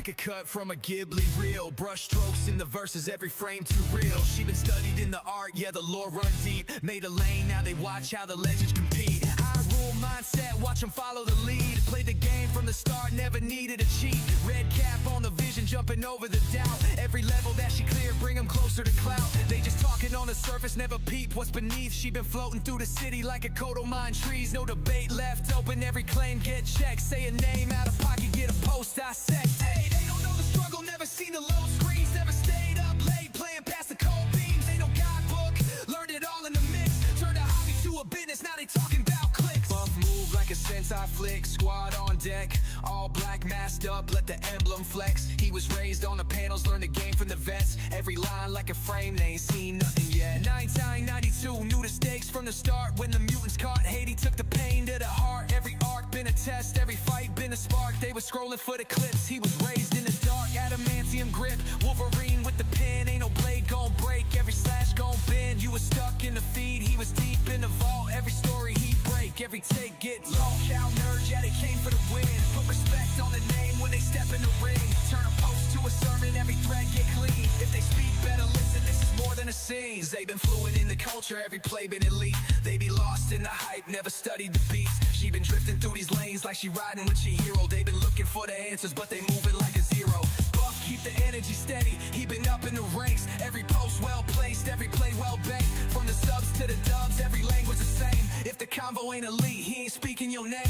like a cut from a Ghibli reel. Brush strokes in the verses, every frame too real. She been studied in the art, yeah, the lore run deep. Made a lane, now they watch how the legends compete. High rule mindset, watch them follow the lead. Played the game from the start, never needed a cheat. Red cap on the vision, jumping over the doubt. Every level that she cleared, bring them closer to clout. They just talking on the surface, never peep what's beneath. She been floating through the city like a Kodo mine trees. No debate left open, every claim get checked. Say a name out of pocket, get a post dissect. Hey, they don't know the struggle, never seen the low screens. Never stayed up late, playing past the cold beams. Ain't no guidebook, learned it all in the mix. Turned a hobby to a business, now they talking about clicks. Buff move like a Sentai flick, squad on deck. All black masked up, let the emblem flex. He was raised on the panels, learned the game from the vets. Every line like a frame, they ain't seen nothing yet. 1992, knew the stakes from the start. When the mutants caught Haiti, took the pain to the heart. Every arc been a test, every fight been a spark. They was scrolling for the clips, he was raised in the dark. Adamantium grip, Wolverine with the pen. Ain't no blade gon' break, every slash gon' bend. You was stuck in the feed, he was deep in the vault. Every story he break, every take get lost. Cow nerds, yeah, they came for the win. Put respect on the name when they step in the ring. Turn a post to a sermon, every thread get clean. If they speak, better listen, this is more than a scene. They been fluent in the culture, every play been elite. They be lost in the hype, never studied the beats. She been drifting through these lanes like she riding with Chihiro. They been looking for the answers, but they moving like a zero. Buff, keep the energy steady, he been up in the ranks. Every post well placed, every play well baked. From the subs to the dubs, every language the same. If the convo ain't elite, he ain't speaking your name.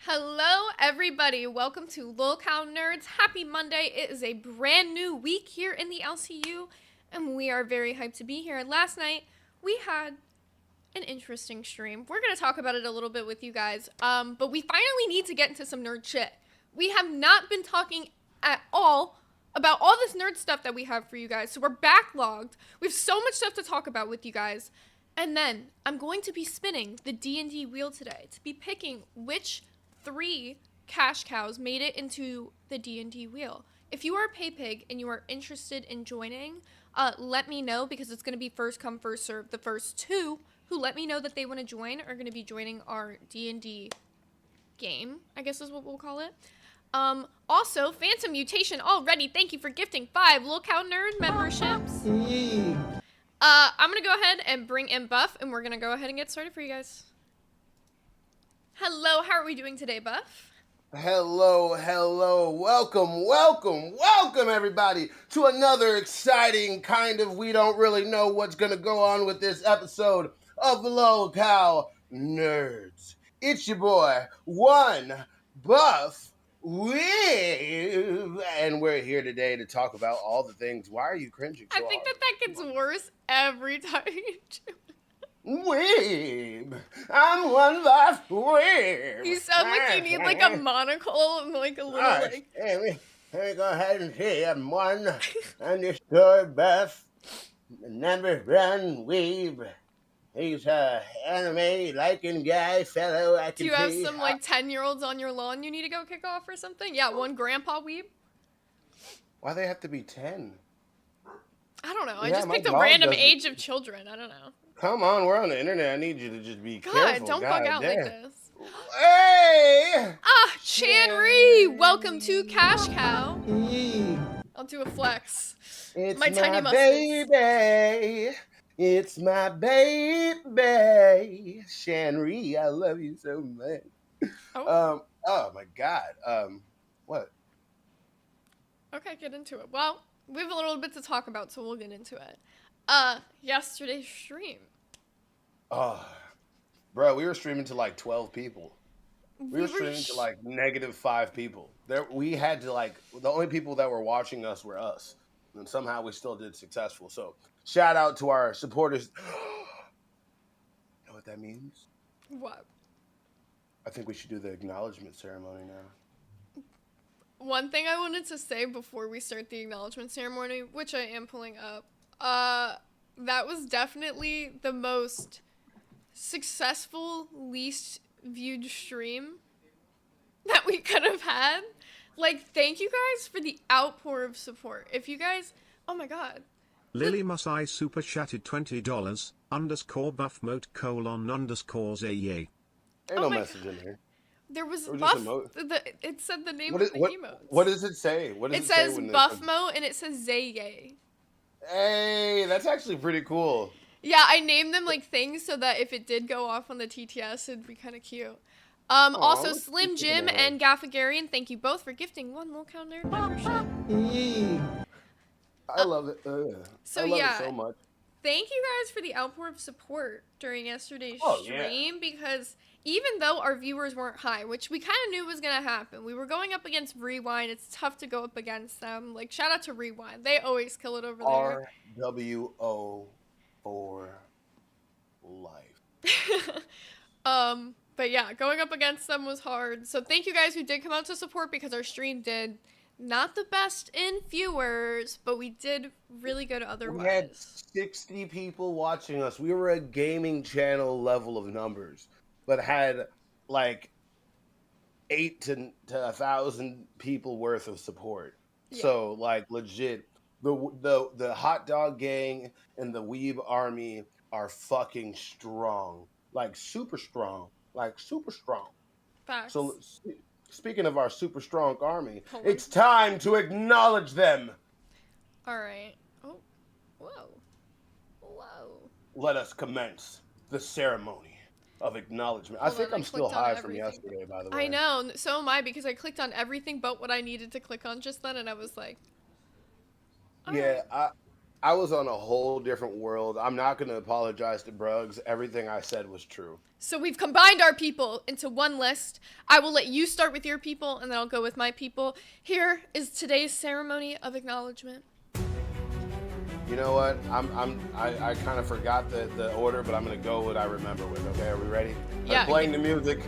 Hello everybody, welcome to Lolcow Nerds. Happy Monday. It is a brand new week here in the LCU and we are very hyped to be here. Last night we had an interesting stream. We're going to talk about it a little bit with you guys, but we finally need to get into some nerd shit. We have not been talking at all about all this nerd stuff that we have for you guys, so we're backlogged. We have so much stuff to talk about with you guys. And then I'm going to be spinning the D&D wheel today to be picking which 3 cash cows made it into the D&D wheel. If you are a pay pig and you are interested in joining, let me know because it's going to be first come first serve. The first 2 who let me know that they want to join are going to be joining our D&D game, I guess is what we'll call it. Also, Phantom Mutation already, thank you for gifting 5 Lolcow Nerd memberships. I'm going to go ahead and bring in Buff and we're going to go ahead and get started for you guys. Hello, how are we doing today, Buff? Hello, welcome everybody to another exciting kind of we don't really know what's gonna go on with this episode of Lolcow Nerds. It's your boy, One Buff Weeb, and we're here today to talk about all the things. Why are you cringing so I think hard? that gets worse every time you do it. Weeb, I'm One Buff Weeb. You sound like you need like a monocle and like a little like... Let me go ahead and see. I'm One underscore Buff, number 1 Weeb. He's a anime liking guy, fellow. I can Do you have see. some like 10-year-olds on your lawn you need to go kick off or something? Yeah, one grandpa weeb. Why they have to be 10? I don't know. I Yeah, just my picked a dog random doesn't- age of children. I don't know. Come on, we're on the internet. I need you to just be God, careful. don't bug out like this. Hey! Chanri! Welcome to Cash Cow. I'll do a flex. It's My tiny muscles. baby. It's my baby. Chanri, I love you so much. Oh. Oh my God. What? Okay, get into it. Well, we have a little bit to talk about, so we'll get into it. Yesterday's stream. Oh, bro, we were streaming to like 12 people. We were streaming to like -5 people. We had to like, the only people that were watching us were us. And somehow we still did successful. So shout out to our supporters. You know what that means? What? I think we should do the acknowledgement ceremony now. One thing I wanted to say before we start the acknowledgement ceremony, which I am pulling up, that was definitely the most successful, least viewed stream that we could have had. Like, thank you guys for the outpour of support. If you guys, oh my God. Lily Masai super chatted $20. _buffmote : _ Ain't Oh no my message in there. There was It was just buff. emote. It said the name What of is the what? emotes. What does it say? What does It it say says when buff mo and it says Zaye. Hey, that's actually pretty cool. Yeah, I named them like things so that if it did go off on the TTS, it'd be kind of cute. Aw, Also, look at Slim you Jim taking that and Gaffagarian, thank you both for gifting one Lil Cow Nerd membership. way. I love it. So I love it yeah, so much. thank you guys for the outpour of support during yesterday's Oh, yeah. stream because even though our viewers weren't high, which we kind of knew was going to happen, we were going up against Rewind. It's tough to go up against them. Like, shout out to Rewind. They always kill it over there. RWO for life. But yeah, going up against them was hard. So thank you guys who did come out to support because our stream did not the best in viewers, but we did really good otherwise. We had 60 people watching us. We were a gaming channel level of numbers, but had like 8 to 1,000 people worth of support. Yeah. So like legit, the hot dog gang and the weeb army are fucking strong, like super strong, Facts. So speaking of our super strong army, Hold on. it's time to acknowledge them. All right. Oh, whoa. Let us commence the ceremony of acknowledgement. I Hold think on, I I'm still clicked on high from everything. yesterday, by the way. I know, so am I, because I clicked on everything but what I needed to click on just then, and I was like, Yeah, I was on a whole different world. I'm not going to apologize to Bruggs. Everything I said was true. So we've combined our people into one list. I will let you start with your people, and then I'll go with my people. Here is today's ceremony of acknowledgement. You know what? I kind of forgot the order, but I'm going to go what I remember with. Okay, are we ready? Yeah. I'm playing the music.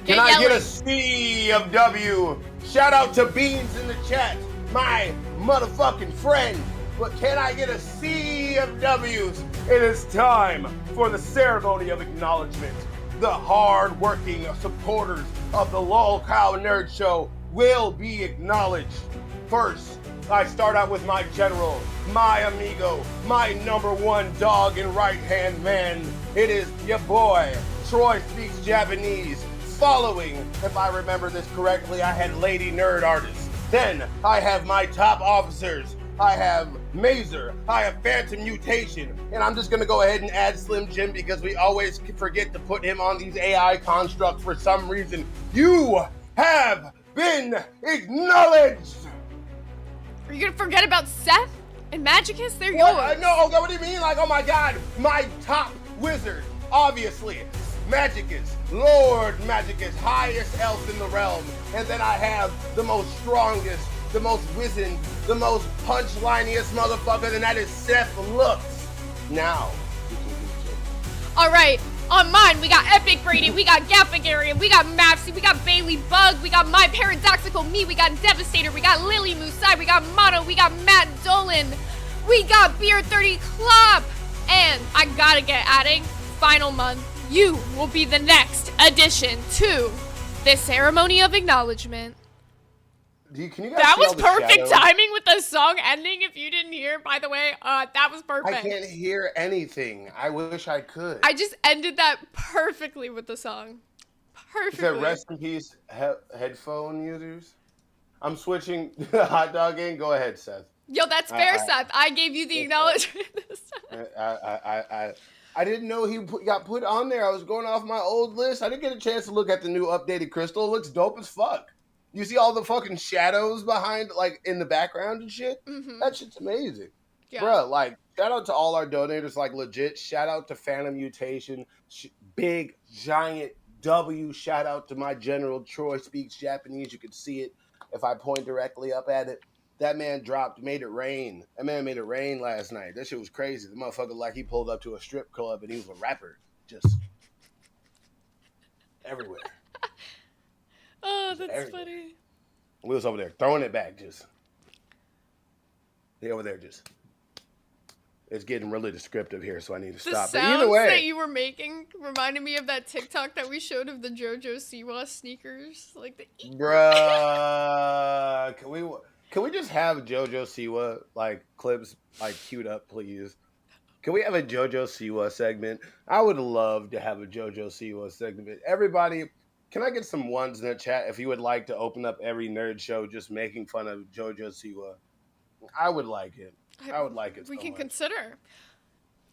Get Can I get yelling. a C of W? Shout out to Beans in the chat, my motherfucking friend. But can I get a C of W's? It is time for the ceremony of acknowledgement. The hard-working supporters of the Lol Cow Nerd Show will be acknowledged. First, I start out with my general, my amigo, my number one dog and right-hand man. It is your boy, Troy Speaks Japanese. Following, if I remember this correctly, I had Lady Nerd Artist. Then I have my top officers. I have Mazer, I have Phantom Mutation, and I'm just gonna go ahead and add Slim Jim because we always forget to put him on these AI constructs for some reason. You have been acknowledged! Are you gonna forget about Seth and Magicus? They're What? yours. No, what do you mean? Like, oh my god, my top wizard, obviously. Magicus, Lord Magicus, highest elf in the realm. And then I have the most strongest, the most wizened, the most punchliniest motherfucker, and that is Seth Looks. Now, we can do shit. All right, on mine, we got Epic Brady, we got Gaffagarian, we got Mapsy, we got Bailey Bug, we got My Paradoxical Me, we got Devastator, we got Lily Musai, we got Mono, we got Matt Dolan, we got Beer 30 Club, and I gotta get adding, final month, you will be the next addition to this ceremony of acknowledgement. Can you guys That see was all the perfect shadows? timing with the song ending. If you didn't hear, by the way, that was perfect. I can't hear anything. I wish I could. I just ended that perfectly with the song. It said Perfectly. rest in peace, headphone users. I'm switching the hot dog game. Go ahead, Seth. Yo, that's fair, I- Seth. I gave you the acknowledgement this time. I didn't know he got put on there. I was going off my old list. I didn't get a chance to look at the new updated crystal. It looks dope as fuck. You see all the fucking shadows behind, like, in the background and shit? Mm-hmm. That shit's amazing. Yeah. Bruh, like, shout out to all our donators, like, legit. Shout out to Phantom Mutation. Big, giant W. Shout out to my general, Troy Speaks Japanese. You can see it if I point directly up at it. That man made it rain. That man made it rain last night. That shit was crazy. The motherfucker, like, he pulled up to a strip club and he was a rapper. Just everywhere. Oh, that's Everything. funny. We was over there throwing it back, just. They over there just. It's getting really descriptive here, so I need to The stop. But sounds either way, that you were making reminded me of that TikTok that we showed of the JoJo Siwa sneakers. Like the bruh, can we just have JoJo Siwa like clips like queued up, please? Can we have a JoJo Siwa segment? I would love to have a JoJo Siwa segment. Everybody, can I get some ones in the chat if you would like to open up every nerd show just making fun of JoJo Siwa? I would like it. I would like it We so can much. consider.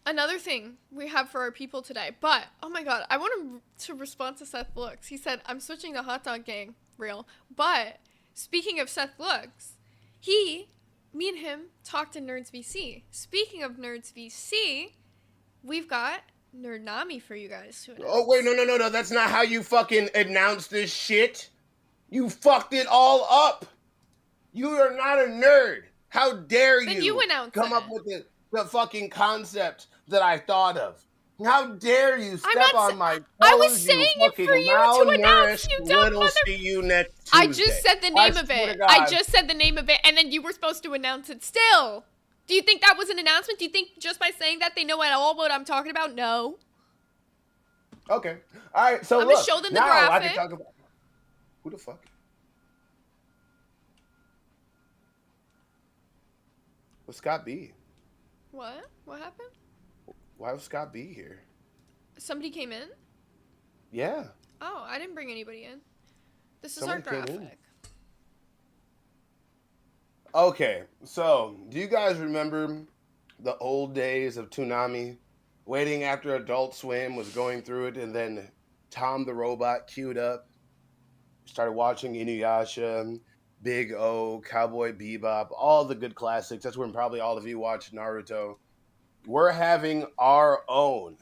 Another thing we have for our people today, but oh my god, I want to respond to Seth Looks. He said, I'm switching to Hot Dog Gang, real. But speaking of Seth Looks, me and him talked in Nerds VC. Speaking of Nerds VC, we've got Nerd Nami for you guys to announce. Oh, wait, no. That's not how you fucking announce this shit. You fucked it all up. You are not a nerd. How dare Then you announce come it. up with the fucking concept that I thought of? How dare you step on my toes, I was saying it for you to announce, you dumb little see you next Tuesday. I just said the name of swear it. to God. I just said the name of it, and then you were supposed to announce it still. Do you think that was an announcement? Do you think just by saying that they know at all what I'm talking about? No. Okay. All right, so I'm look. gonna show them the now I graphic. can talk about... Who the fuck? What's Scott B? What? What happened? Why was Scott B here? Somebody came in? Yeah. Oh, I didn't bring anybody in. This is Somebody our came in. graphic. Okay, so do you guys remember the old days of Toonami? Waiting after Adult Swim was going through it, and then Tom the Robot queued up. Started watching Inuyasha, Big O, Cowboy Bebop, all the good classics. That's when probably all of you watched Naruto. We're having our own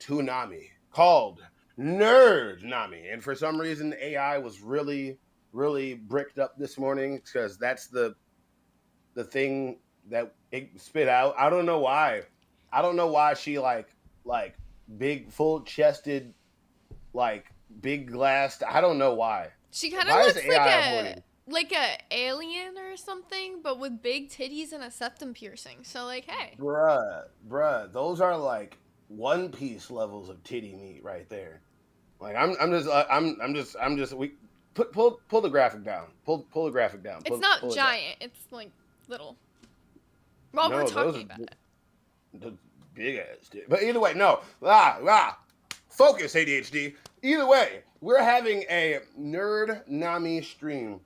Toonami called Nerd Nami. And for some reason, AI was really bricked up this morning because that's the thing that it spit out. I don't know why. I don't know why she like big full chested, like big glassed. I don't know why. She kind of Why is looks AI like a alien or something, but with big titties and a septum piercing. So like, hey. Bruh, those are like One Piece levels of titty meat right there. Like I'm just we pull the graphic down. Pull the graphic down. It's not giant. It's like little. Well, No, we're those talking are about it. The big ass titty. But either way, no. Focus, ADHD. Either way, we're having a Nerd Nami stream.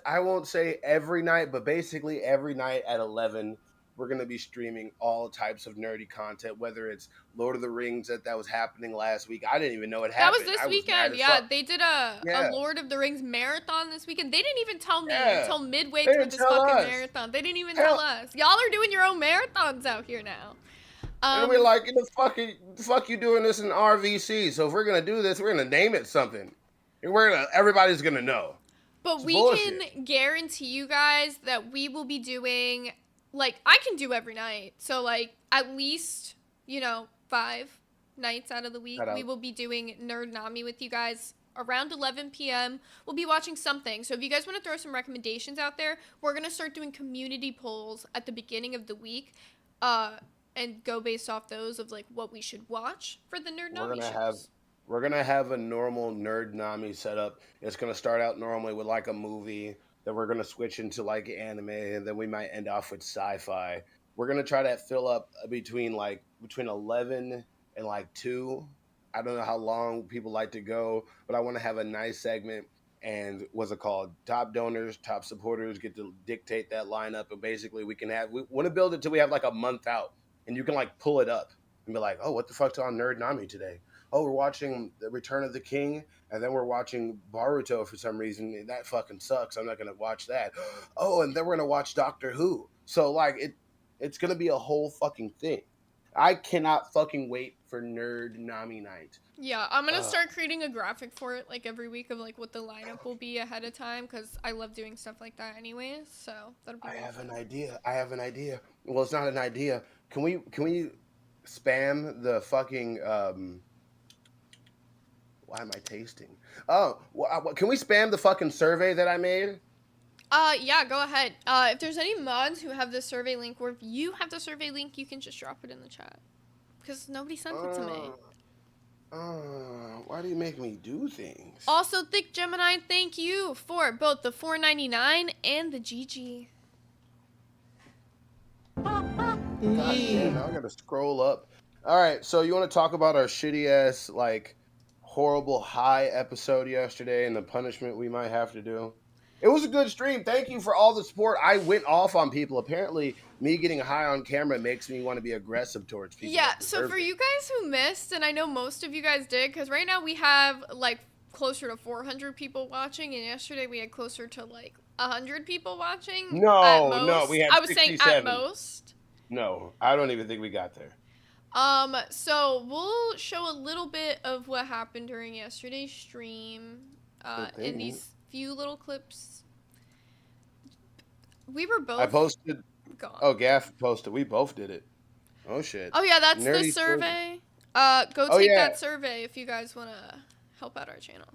I won't say every night, but basically every night at 11, we're going to be streaming all types of nerdy content, whether it's Lord of the Rings that was happening last week. I didn't even know it That was happened. this weekend. Yeah, they did a Yeah. Lord of the Rings marathon this weekend. They didn't even tell me Yeah. until midway They through didn't this tell fucking us. marathon. They didn't even tell us. Y'all are doing your own marathons out here now. And we're like, the fuck you doing this in RVC? So if we're going to do this, we're going to name it something. And everybody's going to know. But It's we bullshit. can guarantee you guys that we will be doing, like, I can do every night. So, like, at least, 5 nights out of the week, we will be doing Nerd Nami with you guys around 11 p.m. We'll be watching something. So if you guys want to throw some recommendations out there, we're going to start doing community polls at the beginning of the week and go based off those of, like, what we should watch for the Nerd Nami shows. We're going to have a normal Nerd Nami setup. It's going to start out normally with like a movie, then we're going to switch into like anime, and then we might end off with sci-fi. We're going to try to fill up between 11 and like 2. I don't know how long people like to go, but I want to have a nice segment. And what's it called? Top donors, top supporters get to dictate that lineup. And basically we want to build it till we have like a month out, and you can like pull it up and be like, oh, what the fuck's on Nerd Nami today? Oh, we're watching The Return of the King, and then we're watching Boruto for some reason. That fucking sucks. I'm not going to watch that. Oh, and then we're going to watch Doctor Who. So, like, it's going to be a whole fucking thing. I cannot fucking wait for Nerd Nami night. Yeah, I'm going to start creating a graphic for it, like, every week of, like, what the lineup will be ahead of time, because I love doing stuff like that anyways, so that'll be I have an idea. Well, it's not an idea. Can we spam the fucking... Why am I tasting? Oh, can we spam the fucking survey that I made? Yeah, go ahead. If there's any mods who have the survey link, or if you have the survey link, you can just drop it in the chat. Because nobody sent it to me. Why do you make me do things? Also, Thick Gemini, thank you for both the $4.99 and the GG. God damn, now I gotta scroll up. All right, so you want to talk about our shitty ass, like, horrible high episode yesterday and the punishment we might have to do? It was a good stream. Thank you for all the support. I went off on people. Apparently, me getting high on camera makes me want to be aggressive towards people. Yeah, that so deserve for it. you guys who missed, and I know most of you guys did, because right now we have like closer to 400 people watching, and yesterday we had closer to like 100 people watching. No, at no, most. we had I was saying at 67. most. No, I don't even think we got there. So we'll show a little bit of what happened during yesterday's stream, in these few little clips. We were both I posted. gone. Oh, Gaff posted. We both did it. Oh shit. Oh yeah, that's Nerdy the survey. Go Oh, take yeah. that survey if you guys want to help out our channel.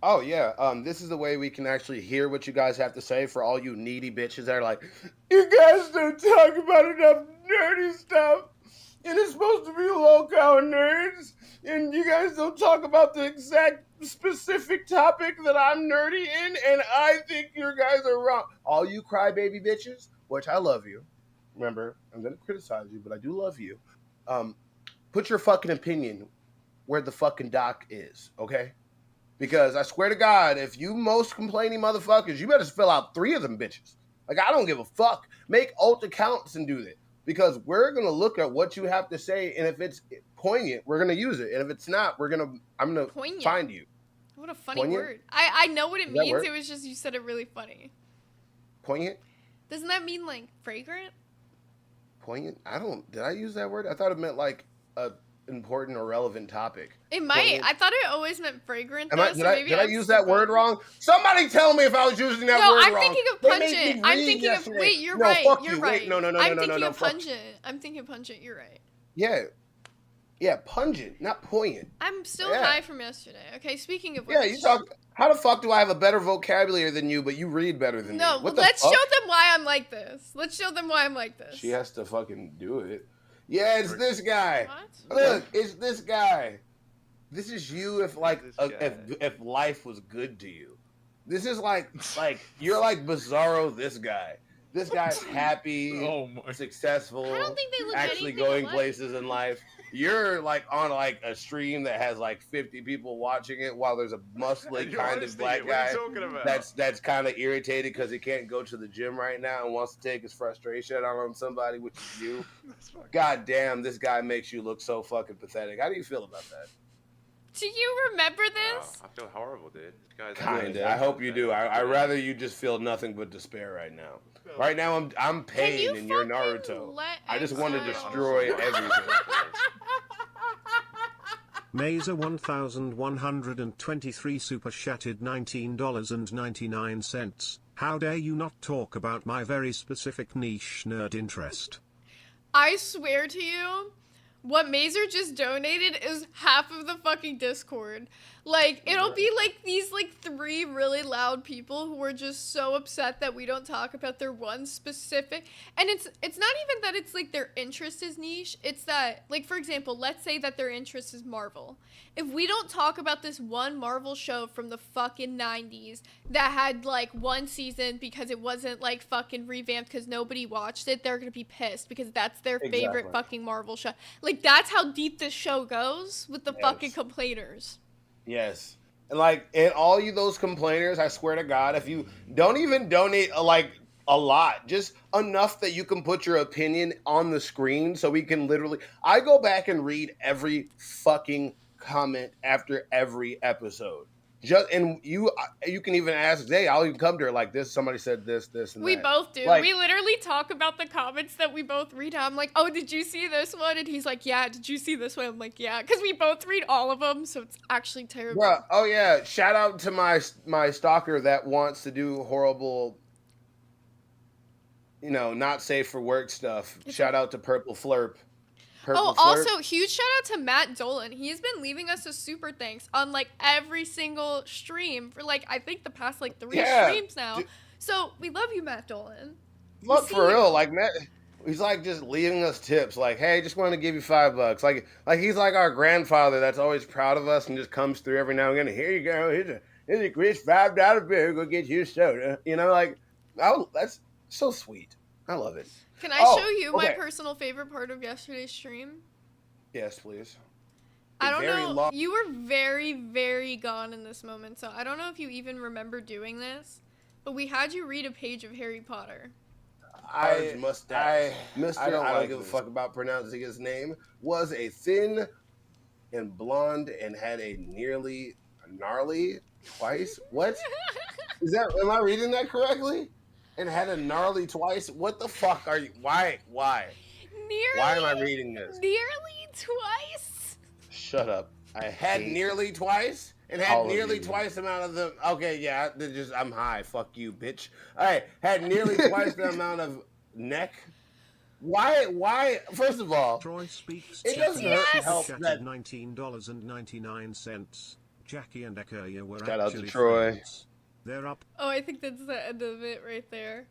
Oh yeah, this is the way we can actually hear what you guys have to say for all you needy bitches that are like, you guys don't talk about enough nerdy stuff, and it's supposed to be low-cow nerds, and you guys don't talk about the exact specific topic that I'm nerdy in, and I think you guys are wrong. All you crybaby bitches, which I love you. Remember, I'm gonna criticize you, but I do love you. Put your fucking opinion where the fucking doc is, okay? Because I swear to God, if you most complaining motherfuckers, you better fill out 3 of them bitches. Like, I don't give a fuck. Make alt accounts and do that. Because we're going to look at what you have to say, and if it's poignant, we're going to use it. And if it's not, I'm going to find you. What a funny Poignant? word. I know what it Does that means. work? It was just you said it really funny. Poignant? Doesn't that mean like fragrant? Poignant? Did I use that word? I thought it meant like a important or relevant topic. It might. Poignant. I thought it always meant fragrant. Did I use that word wrong? Somebody tell me if I was using that No, word I'm wrong. thinking of They made pungent. me I'm read thinking of. yesterday. Wait, you're No, right. fuck You're you. right. Wait, no, I'm thinking of fuck. pungent. I'm thinking of pungent. You're right. Yeah, pungent, not poignant. I'm still Yeah. high from yesterday. Okay, speaking of which. Yeah, you talk. How the fuck do I have a better vocabulary than you, but you read better than me? No, What the let's fuck? show them why I'm like this. Let's show them why I'm like this. She has to fucking do it. Yeah, it's this guy. What? Look, it's this guy. This is you if like This guy. if life was good to you. This is like you're like Bizarro. This guy. This guy's happy, Oh my. successful, I don't think they look actually anything going alike. places in life. You're like on like a stream that has like 50 people watching it, while there's a muscly kind of black guy What are you talking about? that's kind of irritated because he can't go to the gym right now and wants to take his frustration out on somebody, which is you. That's fucking- God damn, this guy makes you look so fucking pathetic. How do you feel about that? Do you remember Wow, this? I feel horrible, dude. This guy's Kinda. I hope you do. I rather you just feel nothing but despair right now. Right now, I'm Can pain you and you're fucking Naruto. let I just want to Exile- destroy everything. Mesa 1123 super chatted $19.99. How dare you not talk about my very specific niche nerd interest? I swear to you, what Mazer just donated is half of the fucking Discord. Like, it'll be like these like 3 really loud people who are just so upset that we don't talk about their one specific. And it's not even that it's like their interest is niche. It's that, like, for example, let's say that their interest is Marvel. If we don't talk about this one Marvel show from the fucking 90s that had like 1 season because it wasn't like fucking revamped because nobody watched it, they're gonna be pissed because that's their favorite Exactly. fucking Marvel show. Like, that's how deep this show goes with the Yes. fucking complainers. Yes. And all you those complainers, I swear to God, if you don't even donate like a lot, just enough that you can put your opinion on the screen so we can literally I go back and read every fucking comment after every episode. And you can even ask, hey, I'll even come to her like this. Somebody said this, and We that. both do. Like- We literally talk about the comments that we both read. I'm like, oh, did you see this one? And he's like, yeah. Did you see this one? I'm like, yeah. Because we both read all of them, so it's actually terrible. Bruh, oh yeah, shout out to my stalker that wants to do horrible, not safe for work stuff. Shout out to Purple Flurp. Oh, Flurp. also, huge shout out to Matt Dolan. He's been leaving us a super thanks on like every single stream for like I think the past like 3 Yeah, streams now. dude. So we love you, Matt Dolan. Look, see for you. real, like Matt, he's like just leaving us tips, like, hey, just want to give you $5. Like he's like our grandfather that's always proud of us and just comes through every now and again. Here you go, here's a Chris $5 bill. Go get you a soda. Like, oh, that's so sweet. I love it. Can I show you my personal favorite part of yesterday's stream? Yes, please. I don't know. You were very, very gone in this moment, so I don't know if you even remember doing this, but we had you read a page of Harry Potter. Mr. I don't give a fuck about pronouncing his name, was a thin and blonde and had a gnarly twice. What? Is that, am I reading that correctly? And had a gnarly twice? What the fuck are you, why? Why am I reading this? Nearly twice? Shut up. I had nearly twice? And had nearly twice the amount of the, okay, yeah, I'm high, fuck you, bitch. All right, had nearly twice the amount of neck. Why, first of all, Troy speaks it doesn't hurt to help that $19.99. Jackie and Ekaya were shout out to actually Troy. friends. They're up. Oh, I think that's the end of it right there.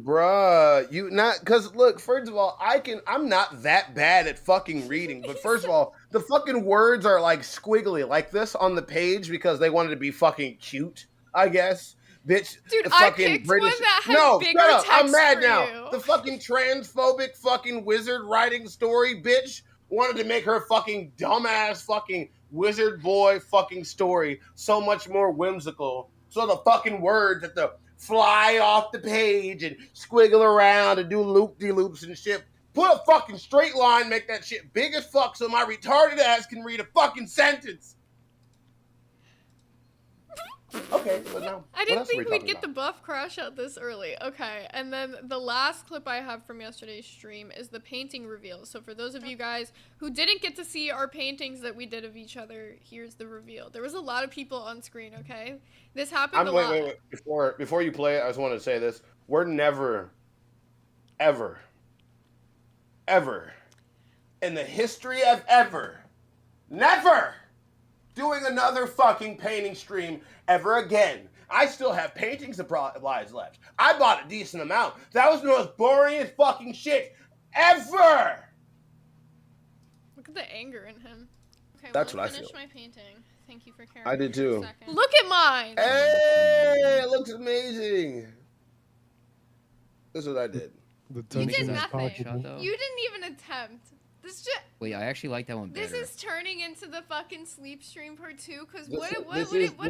Bruh, you not, cause look, first of all, I'm not that bad at fucking reading, but first of all, the fucking words are like squiggly like this on the page because they wanted to be fucking cute, I guess. Bitch, dude, the fucking I picked British. One that had no, bigger shut up. text I'm mad for now. you. The fucking transphobic fucking wizard writing story, bitch, wanted to make her fucking dumbass fucking wizard boy fucking story so much more whimsical. So the fucking words that the fly off the page and squiggle around and do loop-de-loops and shit. Put a fucking straight line, make that shit big as fuck so my retarded ass can read a fucking sentence. Okay, but now, I didn't think we'd get the buff crash out this early. Okay, and then the last clip I have from yesterday's stream is the painting reveal. So for those of you guys who didn't get to see our paintings that we did of each other, here's the reveal. There was a lot of people on screen, okay? This happened a lot. Wait. Before you play it, I just want to say this. We're never, ever, in the history of ever, never doing another fucking painting stream ever again. I still have painting supplies left. I bought a decent amount. That was the most boringest fucking shit ever. Look at the anger in him. Okay, that's what I feel. My painting. Thank you for caring. I did too. Look at mine. Hey, it looks amazing. This is what I did. You did nothing. You didn't even attempt. This just. Wait, I actually like that one better. This is turning into the fucking sleep stream part 2. Cause what is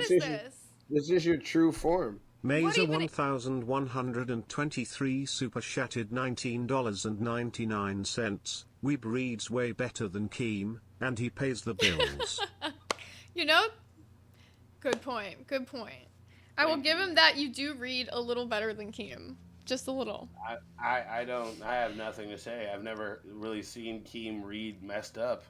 this? This is your true form. Mesa 1123 super chatted $19.99. Weeb reads way better than Keem, and he pays the bills. You know? Good point. Good point. I will give him that. You do read a little better than Keem. Just a little. I have nothing to say. I've never really seen Keem read messed up.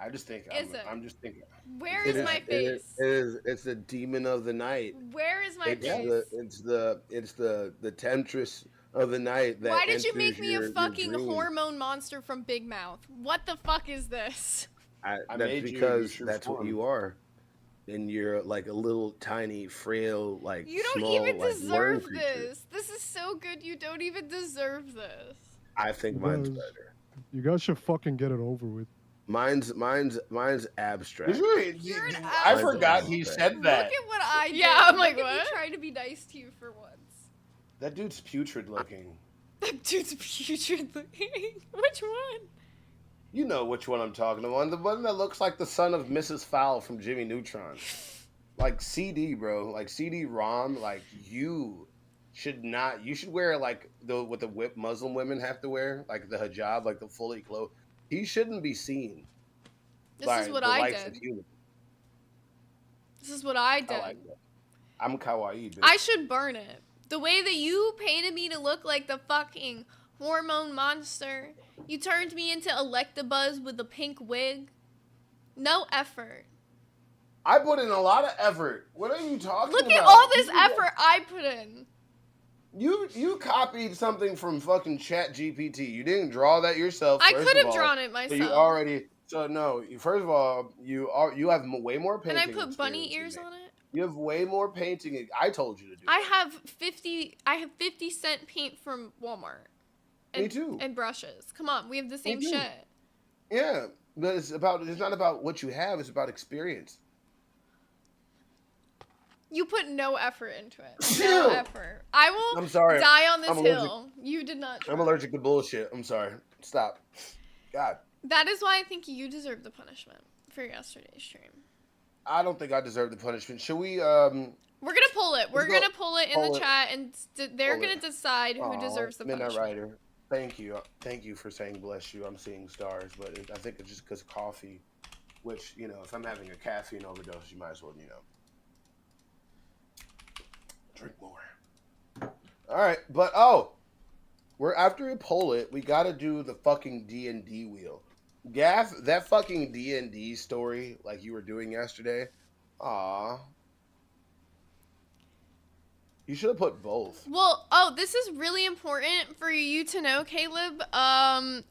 I just think I'm just thinking. Where is my face? It's the demon of the night. Where is my face? It's the temptress of the night. That why did you make me a fucking hormone monster from Big Mouth? What the fuck is this? That's because that's what you are. And you're like a little tiny, frail, like you don't small, even like, deserve this. This is so good. You don't even deserve this. I think mine's better. You guys should fucking get it over with. Mine's abstract. I forgot he said that. Look at what I did. Yeah, I'm like, what? Trying to be nice to you for once. That dude's putrid looking. That dude's putrid looking. Which one? You know which one I'm talking about. The one that looks like the son of Mrs. Fowl from Jimmy Neutron. Like CD, bro. Like CD-ROM. Like you should not. You should wear like what the whip Muslim women have to wear, like the hijab, like the fully clothed. He shouldn't be seen. This is what I did. This is what I did. I like that. I'm kawaii, bitch. I should burn it. The way that you painted me to look like the fucking hormone monster. You turned me into Electabuzz with a pink wig. No effort. I put in a lot of effort. What are you talking about? Look at all this effort I put in. You copied something from fucking Chat GPT. You didn't draw that yourself. I could have drawn it myself. But you already. So no. First of all, you have way more painting. And I put bunny ears on it. You have way more painting. I told you to do. I have 50-cent paint from Walmart. Me too. And brushes. Come on, we have the same shit. Yeah, but it's not about what you have. It's about experience. You put no effort into it. No Still. effort. I will I'm sorry. die on this I'm allergic. hill. You did not try. I'm allergic to bullshit. I'm sorry. Stop. God. That is why I think you deserve the punishment for yesterday's stream. I don't think I deserve the punishment. Should we, We're gonna pull it. We're Let's go. gonna pull it in Pull the it. chat, and they're Pull gonna it. decide who Aw, deserves the Midnight punishment. Rider. Thank you. Thank you for saying bless you. I'm seeing stars, but I think it's just because of coffee, which, you know, if I'm having a caffeine overdose, you might as well, you know, drink more. All right, but we're after we pull it, we got to do the fucking D&D wheel. Gaff, that fucking D&D story like you were doing yesterday. Aw. You should have put both. Well, this is really important for you to know, Caleb.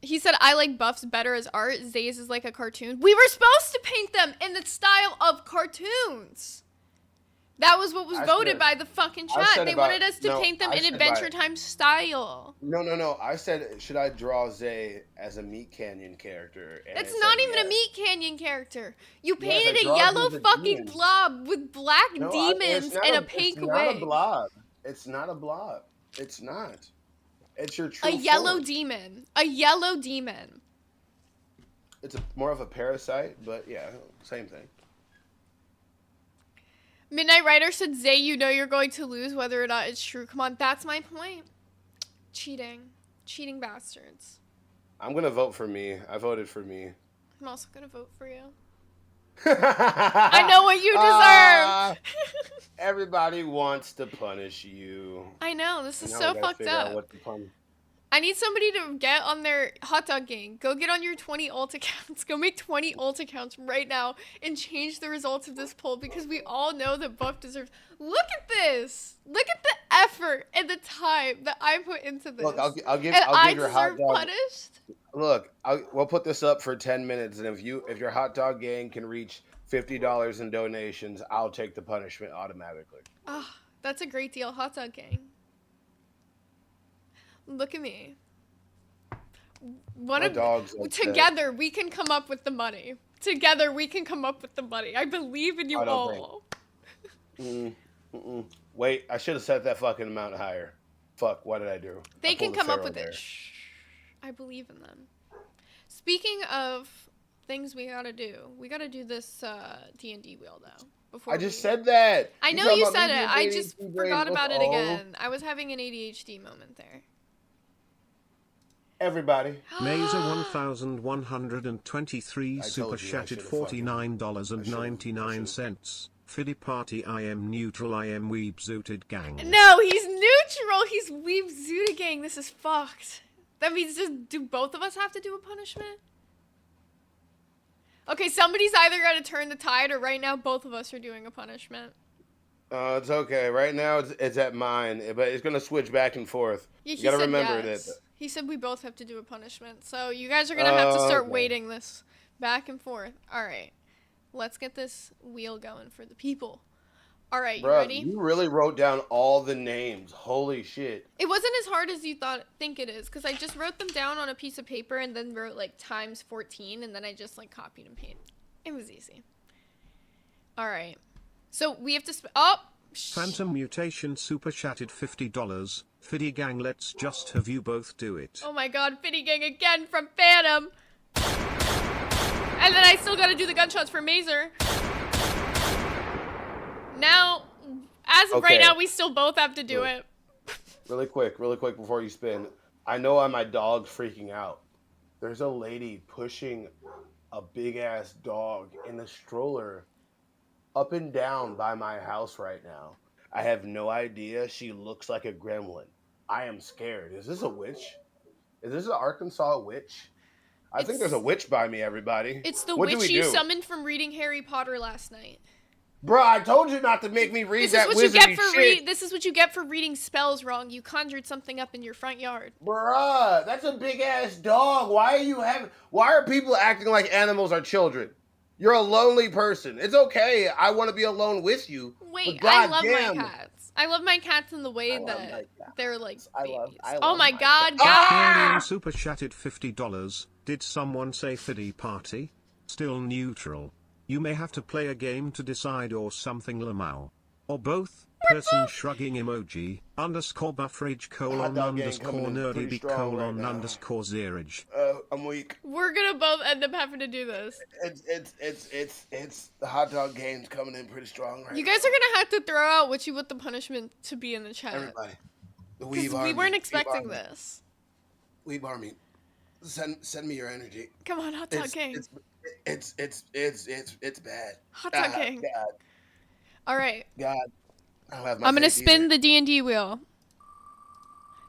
He said, I like buffs better as art. Zays is like a cartoon. We were supposed to paint them in the style of cartoons. That was what was voted by the fucking chat. They wanted us to paint them in Adventure Time style. No. I said, should I draw Zay as a Meat Canyon character? And It's it not said even a yes. Meat Canyon character. You Yes, painted I a draw yellow him as a fucking demon. blob with black No, demons it's not and a a- pink It's not a wig. blob. It's not a blob. It's not. It's your true A yellow form. demon. A yellow demon. It's more of a parasite, but yeah, same thing. Midnight Rider said, Zay, you know you're going to lose whether or not it's true. Come on, that's my point. Cheating. Cheating bastards. I'm gonna vote for me. I voted for me. I'm also going to vote for you. I I know what you deserve. Everybody wants to punish you. I know, this is Now so we gotta fucked figure out up. what to punish. I need somebody to get on their hot dog gang. Go get on your 20 alt accounts. Go make 20 alt accounts right now and change the results of this poll because we all know that Buff deserves. Look at this. Look at the effort and the time that I put into this. Look, I'll give and I your hot deserve dog. punished. Look, we'll put this up for 10 minutes, and if your hot dog gang can reach $50 in donations, I'll take the punishment automatically. Ah, that's a great deal, hot dog gang. Look at me. My dog's upset. Together we can come up with the money. Together we can come up with the money. I believe in you I don't all. Wait, I should have set that fucking amount higher. Fuck, what did I do? They I can pulled a come up Pharaoh with there. it. Shh. I believe in them. Speaking of things we gotta do, we gotta do this D&D wheel though. Before I just said that. I know talking you about said me it. being I ADHD just brain? forgot about it Oh, again. I was having an ADHD moment there. Everybody. Mazer 1123 I super told you I chatted should've fucking- $49.99. Fiddy party, I am neutral, I am weeb zooted gang. No, he's neutral. He's Weeb Zuda gang. This is fucked. That means do both of us have to do a punishment? Okay, somebody's either got to turn the tide or right now both of us are doing a punishment. It's okay. Right now it's at mine, but it's gonna switch back and forth. Yeah, You gotta remember yes. that. He said we both have to do a punishment. So you guys are going to have to start Okay. waiting this back and forth. All right. Let's get this wheel going for the people. All right, you Bruh, ready? you really wrote down all the names. Holy shit. It wasn't as hard as you think it is because I just wrote them down on a piece of paper and then wrote like times 14 and then I just like copied and pasted. It was easy. All right. So we have to Phantom Mutation super chatted $50. Fiddy gang, let's just have you both do it. Oh my god, Fiddy Gang again from Phantom. And then I still gotta do the gunshots for Mazer. Now, as of right Okay. now, we still both have to do it. Really quick before you spin. I know my dog's freaking out. There's a lady pushing a big ass dog in a stroller up and down by my house right now. I have no idea. She looks like a gremlin. I am scared. Is this a witch? Is this an Arkansas witch? I think there's a witch by me, everybody. It's the What do witch we you do? summoned from reading Harry Potter last night. Bruh, I told you not to make me read This that is what you wizardy get for shit. this is what you get for reading spells wrong. You conjured something up in your front yard. Bruh, that's a big ass dog. Why are people acting like animals are children? You're a lonely person. It's okay. I want to be alone with you. Wait, but I love goddamn. my cats. I love my cats in the way love my that cats. they're like babies. I Oh love my my god, cats. god. Alien super chatted $50. Did someone say Fiddy party? Still neutral. You may have to play a game to decide or something Lamau. or both, person shrugging emoji, underscore buffrage Hot dog gang coming underscore in nerdy pretty be strong right now. underscore zerage. I'm weak. We're gonna both end up having to do this. It's the hot dog game's coming in pretty strong right You guys now. are gonna have to throw out what you want the punishment to be in the chat. Everybody. The Because Weeb we Army. weren't Weeb expecting Army. this. Weeb Army. Send me your energy. Come on, hot dog gang. It's bad. Hot dog gang. God. All right. God. I don't have my I'm gonna faith spin either. the D&D wheel.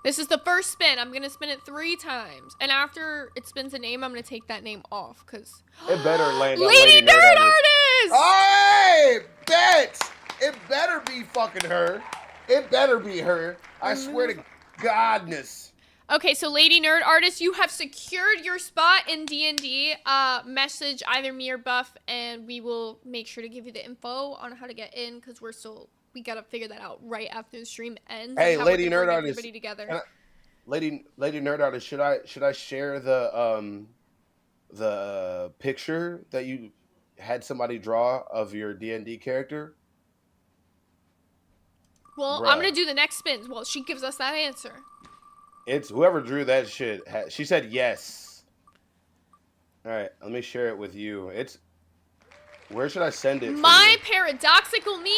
This is the first spin. I'm gonna spin it 3 times, and after it spins a name, I'm gonna take that name off because It better land on Lady Nerd Artist. Hey, bet! It better be fucking her. It better be her. I swear to Godness. Okay, so Lady Nerd Artist, you have secured your spot in D&D. Message either me or Buff, and we will make sure to give you the info on how to get in because we gotta figure that out right after the stream ends. Hey, and how we're Lady gonna Nerd bring Artist. everybody together. Lady Nerd Artist, should I share the picture that you had somebody draw of your D&D character? Well, Bruh. I'm gonna do the next spins. Well, she gives us that answer. It's whoever drew that shit. She said yes. All right, let me share it with you. Where should I send it? My paradoxical me,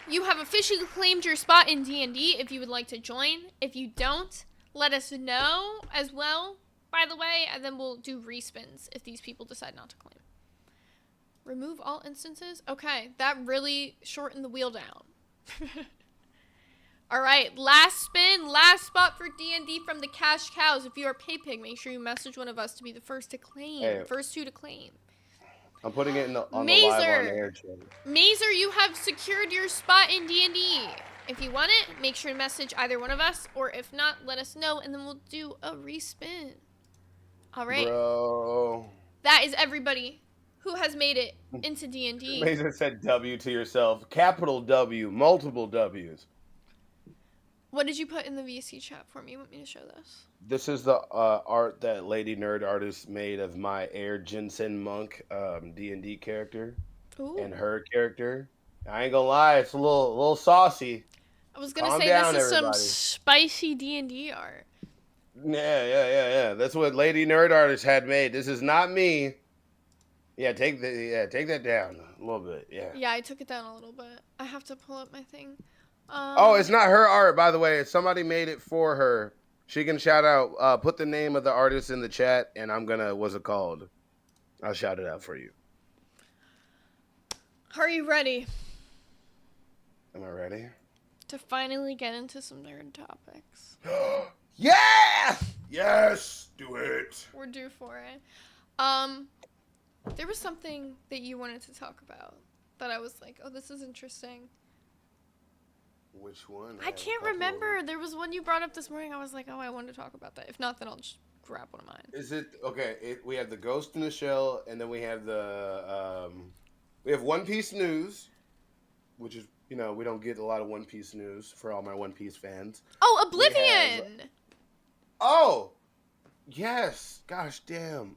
you have officially claimed your spot in D&D if you would like to join. If you don't, let us know as well, by the way, and then we'll do respins if these people decide not to claim. Remove all instances? Okay, that really shortened the wheel down. All right, last spin, last spot for D&D from the Cash Cows. If you are PayPig, make sure you message one of us to be the first to claim. Hey. First 2 to claim. I'm putting it on the live Mazer. on air channel. Mazer, you have secured your spot in D&D. If you want it, make sure to message either one of us, or if not, let us know, and then we'll do a respin. All right. Bro. That is everybody who has made it into D&D. Mazer said W to yourself. Capital W, multiple W's. What did you put in the VC chat for me? You want me to show this? This is the art that Lady Nerd Artist made of my Air Jensen Monk D&D character. Ooh. And her character. I ain't gonna lie, it's a little saucy. I was gonna Calm say down, this is everybody. some spicy D&D art. Yeah. That's what Lady Nerd Artist had made. This is not me. Yeah, take that down a little bit. Yeah. Yeah, I took it down a little bit. I have to pull up my thing. Oh, it's not her art, by the way. Somebody made it for her. She can shout out. Put the name of the artist in the chat, and I'm gonna. What's it called? I'll shout it out for you. Are you ready Am I ready? to finally get into some nerd topics? Yeah! Yes! Do it! We're due for it. There was something that you wanted to talk about that I was like, oh, this is interesting. Which one? I can't remember. There was one you brought up this morning. I was like, oh, I wanted to talk about that. If not, then I'll just grab one of mine. Is it okay? We have the Ghost in the Shell, and then we have we have One Piece news, which is we don't get a lot of One Piece news for all my One Piece fans. Oh, Oblivion! Oh, yes. Gosh damn.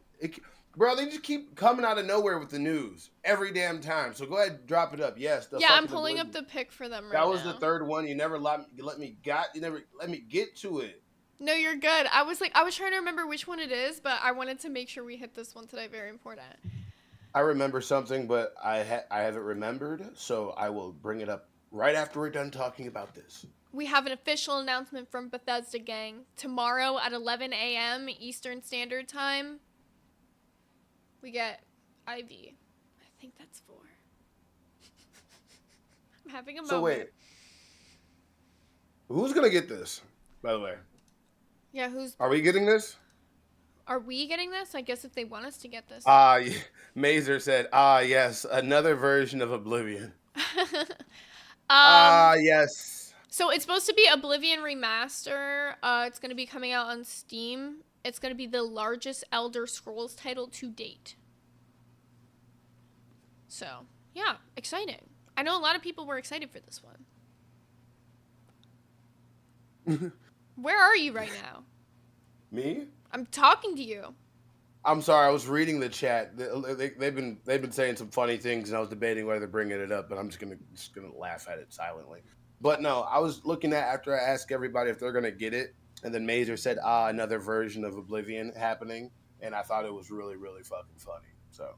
Bro, they just keep coming out of nowhere with the news every damn time. So go ahead and drop it up. Yes. Yeah, I'm pulling up the pic for them right now. That was the third one. You never let me get to it. No, you're good. I was trying to remember which one it is, but I wanted to make sure we hit this one today. Very important. I remember something, but I haven't remembered, so I will bring it up right after we're done talking about this. We have an official announcement from Bethesda Gang. Tomorrow at 11 a.m. Eastern Standard Time, we get IV. I think that's 4. I'm having a moment. So wait. Who's going to get this, by the way? Yeah, Are we getting this? Are we getting this? I guess if they want us to get this. Mazer said, yes, another version of Oblivion. Yes. So it's supposed to be Oblivion Remaster. It's going to be coming out on Steam. It's going to be the largest Elder Scrolls title to date. So, yeah, exciting. I know a lot of people were excited for this one. Where are you right now? Me? I'm talking to you. I'm sorry, I was reading the chat. They've been saying some funny things, and I was debating whether bringing it up, but I'm just gonna laugh at it silently. But no, I was looking at after I asked everybody if they're gonna get it, and then Mazer said, another version of Oblivion happening, and I thought it was really, really fucking funny. So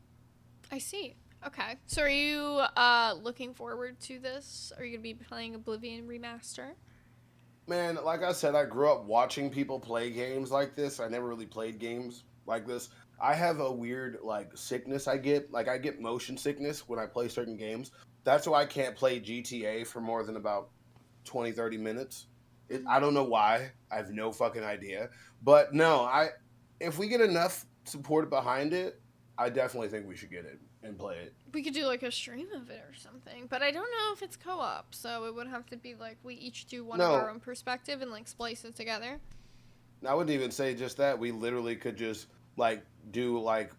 I see. Okay. So are you looking forward to this? Are you gonna be playing Oblivion Remaster? man, like I said, I grew up watching people play games like this. I never really played games like this. I have a weird like sickness I get. Like I get motion sickness when I play certain games. That's why I can't play GTA for more than about 20, 30 minutes. I don't know why. I have no fucking idea. But no, if we get enough support behind it, I definitely think we should get it and play it. We could do like a stream of it or something, but I don't know if it's co-op, so it would have to be like we each do one of our own perspective and like splice it together. I wouldn't even say just that. We literally could just like do like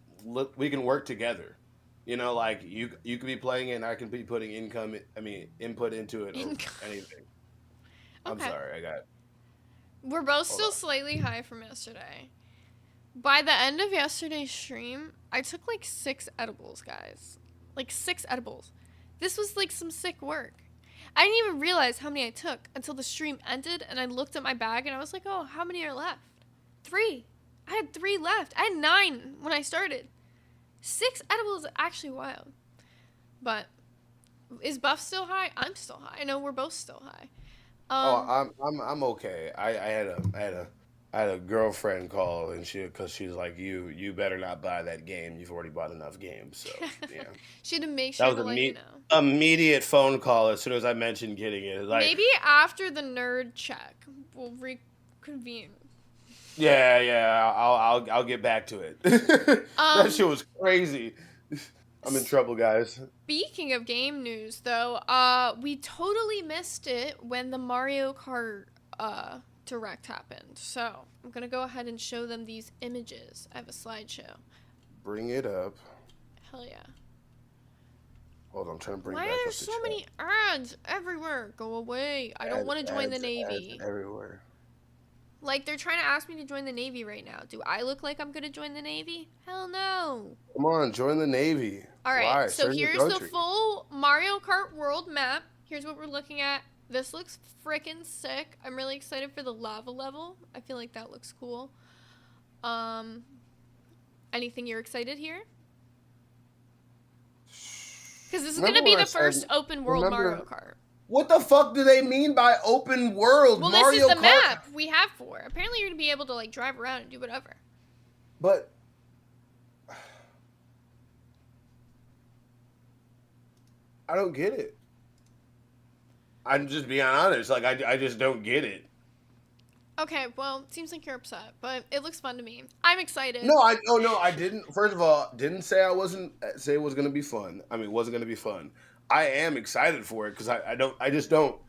we can work together. You know, like you could be playing it and I can be putting input into it or anything. I'm sorry, We're both still slightly high from yesterday. By the end of yesterday's stream, I took like 6 edibles, guys. Like 6 edibles. This was like some sick work. I didn't even realize how many I took until the stream ended and I looked at my bag and I was like, oh, how many are left? 3. I had 3 left. I had 9 when I started. 6 edibles is actually wild. But is Buff still high? I'm still high. I know we're both still high. I'm okay. I had a girlfriend call and because she's like, you better not buy that game. You've already bought enough games. So yeah. She had to make sure to let you know. Immediate phone call as soon as I mentioned getting it. Like, maybe after the nerd check, we'll reconvene. Yeah. I'll get back to it. That shit was crazy. I'm in trouble, guys. Speaking of game news, though, we totally missed it when the Mario Kart Direct happened. So I'm gonna go ahead and show them these images. I have a slideshow. Bring it up. Hell yeah. Hold on, I'm trying to bring Why back are there up the so chat. many ads everywhere? Go away. I don't want to join the Navy. Ads everywhere. Like, they're trying to ask me to join the Navy right now. Do I look like I'm going to join the Navy? Hell no. Come on, join the Navy. All right, Why? so Serve your here's the country. full Mario Kart world map. Here's what we're looking at. This looks freaking sick. I'm really excited for the lava level. I feel like that looks cool. Anything you're excited here? Because this is going to be the first open world Mario Kart. What the fuck do they mean by open world? Well, Mario this is the Kart? map we have for. Apparently, you're going to be able to, like, drive around and do whatever. But I don't get it. I'm just being honest. Like, I just don't get it. Okay, well, seems like you're upset, but it looks fun to me. I'm excited. No, I didn't. First of all, didn't say it was gonna be fun. I mean, it wasn't gonna be fun. I am excited for it because I just don't.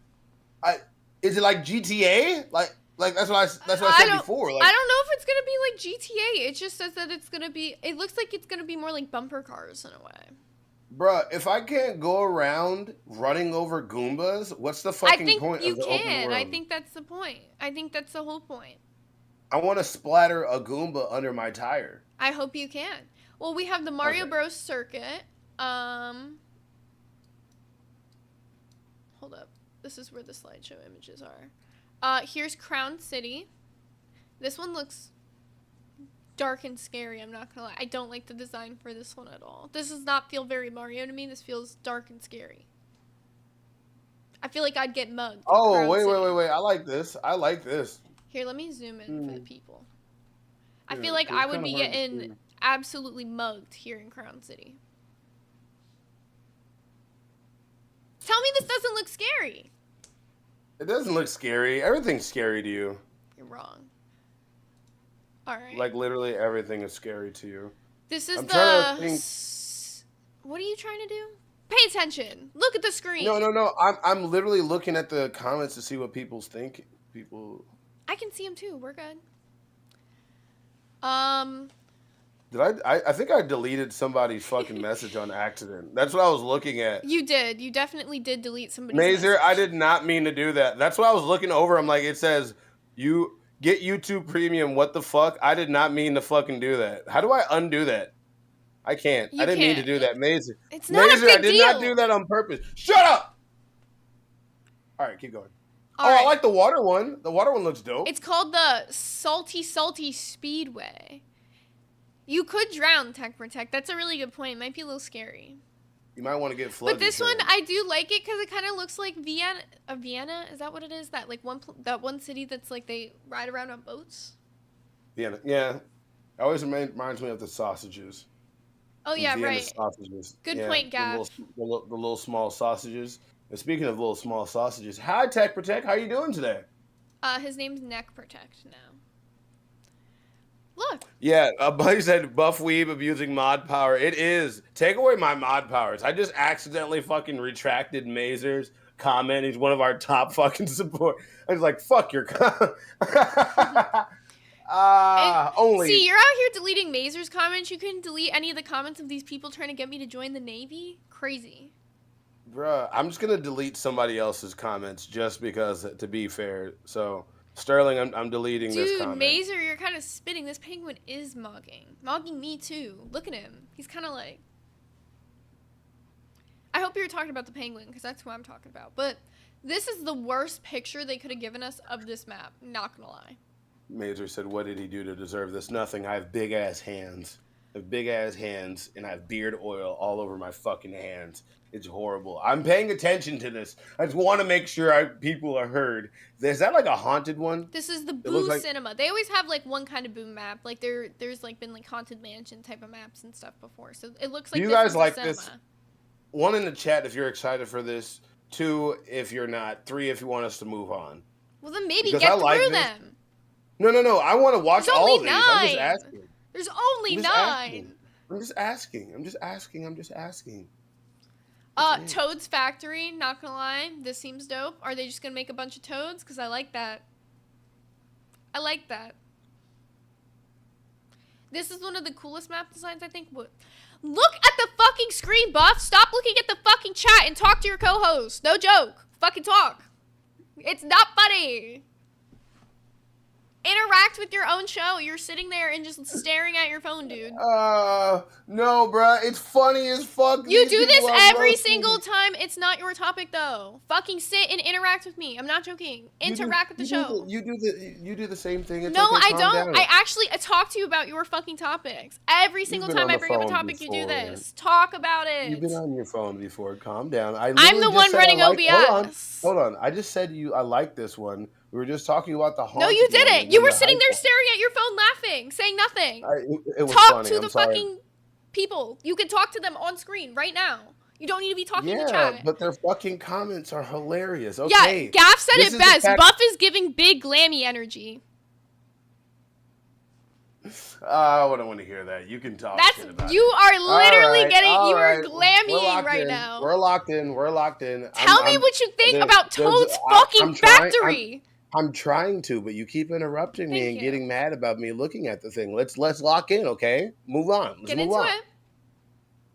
Is it like GTA? Like that's what I said before. Like, I don't know if it's gonna be like GTA. It just says that it's gonna be. It looks like it's gonna be more like bumper cars in a way. bruh, if I can't go around running over Goombas, what's the fucking point of the open world? I think that's the point. I think that's the whole point. I want to splatter a Goomba under my tire. I hope you can. Well, we have the Mario Bros. Circuit. Hold up. This is where the slideshow images are. Here's Crown City. This one looks dark and scary, I'm not gonna lie. I don't like the design for this one at all. This does not feel very Mario to me. This feels dark and scary. I feel like I'd get mugged. Oh, wait. I like this. Here, let me zoom in for the people. I feel like I would be getting absolutely mugged here in Crown City. Tell me this doesn't look scary. It doesn't look scary. Everything's scary to you. You're wrong. All right. Like, literally everything is scary to you. This is what are you trying to do? Pay attention. Look at the screen. No. I'm literally looking at the comments to see what people's thinking. I can see them too. We're good. Did I think I deleted somebody's fucking message on accident. That's what I was looking at. You did. You definitely did delete somebody's Mazer, message. I did not mean to do that. That's what I was looking over. I'm like, it says, you Get YouTube Premium. What the fuck? I did not mean to fucking do that. How do I undo that? I can't. I didn't mean to do that. Mazer. It's not a Mazer, big I did not do that on purpose. Shut up! All right, keep going. All right. I like the water one. The water one looks dope. It's called the Salty Speedway. You could drown, Tech Protect. That's a really good point. It might be a little scary. You might want to get flood. But this one, I do like it because it kind of looks like Vienna. Vienna? Is that what it is? That like that one city that's like they ride around on boats? Vienna. Yeah. It always reminds me of the sausages. Oh, yeah, Vienna right. Sausages. Good point, Gav. The little small sausages. And speaking of little small sausages, hi, Tech Protect. How you doing today? His name's Neck Protect now. Look. Yeah, a buddy said Buff Weeb abusing mod power. It is. Take away my mod powers. I just accidentally fucking retracted Mazer's comment. He's one of our top fucking support. I was like, fuck your only. See, you're out here deleting Mazer's comments. You couldn't delete any of the comments of these people trying to get me to join the Navy? Crazy. Bruh, I'm just going to delete somebody else's comments just because, to be fair. So, Sterling, I'm deleting this comment. Dude, Mazer, you're kind of spitting. This penguin is mogging. Mogging me, too. Look at him. He's kind of like... I hope you're talking about the penguin, because that's who I'm talking about. But this is the worst picture they could have given us of this map. Not gonna lie. Mazer said, what did he do to deserve this? Nothing. I have big-ass hands. I have big-ass hands, and I have beard oil all over my fucking hands. It's horrible. I'm paying attention to this. I just want to make sure people are heard. Is that like a haunted one? This is the Boo Cinema. They always have like one kind of Boo map. Like there's like been like Haunted Mansion type of maps and stuff before. So it looks like you this guys is like cinema. this? One in the chat if you're excited for this. 2 if you're not. 3 if you want us to move on. Well then maybe Because get I like through this. them. No. I want to watch There's all only of these. I'm just 9. asking. There's only 9. I'm just asking. Toad's Factory, not gonna lie, this seems dope. Are they just gonna make a bunch of toads? Because I like that. This is one of the coolest map designs, I think. Look at the fucking screen, Buff! Stop looking at the fucking chat and talk to your co-host. No joke. Fucking talk. It's not funny. Interact with your own show. You're sitting there and just staring at your phone, dude. No, bruh. It's funny as fuck. You do this every single time. It's not your topic, though. Fucking sit and interact with me. I'm not joking. Interact with the show. You do the same thing. It's no, okay, I calm don't. down. I actually talk to you about your fucking topics. Every single been time on I the bring up a phone topic, you do before. this. Talk about it. You've been on your phone before. Calm down. I'm the one running OBS. Hold on. I just said I like this one. We were just talking about the haunted. No, you one didn't. and You then were the sitting there hype staring at your phone laughing, saying nothing. it was Talk funny. to I'm the sorry. fucking people. You can talk to them on screen right now. You don't need to be talking in the Yeah, chat. but their fucking comments are hilarious. Okay. Yeah, Gaff said This it is best. the Buff is giving big glammy energy. I wouldn't want to hear that. You can talk. That's shit about you it. are literally All right, getting all you are right. glammying right now. We're locked in. Tell me what you think about Toad's fucking factory. I'm trying to, but you keep interrupting me Thank and you. getting mad about me looking at the thing. Let's lock in, okay? Move on. Let's Get move into on. it.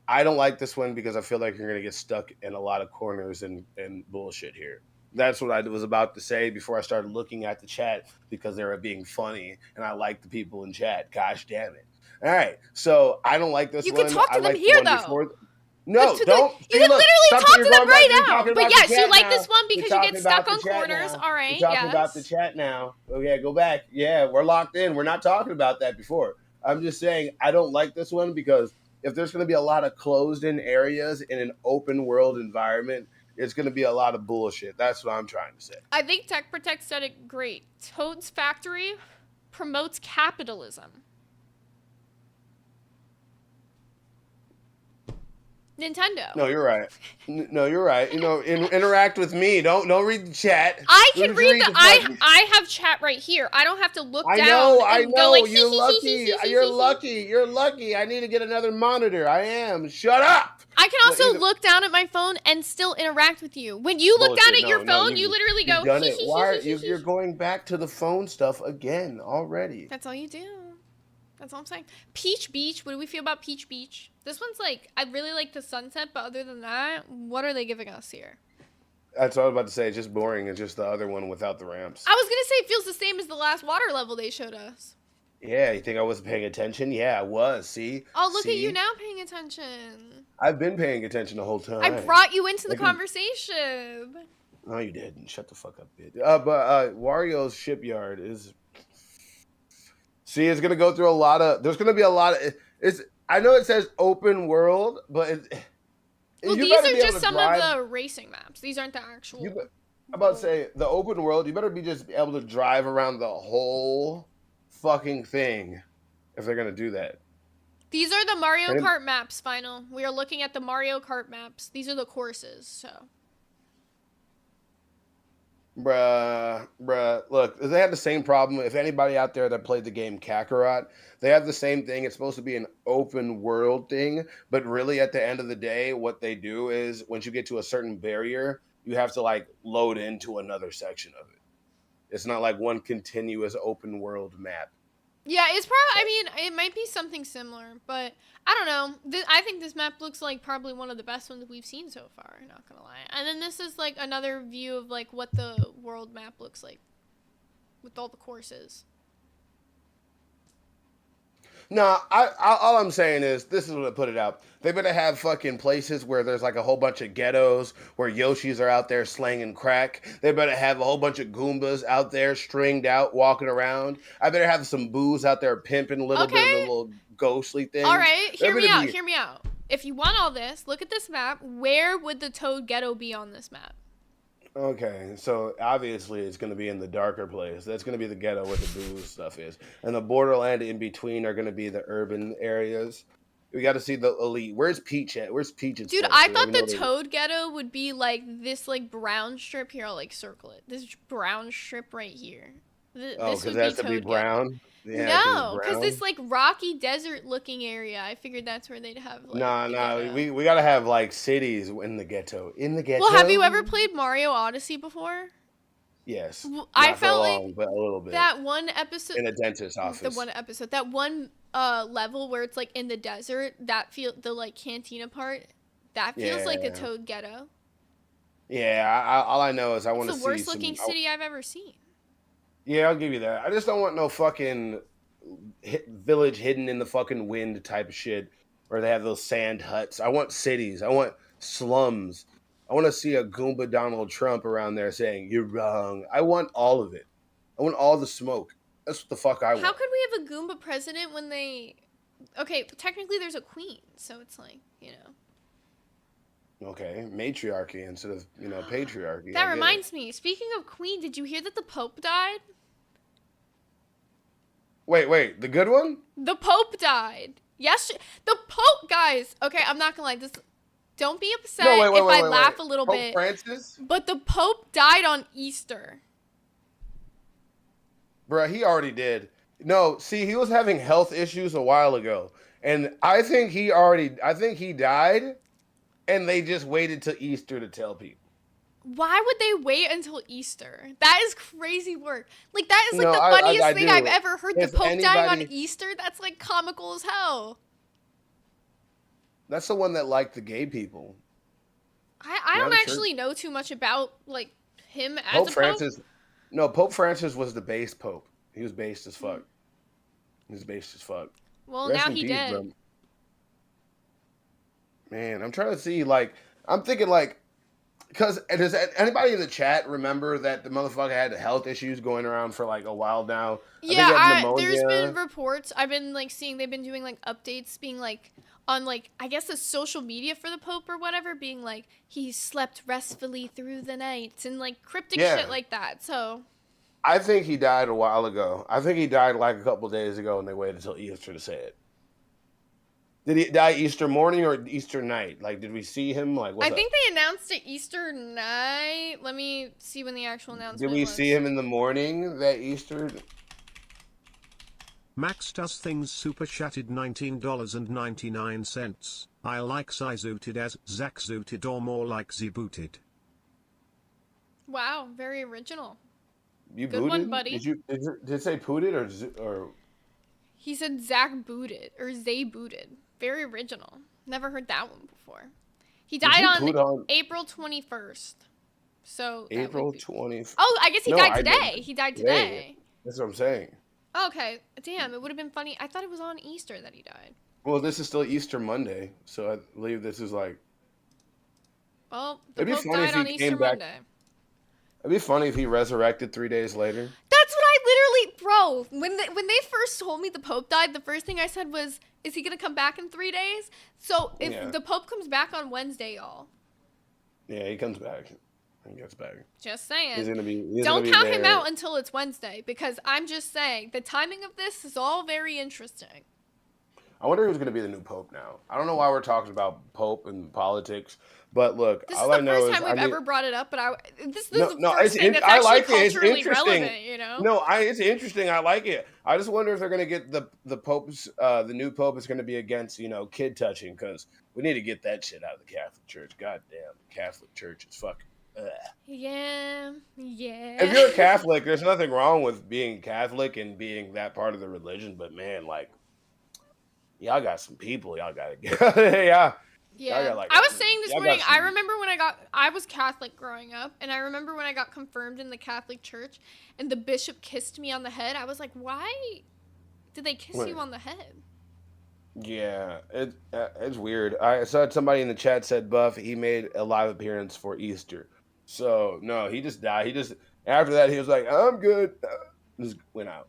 I don't like this one because I feel like you're gonna get stuck in a lot of corners and bullshit here. That's what I was about to say before I started looking at the chat because they were being funny and I like the people in chat. Gosh damn it. All right. So I don't like this You one. can talk to I them like the here, one though. before. No, You don't. can literally talk to them right now. But yes, you like now. this one because We're you talking get about stuck the on chat corners. now. All right, We're talking yes. about the chat now. Okay, go back. Yeah, we're locked in. We're not talking about that before. I'm just saying I don't like this one because if there's going to be a lot of closed-in areas in an open-world environment, it's going to be a lot of bullshit. That's what I'm trying to say. I think Tech Protect said it great. Toad's Factory promotes capitalism. Nintendo. No, you're right. No, you're right. You know, interact with me. Don't read the chat. I can Just read the. fucking- I have chat right here. I don't have to look I down. know. and go like, You're lucky. You're lucky. You're lucky. I need to get another monitor. I am. Shut up. I can also either- look down at my phone and still interact with you. When you look down Bullshit. at your No, phone, you literally go. You've done it. Why are you're going back to the phone stuff again already? That's all you do. That's all I'm saying. Peach Beach. What do we feel about Peach Beach? This one's like, I really like the sunset, but other than that, what are they giving us here? That's what I was about to say. It's just boring. It's just the other one without the ramps. I was gonna say it feels the same as the last water level they showed us. Yeah, you think I wasn't paying attention? Yeah, I was. See? Oh, look at See? you now paying attention. I've been paying attention the whole time. I brought you into the Look at- conversation. No, you didn't. Shut the fuck up, bitch. But Wario's shipyard is. See, it's gonna go through a lot of. There's gonna be a lot of. It's. I know it says open world, but Well, you these better are be able just to some drive- of the racing maps. These aren't the actual. I'm about to say the open world. You better be just able to drive around the whole fucking thing if they're gonna do that. These are the Mario Kart maps, Final. We are looking at the Mario Kart maps. These are the courses, so. Bruh, look, they had the same problem. If anybody out there that played the game Kakarot, they have the same thing. It's supposed to be an open world thing, but really at the end of the day, what they do is once you get to a certain barrier, you have to like load into another section of it. It's not like one continuous open world map. Yeah, it's probably, I mean, it might be something similar, but I don't know. I think this map looks like probably one of the best ones we've seen so far, not gonna lie. And then this is like another view of like what the world map looks like with all the courses. No, all I'm saying is this is what I put it out. They better have fucking places where there's like a whole bunch of ghettos where Yoshis are out there slanging crack. They better have a whole bunch of Goombas out there stringed out walking around. I better have some boos out there pimping a little bit of the little ghostly thing. All right, hear me out. If you want all this, look at this map. Where would the Toad Ghetto be on this map? Okay, so obviously it's going to be in the darker place. That's going to be the ghetto where the booze stuff is. And the borderland in between are going to be the urban areas. We got to see the elite. Where's Peach at? Where's Peach's Dude, place? I thought the Toad Ghetto would be like this like brown strip here. I'll like circle it. This brown strip right here. Oh, because it has to be brown? Yeah, no, because this like rocky desert looking area. I figured that's where they'd have like, No, we got to have like cities in the ghetto. In the ghetto? Well, have you ever played Mario Odyssey before? Yes. I felt like but a little bit. that one episode in a dentist's office. That one level where it's like in the desert, the like cantina part, that feels like a Toad Ghetto. Yeah, all I know is I want to see It's the worst looking city I've ever seen. Yeah, I'll give you that. I just don't want no fucking village hidden in the fucking wind type of shit where they have those sand huts. I want cities. I want slums. I want to see a Goomba Donald Trump around there saying, "You're wrong." I want all of it. I want all the smoke. That's what the fuck I want. How could we have a Goomba president when they... Okay, technically there's a queen, so it's like, you know. Okay, matriarchy instead of, patriarchy. That reminds me, speaking of queen, did you hear that the Pope died? Wait, the good one? The Pope died. Yes, the Pope, guys. Okay, I'm not gonna lie. Don't be upset if I laugh a little bit. Pope Francis? But the Pope died on Easter. Bruh, he already did. No, see, he was having health issues a while ago. And I think he died, and they just waited till Easter to tell people. Why would they wait until Easter? That is crazy work. Like, that is like the funniest thing I've ever heard. The Pope dying on Easter? That's like comical as hell. That's the one that liked the gay people. I don't actually know too much about like him as a Pope. No, Pope Francis was the base Pope. He was based as fuck. Well, now he dead. Bro. Man, I'm trying to see, like, I'm thinking, like, because does anybody in the chat remember that the motherfucker had health issues going around for, like, a while now? Yeah, there's been reports. I've been, like, seeing they've been doing, like, updates being, like, on, like, I guess the social media for the Pope or whatever, being, like, he slept restfully through the night and, like, cryptic shit like that, so... I think he died a while ago. I think he died, like, a couple days ago, and they waited until Easter to say it. Did he die Easter morning or Easter night? Like, did we see him? Like, I think they announced it Easter night. Let me see when the actual announcement was. Did we see him in the morning that Easter? Max Does Things super chatted $19.99. I like Zooted as Zach Zooted or more like Zbooted. Wow, very original. You Good booted? one, buddy. Did it say pooted or? He said Zach booted or Zay booted. Very original. Never heard that one before. He died on April 21st. So that April would be... 20th. Oh, I guess he No, died I today. didn't. He died Today. today. That's what I'm saying. Okay. Damn, it would have been funny. I thought it was on Easter that he died. Well, this is still Easter Monday, so I believe this is like. Well, the It'd be Pope funny if died on he Easter came back. Monday. It'd be funny if he resurrected 3 days later. That's what I literally, bro. When they first told me the Pope died, the first thing I said was, "Is he gonna come back in 3 days?" So if the Pope comes back on Wednesday, y'all. Yeah, he comes back. He gets back. Just saying. He's gonna be. Don't count him out until it's Wednesday, because I'm just saying the timing of this is all very interesting. I wonder who's gonna be the new Pope now. I don't know why we're talking about Pope and politics, but look, This all is I the know first is time we've ever brought it up, but this is the no, first thing that's I actually like it. It's culturally interesting. relevant, you know? No, it's interesting. I like it. I just wonder if they're gonna get the Pope's the new Pope is gonna be against kid touching, because we need to get that shit out of the Catholic Church. God damn, the Catholic Church is fucking. Ugh. Yeah. If you're a Catholic, there's nothing wrong with being Catholic and being that part of the religion, but man, like, y'all got some people y'all gotta get. Yeah. Yeah. I was saying this morning, I remember when I was Catholic growing up, and I remember when I got confirmed in the Catholic Church, and the bishop kissed me on the head. I was like, why did they kiss you on the head? Yeah, it's weird. I saw somebody in the chat said Buff, he made a live appearance for Easter. So, no, he just died. After that, he was like, I'm good. Just went out.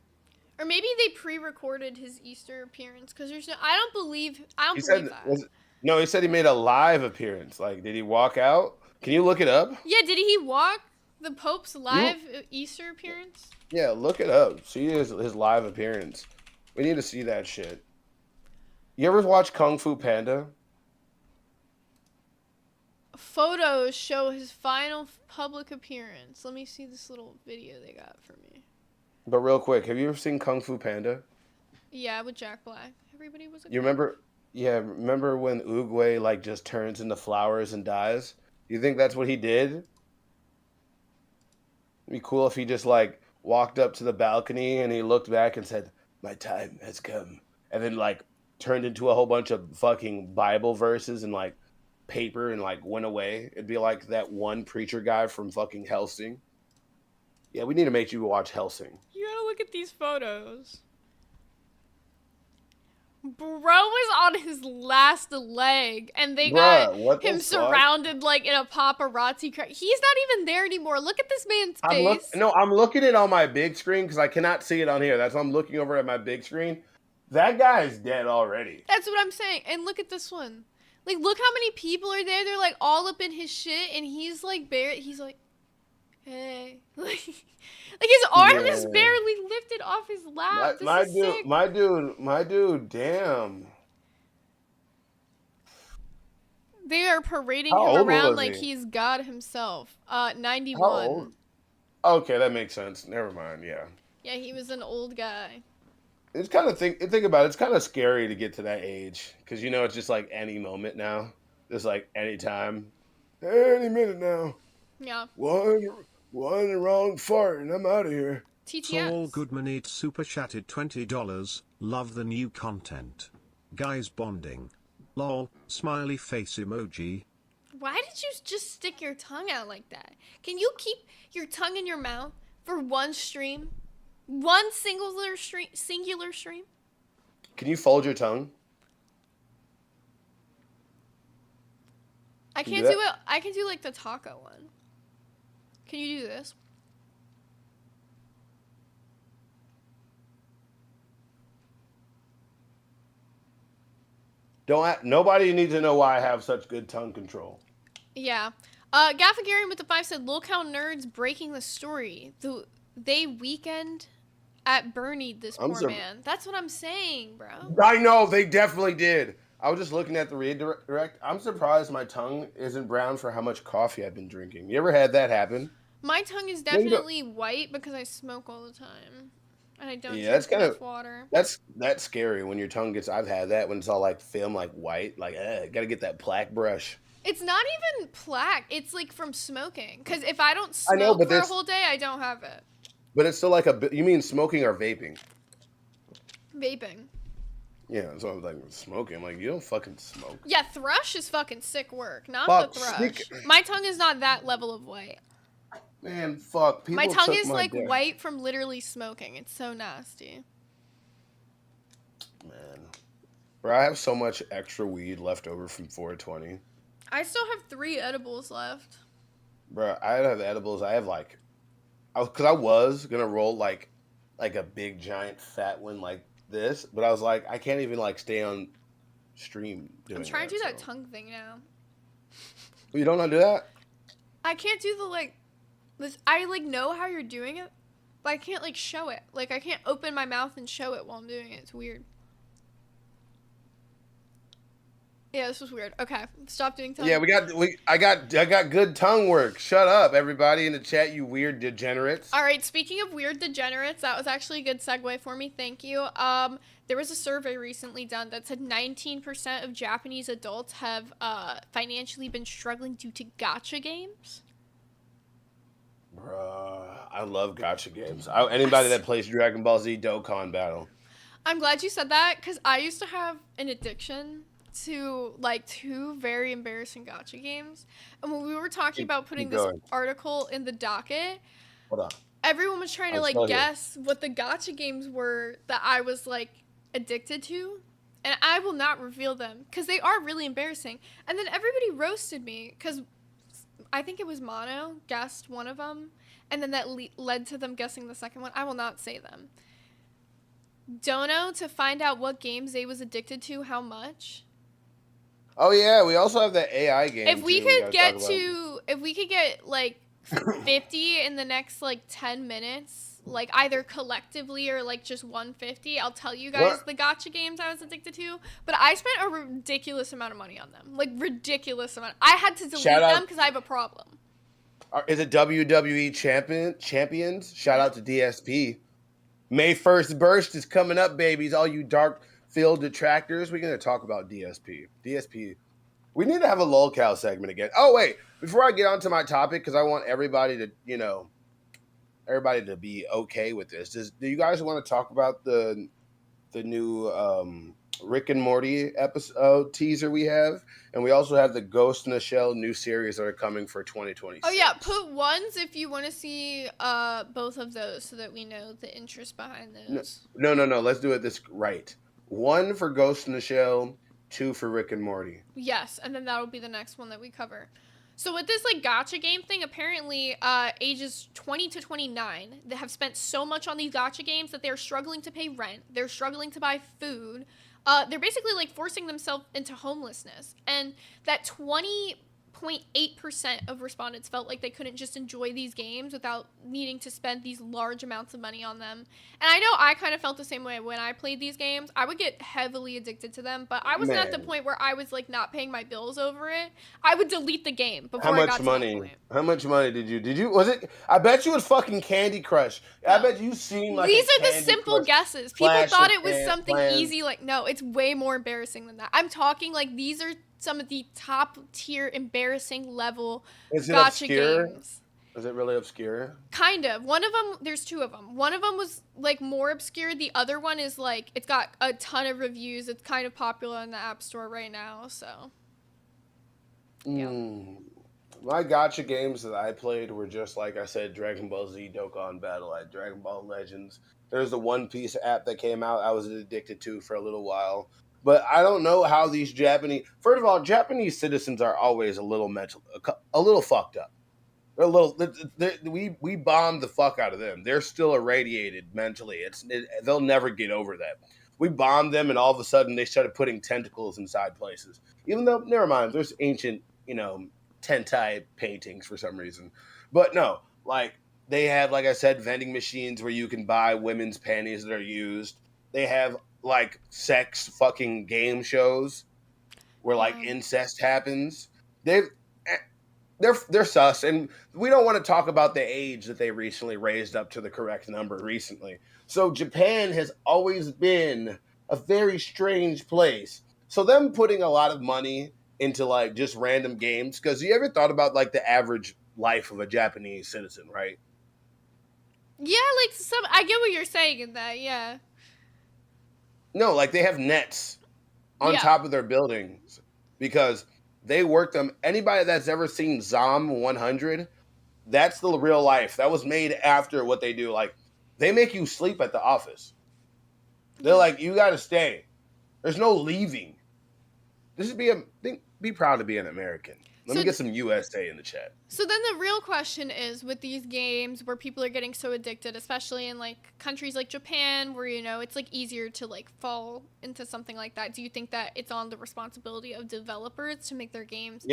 Or maybe they pre-recorded his Easter appearance, because I don't believe that. No, he said he made a live appearance. Like, did he walk out? Can you look it up? Yeah, did he walk the Pope's live Easter appearance? Yeah, look it up. See his live appearance. We need to see that shit. You ever watch Kung Fu Panda? Photos show his final public appearance. Let me see this little video they got for me. But real quick, have you ever seen Kung Fu Panda? Yeah, with Jack Black. Everybody was like, you remember? Yeah, remember when Oogway like just turns into flowers and dies? You think that's what he did? It'd be cool if he just like walked up to the balcony and he looked back and said, "My time has come," and then like turned into a whole bunch of fucking Bible verses and like paper and like went away. It'd be like that one preacher guy from fucking Hellsing. Yeah, we need to make you watch Hellsing. You gotta look at these photos. Bro was on his last leg, and they got him surrounded like in a paparazzi crowd. He's not even there anymore. Look at this man's face. I'm looking at it on my big screen because I cannot see it on here. That's why I'm looking over at my big screen. That guy is dead already. That's what I'm saying. And look at this one. Like, look how many people are there. They're like all up in his shit, and he's like he's like, hey. Like his arm is barely lifted off his lap. My dude, damn. They are parading him around like he's God himself. 91. How old? Okay, that makes sense. Never mind, yeah. Yeah, he was an old guy. It's kind of think about it. It's kind of scary to get to that age because it's just like any moment now, just like any time, any minute now. Yeah. One wrong fart and I'm out of here. TTS. Saul Goodman eats super chatted $20. Love the new content. Guys bonding. Lol. Smiley face emoji. Why did you just stick your tongue out like that? Can you keep your tongue in your mouth for one stream? One singular stream? Can you fold your tongue? I can't do it. I can do like the taco one. Can you do this? Nobody needs to know why I have such good tongue control. Yeah. Gaffagarian with the 5 said, "Look how nerds breaking the story. They weekend at Bernie this poor man." That's what I'm saying, bro. I know, they definitely did. I was just looking at the redirect. I'm surprised my tongue isn't brown for how much coffee I've been drinking. You ever had that happen? My tongue is definitely white because I smoke all the time. And I don't drink enough water. That's scary when your tongue gets, I've had that when it's all like film, like white. Like, gotta get that plaque brush. It's not even plaque. It's like from smoking. Because if I don't smoke for a whole day, I don't have it. But it's still like you mean smoking or vaping? Vaping. Yeah, so I was like, smoking. I'm like, you don't fucking smoke. Yeah, thrush is fucking sick work. Not the thrush. My tongue is not that level of white. Man, fuck. My People tongue took is my like dick. white from literally smoking. It's so nasty. Man. Bro, I have so much extra weed left over from 420. I still have 3 edibles left. Bro, I have edibles. I have like, because I was gonna roll like a big giant fat one like this, but I was like, I can't even like stay on stream doing I'm trying to do that so. tongue thing now. You don't know how to do that? I can't do the like this. I like know how you're doing it, but I can't like show it. Like I can't open my mouth and show it while I'm doing it. It's weird. Yeah, this was weird. Okay, stop doing tongue. Yeah, I got good tongue work. Shut up, everybody in the chat, you weird degenerates. All right, speaking of weird degenerates, that was actually a good segue for me. Thank you. There was a survey recently done that said 19% of Japanese adults have financially been struggling due to gacha games. Bruh, I love gacha games. Anybody that plays Dragon Ball Z Dokkan Battle. I'm glad you said that because I used to have an addiction to like 2 very embarrassing gacha games. And when we were talking about putting this article in the docket, Hold on. everyone was trying to I'm like still here. guess what the gacha games were that I was like addicted to. And I will not reveal them because they are really embarrassing. And then everybody roasted me because I think it was Mono guessed one of them. And then that led to them guessing the second one. I will not say them. Dono to find out what games they was addicted to, how much. Oh yeah, we also have that AI game. If we too, could gotta get talk about. to, if we could get like 50 in the next like 10 minutes, like either collectively or like just 150, I'll tell you guys What? the gacha games I was addicted to. But I spent a ridiculous amount of money on them, like ridiculous amount. I had to delete them because I have a problem. Is it WWE champions? Shout out to DSP. May 1st burst is coming up, babies. All you dark field detractors, we're gonna talk about DSP. DSP. We need to have a lolcow segment again. Oh wait, before I get onto my topic, because I want everybody to, everybody to be okay with this. Do you guys want to talk about the new Rick and Morty episode teaser we have? And we also have the Ghost in the Shell new series that are coming for 2026. Oh yeah, put ones if you want to see both of those so that we know the interest behind those. No. Let's do it this right. 1 for Ghost in the Shell, 2 for Rick and Morty. Yes, and then that'll be the next one that we cover. So with this like gacha game thing, apparently ages 20 to 29 that have spent so much on these gacha games that they're struggling to pay rent, they're struggling to buy food. They're basically like forcing themselves into homelessness. And that 20.8% of respondents felt like they couldn't just enjoy these games without needing to spend these large amounts of money on them. And I know I kind of felt the same way when I played these games. I would get heavily addicted to them, but I wasn't at the point where I was like not paying my bills over it. I would delete the game before I got to that point. How much money did you was it? I bet you it was fucking Candy Crush. No. I bet you seen like these are the Candy simple Crush guesses. People Clash thought of it was something Clans. easy. Like, no, it's way more embarrassing than that. I'm talking like these are some of the top tier embarrassing level Is it gacha obscure? games. Is it really obscure? Kind of. One of them, there's 2 of them. One of them was like more obscure. The other one is like, it's got a ton of reviews. It's kind of popular in the App Store right now, so. Yeah. My gacha games that I played were just like I said, Dragon Ball Z Dokkan Battle, I had Dragon Ball Legends. There's the One Piece app that came out I was addicted to for a little while. But I don't know how these first of all, Japanese citizens are always a little fucked up. They're a little. We bombed the fuck out of them. They're still irradiated mentally. They'll never get over that. We bombed them, and all of a sudden they started putting tentacles inside places. Even though, never mind, there's ancient, Tentai paintings for some reason. But no, like they have, like I said, vending machines where you can buy women's panties that are used. They have like sex fucking game shows where like incest happens. They're sus, and we don't want to talk about the age that they recently raised up to the correct number recently. So Japan has always been a very strange place. So them putting a lot of money into like just random games, because you ever thought about like the average life of a Japanese citizen, right? Yeah, like I get what you're saying in that, yeah. No, like they have nets on top of their buildings because they work them. Anybody that's ever seen Zom 100, That's the real life. That was made after what they do. Like, they make you sleep at the office. They're like, you got to stay. There's no leaving. This is be proud to be an American. Let me get some USA in the chat. So then the real question is, with these games where people are getting so addicted, especially in like countries like Japan, where, you know, it's like easier to like fall into something like that. Do you think that it's on the responsibility of developers to make their games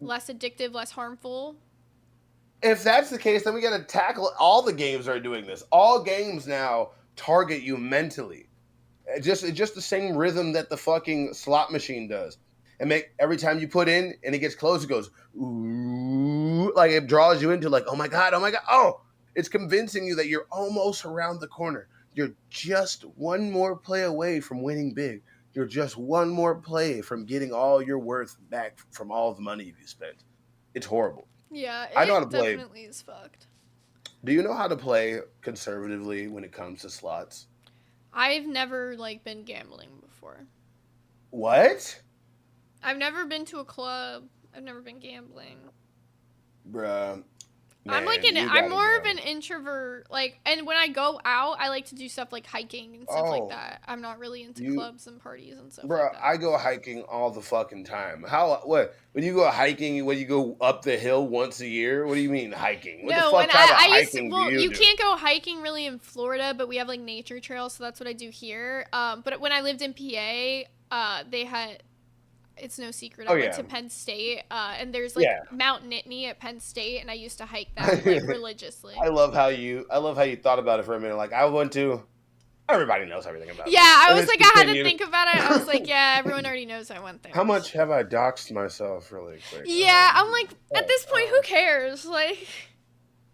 less addictive, less harmful? If that's the case, then we got to tackle all the games are doing this. All games now target you mentally. Just the same rhythm that the fucking slot machine does. And make every time you put in and it gets close, it goes, ooh, like it draws you into like, oh my God. Oh, it's convincing you that you're almost around the corner. You're just one more play away from winning big. You're just one more play from getting all your worth back from all the money you spent. It's horrible. Yeah, I know how to play. Definitely is fucked. Do you know how to play conservatively when it comes to slots? I've never like been gambling before. What? I've never been to a club. I've never been gambling. Bruh. I'm like I'm more of an introvert. Like, and when I go out, I like to do stuff like hiking and stuff like that. I'm not really into clubs and parties and stuff like that. I go hiking all the fucking time. What? When you go hiking, when you go up the hill once a year? What do you mean hiking? What the fuck kind of hiking do you do? Can't go hiking really in Florida, but we have like nature trails, so that's what I do here. But when I lived in PA, they had. It's no secret. I went to Penn State, and there's like Mount Nittany at Penn State, and I used to hike that like religiously. I love how you thought about it for a minute. Like, I went to. Everybody knows everything about it. Yeah, I was like, I had to think about it. I was like, yeah, everyone already knows I went there. How much have I doxed myself really quick? Yeah, I'm like, at this point, who cares? Like,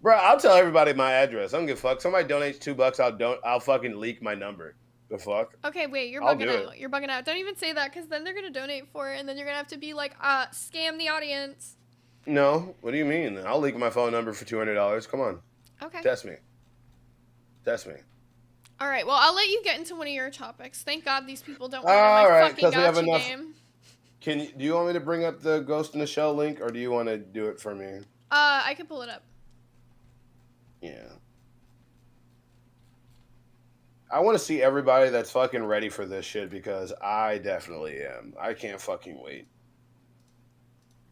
bro, I'll tell everybody my address. I don't give a fuck. Somebody donates $2, I'll fucking leak my number. The fuck? Okay, wait, you're bugging out. You're bugging out. Don't even say that, because then they're going to donate for it, and then you're going to have to be like, scam the audience. No, what do you mean? I'll leak my phone number for $200. Come on. Okay. Test me. All right, well, I'll let you get into one of your topics. Thank God these people don't want my fucking Gacha game. Do you want me to bring up the Ghost in the Shell link, or do you want to do it for me? I can pull it up. Yeah. I want to see everybody that's fucking ready for this shit, because I definitely am. I can't fucking wait.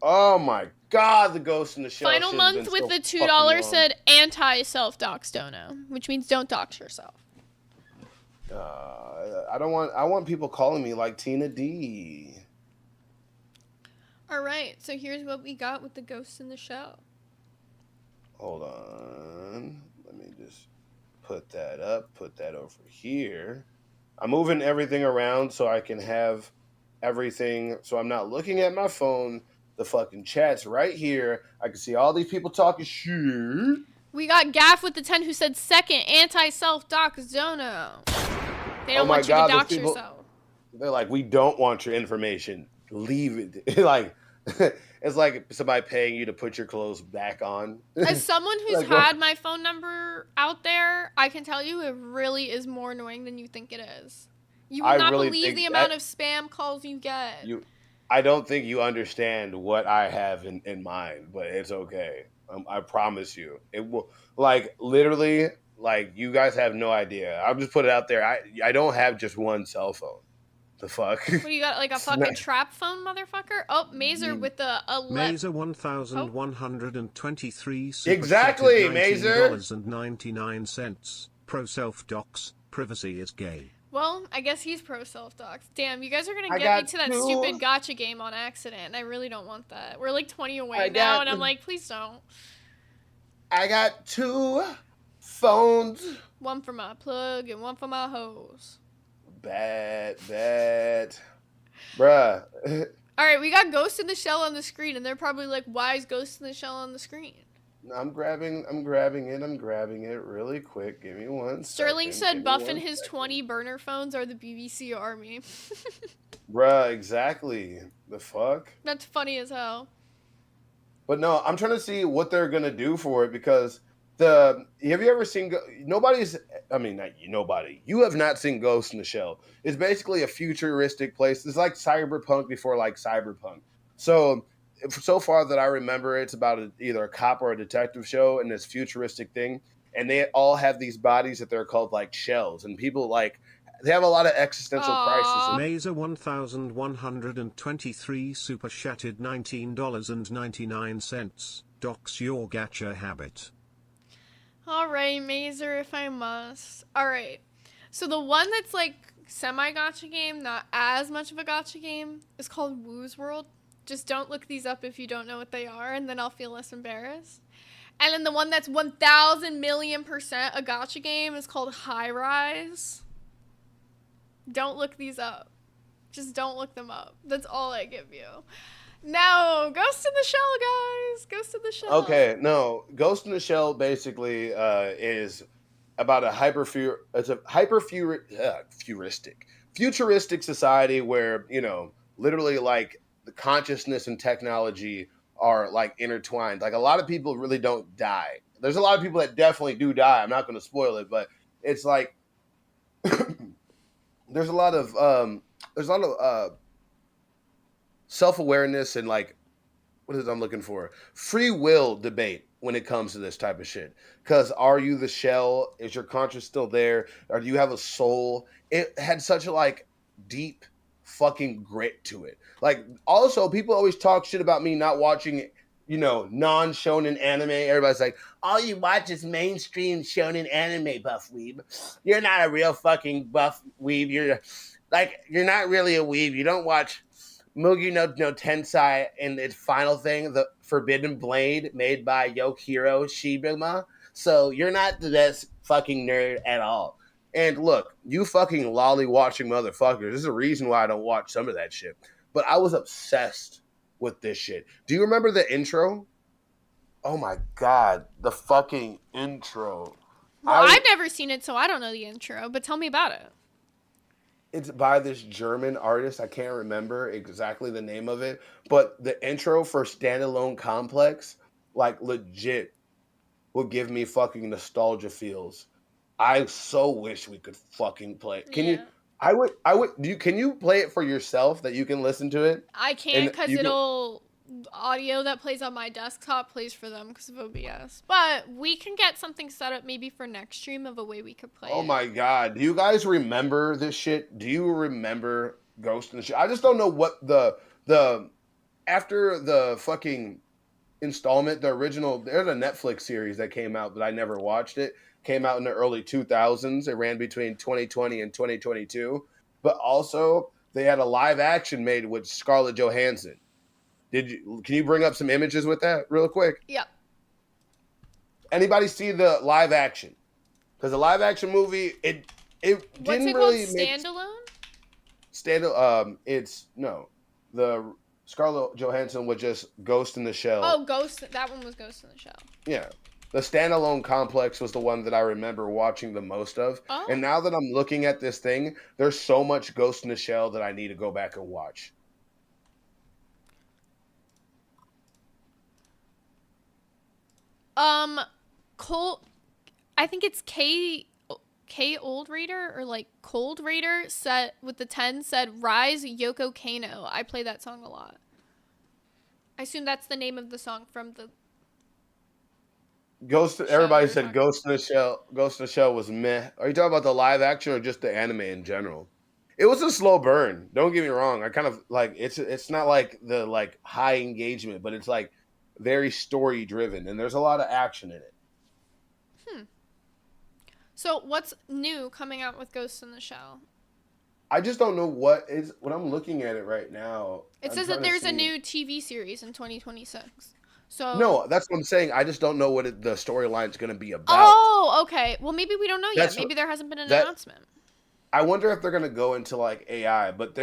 Oh my God, the Ghost in the Shell. Final month with the $2 said anti-self-dox dono, which means don't dox yourself. I want people calling me like Tina D. All right, so here's what we got with the Ghost in the Shell. Hold on. Let me just put that up, put that over here. I'm moving everything around so I can have everything, so I'm not looking at my phone. The fucking chat's right here. I can see all these people talking shit. We got Gaff with the 10 who said second anti-self-dox dono. They don't want you to dox yourself. They're like, we don't want your information. Leave it. Like, it's like somebody paying you to put your clothes back on. As someone who's had my phone number out there, I can tell you it really is more annoying than you think it is. You will not believe the amount of spam calls you get. I don't think you understand what I have in mind, but it's okay. I promise you. It will, like, literally, like, you guys have no idea. I'll just put it out there. I don't have just one cell phone. The fuck? What, you got, like, a fucking trap phone, motherfucker? Oh, Mazer with the... Mazer 1,123 Exactly, Mazer! $19.99. Pro self-docs. Privacy is gay. Well, I guess he's pro self-docs. Damn, you guys are going to get me to that stupid gacha game on accident, and I really don't want that. We're like 20 away now, and I'm like, please don't. I got 2 phones. One for my plug and one for my hose. Bad. Bruh. All right, we got Ghost in the Shell on the screen, and they're probably like, why is Ghost in the Shell on the screen? I'm grabbing it really quick. Give me one Sterling said Buff and his 20 burner phones are the BBC Army. Bruh, exactly. The fuck? That's funny as hell. But no, I'm trying to see what they're going to do for it, because have you ever seen, you have not seen Ghost in the Shell. It's basically a futuristic place. It's like cyberpunk before like cyberpunk. So so far that I remember, it's about either a cop or a detective show and this futuristic thing, and they all have these bodies that they're called like shells, and people like they have a lot of existential crisis. Aw. Mazer 1123 super chatted $19.99. Docs your gacha habit. Alright, Mazer, if I must. Alright. So the one that's like semi-gacha game, not as much of a gacha game, is called Woo's World. Just don't look these up if you don't know what they are, and then I'll feel less embarrassed. And then the one that's 1,000,000,000% a gacha game is called High Rise. Don't look these up. Just don't look them up. That's all I give you. Now, Ghost in the Shell, guys. Ghost in the Shell. Okay, no, Ghost in the Shell basically is about futuristic society where, you know, literally like the consciousness and technology are like intertwined. Like a lot of people really don't die. There's a lot of people that definitely do die. I'm not going to spoil it, but it's like there's a lot of self-awareness and like what is it I'm looking for? Free will debate when it comes to this type of shit. Because are you the shell? Is your conscience still there? Or do you have a soul? It had such a like deep fucking grit to it. Like also people always talk shit about me not watching, you know, non-shonen anime. Everybody's like, all you watch is mainstream shonen anime, buff weeb. You're not a real fucking buff weeb. You're not really a weeb. You don't watch Mugi no Tensei and its final thing, the Forbidden Blade, made by Yokihiro Shibama. So you're not the best fucking nerd at all. And look, you fucking lolly watching motherfuckers. There's a reason why I don't watch some of that shit. But I was obsessed with this shit. Do you remember the intro? Oh my god, the fucking intro. Well, I've never seen it, so I don't know the intro, but tell me about it. It's by this German artist. I can't remember exactly the name of it, but the intro for Standalone Complex, like legit, will give me fucking nostalgia feels. I so wish we could fucking play it. Can you? I would. Can you play it for yourself that you can listen to it? I can't because it'll audio that plays on my desktop plays for them because of OBS. But we can get something set up maybe for next stream of a way we could play it. Oh my god. Do you guys remember this shit? Do you remember Ghost in the Shell? I just don't know what the after the fucking installment, the original, there's a Netflix series that came out, but I never watched it. Came out in the early 2000s. It ran between 2020 and 2022. But also, they had a live action made with Scarlett Johansson. Can you bring up some images with that real quick? Yep. Anybody see the live action? Because the live action movie, it What's didn't it really called? make Standalone? The Scarlett Johansson was just Ghost in the Shell. Oh, Ghost. That one was Ghost in the Shell. Yeah. The Standalone Complex was the one that I remember watching the most of. Oh. And now that I'm looking at this thing, there's so much Ghost in the Shell that I need to go back and watch. I think it's K Old Raider or like Cold Raider set with the 10 said Rise Yoko Kano. I play that song a lot. I assume that's the name of the song from the Everybody said Ghost in the Shell. Ghost in the Shell was meh. Are you talking about the live action or just the anime in general? It was a slow burn. Don't get me wrong. I kind of like it's not like the like high engagement, but it's like very story driven and there's a lot of action in it. So what's new coming out with Ghost in the Shell? I just don't know what I'm looking at it right now. It says that there's a new TV series in 2026. So no, that's what I'm saying. I just don't know what the storyline's going to be about. Oh, okay. Well, maybe we don't know yet. Maybe there hasn't been an announcement. I wonder if they're going to go into like AI, but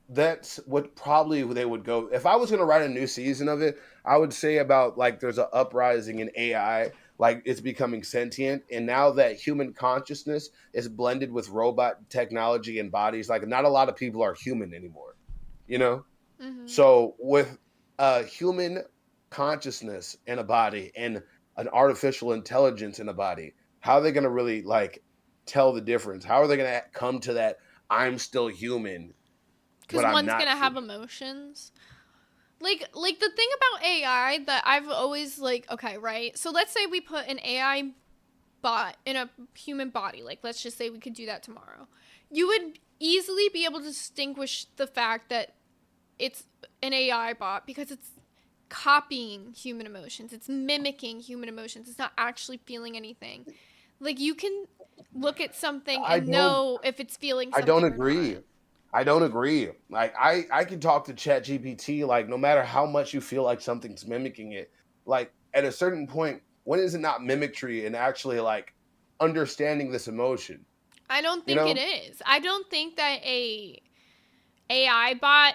that's what probably they would go. If I was going to write a new season of it, I would say about like there's an uprising in AI, like it's becoming sentient. And now that human consciousness is blended with robot technology and bodies, like not a lot of people are human anymore, you know? Mm-hmm. So with human consciousness in a body and an artificial intelligence in a body, how are they going to really like tell the difference? How are they going to come to that I'm still human? Because one's going to have emotions. Like the thing about AI that I've always like, okay, right? So let's say we put an AI bot in a human body. Like, let's just say we could do that tomorrow. You would easily be able to distinguish the fact that it's an AI bot because it's copying human emotions. It's mimicking human emotions. It's not actually feeling anything. Like, you can look at something and know if it's feeling something. I don't or agree. not. I don't agree. Like I can talk to ChatGPT, like no matter how much you feel like something's mimicking it, like at a certain point, when is it not mimicry and actually like understanding this emotion? I don't You think know? it is. I don't think that a AI bot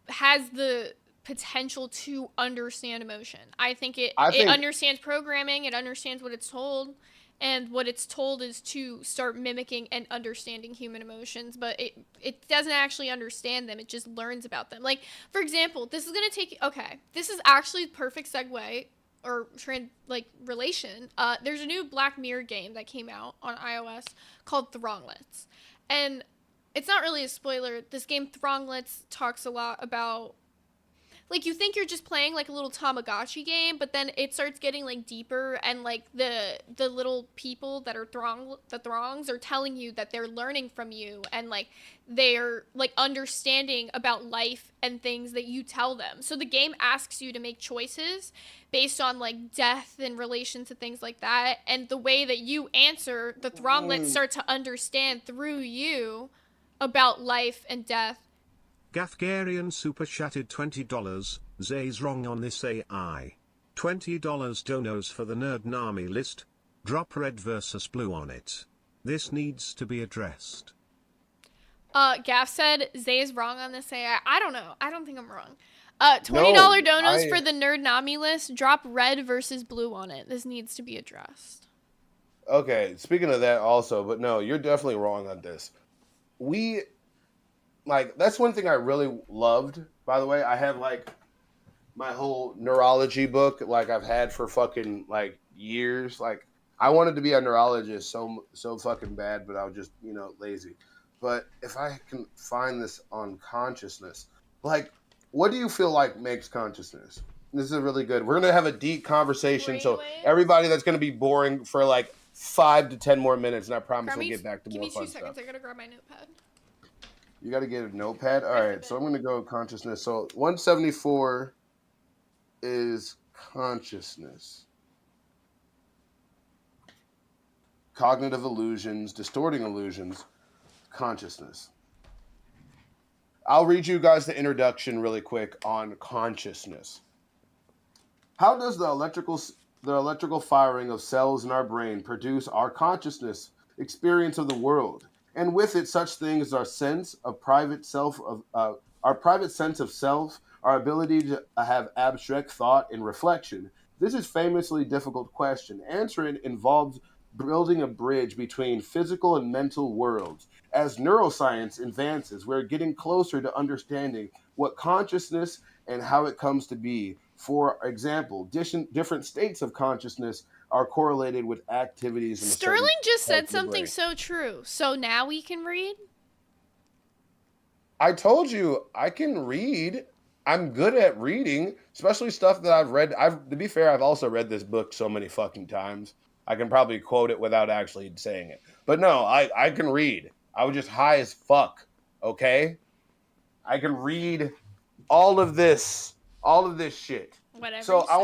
has the potential to understand emotion. I think it understands programming, it understands what it's told, and what it's told is to start mimicking and understanding human emotions, but it doesn't actually understand them. It just learns about them. Like, for example, this is actually a perfect segue or relation. There's a new Black Mirror game that came out on iOS called Thronglets. And it's not really a spoiler. This game Thronglets talks a lot about, like, you think you're just playing like a little Tamagotchi game, but then it starts getting like deeper, and like the little people that are the throngs are telling you that they're learning from you, and like they're like understanding about life and things that you tell them. So the game asks you to make choices based on like death and relation to things like that, and the way that you answer, the thronglets start to understand through you about life and death. Gafgarian super chatted $20. Zay's wrong on this AI. $20 donos for the nerd Nami list. Drop red versus blue on it. This needs to be addressed. Gaff said Zay is wrong on this AI. I don't know. I don't think I'm wrong. $20 donos for the nerd Nami list. Drop red versus blue on it. This needs to be addressed. Okay, speaking of that also, but no, you're definitely wrong on this. That's one thing I really loved, by the way. I have like my whole neurology book, like I've had for fucking like years. Like I wanted to be a neurologist so fucking bad, but I was just, lazy. But if I can find this on consciousness, like what do you feel like makes consciousness? This is really good. We're going to have a deep conversation. So everybody that's going to be boring for like 5 to 10 more minutes, and I promise we'll get back to more fun stuff. Give me 2 seconds. I got to grab my notepad. You got to get a notepad? All right, so I'm going to go consciousness. So 174 is consciousness. Cognitive illusions, distorting illusions, consciousness. I'll read you guys the introduction really quick on consciousness. How does the electrical firing of cells in our brain produce our consciousness experience of the world? And with it, such things as our sense of private self, our private sense of self, our ability to have abstract thought and reflection. This is a famously difficult question. Answering it involves building a bridge between physical and mental worlds. As neuroscience advances, we're getting closer to understanding what consciousness and how it comes to be. For example, different states of consciousness are correlated with activities. Sterling just said something so true. So now we can read? I told you I can read. I'm good at reading, especially stuff that I've read. To be fair, I've also read this book so many fucking times. I can probably quote it without actually saying it. But no, I can read. I was just high as fuck, okay? I can read all of this shit. Whatever. So I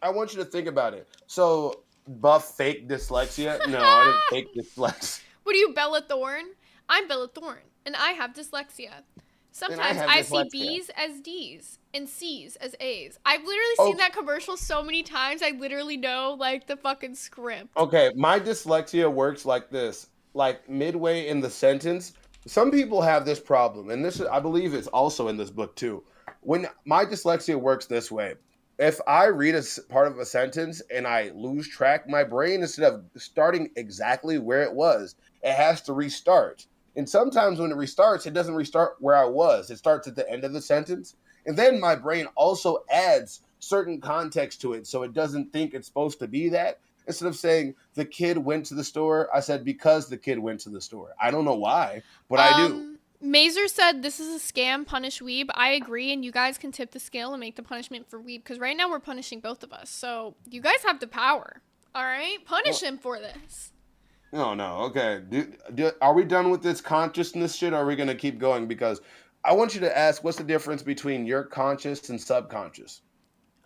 want you to think about it. So buff fake dyslexia? No, I didn't fake dyslexia. What are you, Bella Thorne? I'm Bella Thorne, and I have dyslexia. Sometimes I see B's as D's and C's as A's. I've literally seen that commercial so many times. I literally know like the fucking script. Okay, my dyslexia works like this. Like midway in the sentence, some people have this problem, and this I believe it's also in this book too. When my dyslexia works this way, if I read a part of a sentence and I lose track, my brain, instead of starting exactly where it was, it has to restart. And sometimes when it restarts, it doesn't restart where I was. It starts at the end of the sentence. And then my brain also adds certain context to it, so it doesn't think it's supposed to be that. Instead of saying the kid went to the store, I said because the kid went to the store. I don't know why, but I do. Mazer said this is a scam, punish Weeb. I agree, and you guys can tip the scale and make the punishment for Weeb, because right now we're punishing both of us. So you guys have the power. All right? Punish him for this. No, okay. Are we done with this consciousness shit, or are we going to keep going? Because I want you to ask, what's the difference between your conscious and subconscious?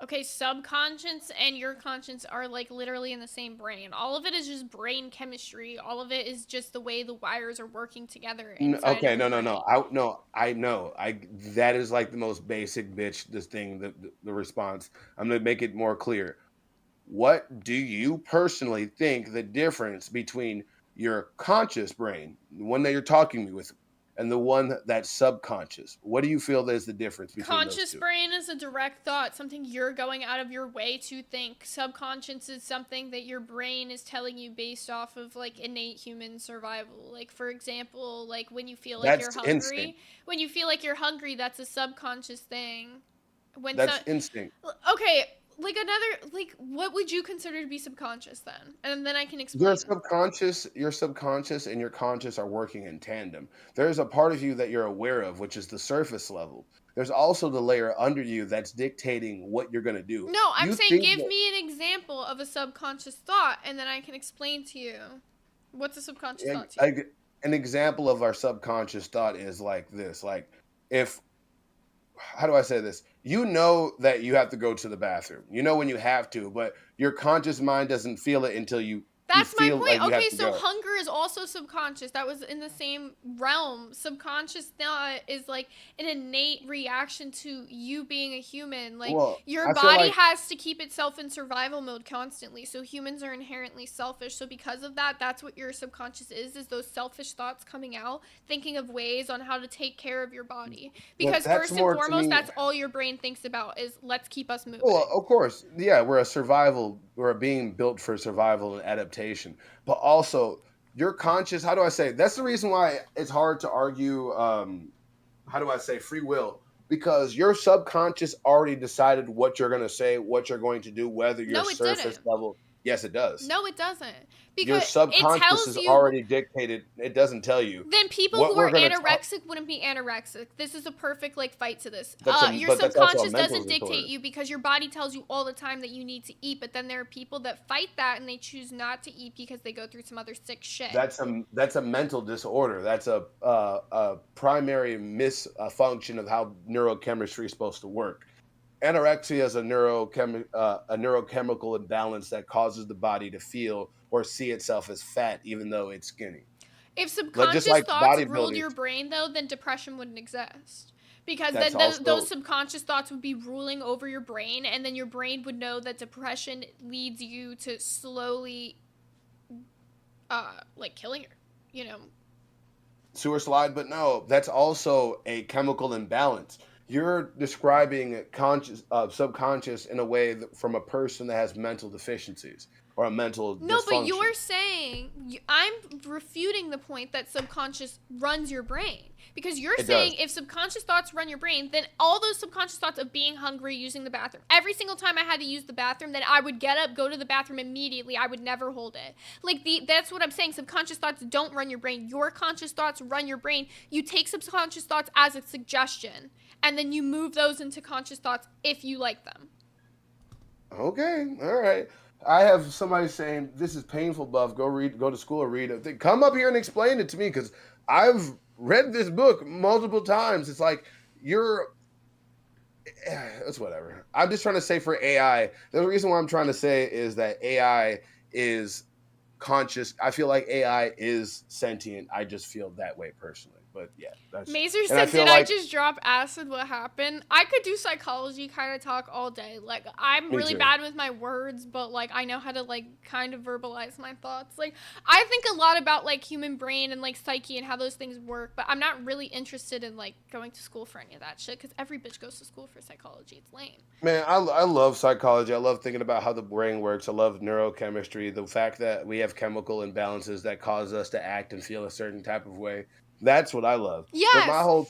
Okay, subconscious and your conscience are like literally in the same brain. All of it is just brain chemistry. All of it is just the way the wires are working together inside Okay, of the no. brain. I know. That is like the most basic bitch. This thing, the response. I'm gonna make it more clear. What do you personally think the difference between your conscious brain, the one that you're talking with, and the one that's subconscious? What do you feel is the difference between those Conscious two? brain is a direct thought, something you're going out of your way to think. Subconscious is something that your brain is telling you based off of like innate human survival. Like for example, like when you feel like you're That's hungry, instinct. when you feel like you're hungry, that's a subconscious thing. When That's instinct. okay, like another like what would you consider to be subconscious then? And then I can explain. Your subconscious and your conscious are working in tandem. There's a part of you that you're aware of, which is the surface level. There's also the layer under you that's dictating what you're going to do. No, I'm You saying think give that- me an example of a subconscious thought, and then I can explain to you what's a subconscious thought to you. an example of our subconscious thought is like this. Like, if, how do I say this? You know that you have to go to the bathroom. You know when you have to, but your conscious mind doesn't feel it until you That's my feel point. like you have Okay, to so go. hunger is also subconscious. That was in the same realm. Subconscious thought is like an innate reaction to you being a human. Like Well, your I feel body like- has to keep itself in survival mode constantly. So humans are inherently selfish. So because of that, that's what your subconscious is those selfish thoughts coming out, thinking of ways on how to take care of your body. Because that's first and more to foremost, me- that's all your brain thinks about is let's keep us moving. Well, of course, yeah, we're a being built for survival and adaptation. But also, your conscious, how do I say? That's the reason why it's hard to argue, how do I say, free will. Because your subconscious already decided what you're going to say, what you're going to do, whether your No, it surface didn't. level. Yes, it does. No, it doesn't. Your Because it subconscious tells is you already dictated. It doesn't tell you. then people what who we're are gonna anorexic wouldn't be anorexic. This is a perfect like fight to this. But Your that's also a subconscious mental doesn't dictate disorder. you because your body tells you all the time that you need to eat, but then there are people that fight that and they choose not to eat because they go through some other sick shit. That's a mental disorder. That's a primary misfunction of how neurochemistry is supposed to work. Anorexia is a neurochemical imbalance that causes the body to feel or see itself as fat, even though it's skinny. If subconscious like thoughts bodybuilders. ruled your brain, though, then depression wouldn't exist. Because That's then also- those subconscious thoughts would be ruling over your brain, and then your brain would know that depression leads you to slowly, like killing her, you know. Sewer slide, but no, that's also a chemical imbalance. You're describing subconscious in a way from a person that has mental deficiencies or a mental No, dysfunction. but you're saying I'm refuting the point that subconscious runs your brain because you're It saying does. if subconscious thoughts run your brain, then all those subconscious thoughts of being hungry, using the bathroom, every single time I had to use the bathroom, then I would get up, go to the bathroom immediately. I would never hold it. Like that's what I'm saying. Subconscious thoughts don't run your brain. Your conscious thoughts run your brain. You take subconscious thoughts as a suggestion, and then you move those into conscious thoughts if you like them. Okay, all right. I have somebody saying this is painful, Buff. Go to school or read it. Come up here and explain it to me because I've read this book multiple times. It's like it's whatever. I'm just trying to say for AI. The reason why I'm trying to say is that AI is conscious. I feel like AI is sentient. I just feel that way personally. But yeah, that's. Mazer and I said, feel did I like- just drop acid? What happened? I could do psychology kind of talk all day. Like, I'm Me really too. bad with my words, but, like, I know how to, like, kind of verbalize my thoughts. Like, I think a lot about, like, human brain and, like, psyche and how those things work, but I'm not really interested in, like, going to school for any of that shit, because every bitch goes to school for psychology. It's lame. Man, I love psychology. I love thinking about how the brain works. I love neurochemistry. The fact that we have chemical imbalances that cause us to act and feel a certain type of way. That's what I love. But Yes. my whole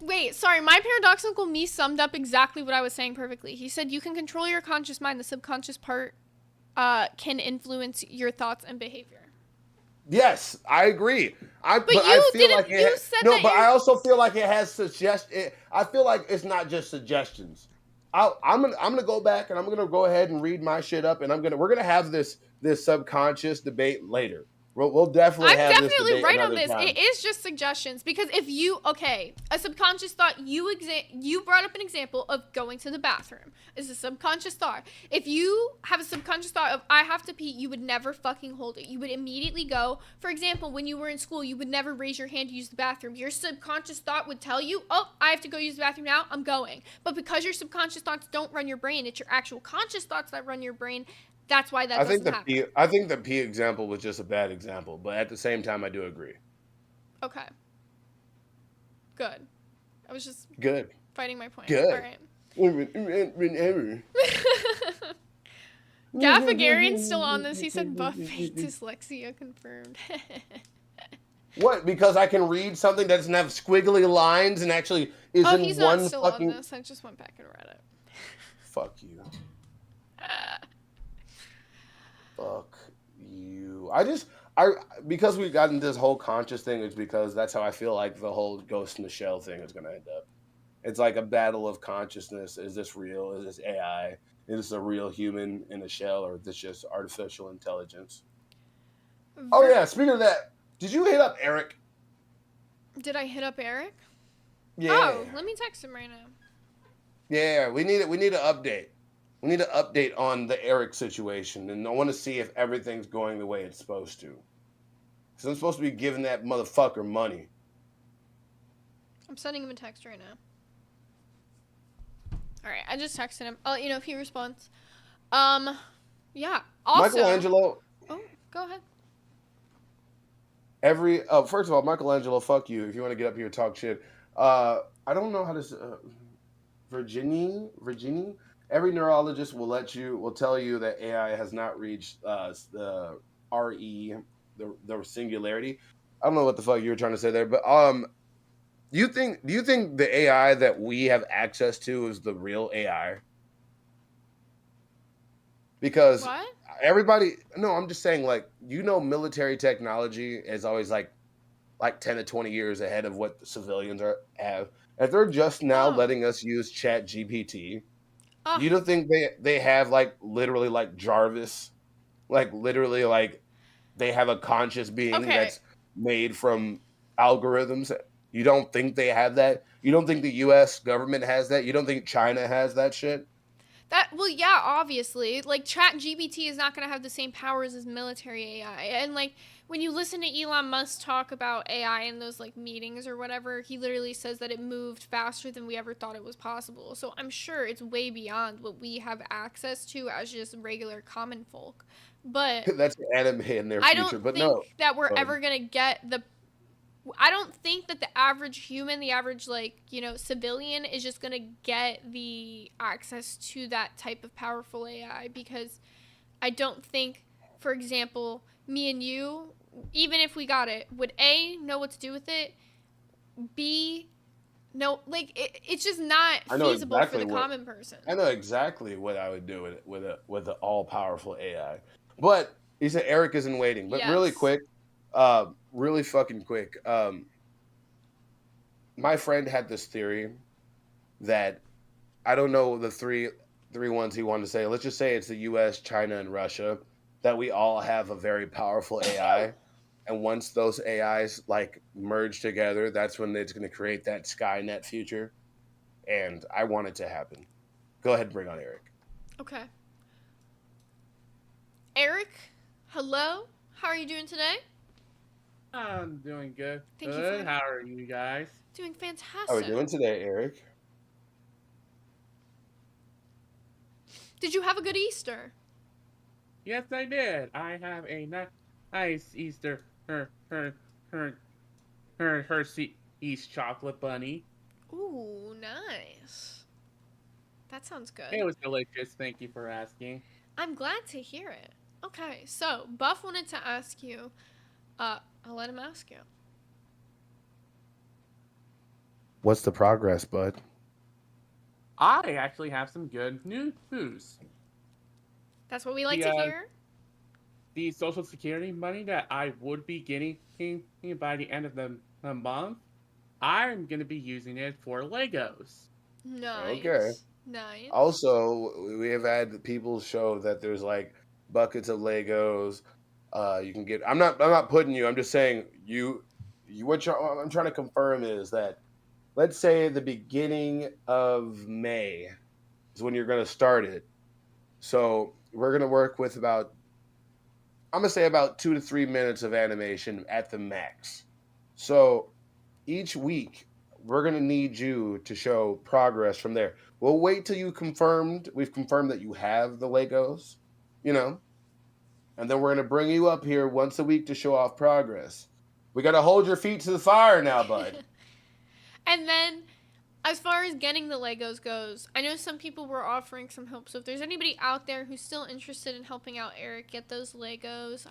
Wait, sorry, my paradoxical me summed up exactly what I was saying perfectly. He said you can control your conscious mind. The subconscious part can influence your thoughts and behavior. Yes, I agree. But I you feel didn't. like You said no, that. but I also feel like it has I feel like it's not just suggestions. I'm gonna go back and I'm gonna go ahead and read my shit up, and we're gonna have this subconscious debate later. We'll definitely I'm have this definitely debate right on another this. time. It is just suggestions because if you a subconscious thought you brought up an example of going to the bathroom is a subconscious thought. If you have a subconscious thought of I have to pee, you would never fucking hold it. You would immediately go. For example, when you were in school, you would never raise your hand to use the bathroom. Your subconscious thought would tell you, "Oh, I have to go use the bathroom now. I'm going." But because your subconscious thoughts don't run your brain, it's your actual conscious thoughts that run your brain. That's why that doesn't happen. I think the P example was just a bad example, but at the same time, I do agree. Okay. Good. I was just Good. fighting my point. Good. All right. Gaffagarian's still on this. He said buff face dyslexia confirmed. What? Because I can read something that doesn't have squiggly lines and actually is in he's one not still fucking. on this. I just went back and read it. Fuck you. Fuck you. I because we got into this whole conscious thing is because that's how I feel like the whole Ghost in the Shell thing is gonna end up. It's like a battle of consciousness. Is this real? Is this AI? Is this a real human in a shell, or is this just artificial intelligence? Oh yeah, speaking of that, did you hit up Eric? Did I hit up Eric? Yeah. Oh, let me text him right now. Yeah, we need an update. We need an update on the Eric situation, and I want to see if everything's going the way it's supposed to. Because I'm supposed to be giving that motherfucker money. I'm sending him a text right now. All right, I just texted him. I'll let you know if he responds. Yeah. Also, Michelangelo. Oh, go ahead. First of all, Michelangelo, fuck you. If you want to get up here and talk shit, I don't know how to. Virginie. Every neurologist will tell you that AI has not reached the the singularity. I don't know what the fuck you were trying to say there, but do you think the AI that we have access to is the real AI? Because What? I'm just saying, like, military technology is always like 10 to 20 years ahead of what the civilians have. If they're just now letting us use Chat GPT, you don't think they have literally like Jarvis, literally they have a conscious being that's made from algorithms? You don't think they have that? You don't think the U.S. government has that? You don't think China has that shit? Well, yeah, obviously. Like, ChatGPT is not going to have the same powers as military AI. And, like, when you listen to Elon Musk talk about AI in those, like, meetings or whatever, he literally says that it moved faster than we ever thought it was possible. So I'm sure it's way beyond what we have access to as just regular common folk. But that's anime in their I future. don't But think no, that we're ever going to get I don't think that the average human, the average, civilian is just going to get the access to that type of powerful AI, because I don't think, for example, me and you, even if we got it, would A, know what to do with it, B, no, it's just not feasible for the common person. I know exactly what I would do with an all-powerful AI. But he said Eric is in waiting. But really quick, really fucking quick. My friend had this theory that I don't know the three ones he wanted to say. Let's just say it's the U.S., China, and Russia. That we all have a very powerful AI, and once those AIs merge together, that's when it's going to create that Skynet future. And I want it to happen. Go ahead and bring on Eric. Okay. Eric, hello. How are you doing today? I'm doing good. Thank you Good. How are you guys? Doing fantastic. How are we doing today, Eric? Did you have a good Easter? Yes, I did. I have a nice Easter. East chocolate bunny. Ooh, nice. That sounds good. It was delicious. Thank you for asking. I'm glad to hear it. Okay, so Buff wanted to ask you. I'll let him ask you. What's the progress, bud? I actually have some good news. That's what we like to hear. the Social Security money that I would be getting by the end of the month, I'm gonna be using it for Legos. Okay. Nice. Nice. Also, we have had people show that there's like buckets of Legos. You can get. I'm not putting you. I'm just saying you. What I'm trying to confirm is that, let's say the beginning of May is when you're going to start it. So we're going to work with about, I'm going to say about 2 to 3 minutes of animation at the max. So each week we're going to need you to show progress from there. We'll wait till we've confirmed that you have the Legos, you know, and then we're going to bring you up here once a week to show off progress. We got to hold your feet to the fire now, bud. And then, as far as getting the Legos goes, I know some people were offering some help. So if there's anybody out there who's still interested in helping out Eric get those Legos,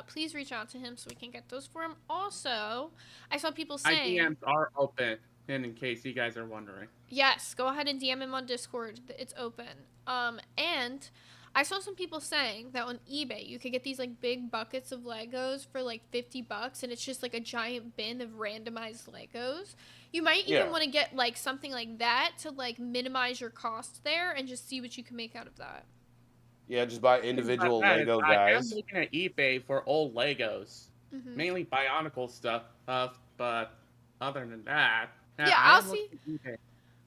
please reach out to him so we can get those for him. Also, I saw people My saying, DMs are open, and in case you guys are wondering. yes, go ahead and DM him on Discord. It's open. And I saw some people saying that on eBay you could get these like big buckets of Legos for like $50, and it's just like a giant bin of randomized Legos. You might even want to get like something like that to like minimize your cost there and just see what you can make out of that. Yeah, just buy individual Lego I am guys. looking at eBay for old Legos, Mm-hmm. mainly Bionicle stuff. But other than that, Yeah,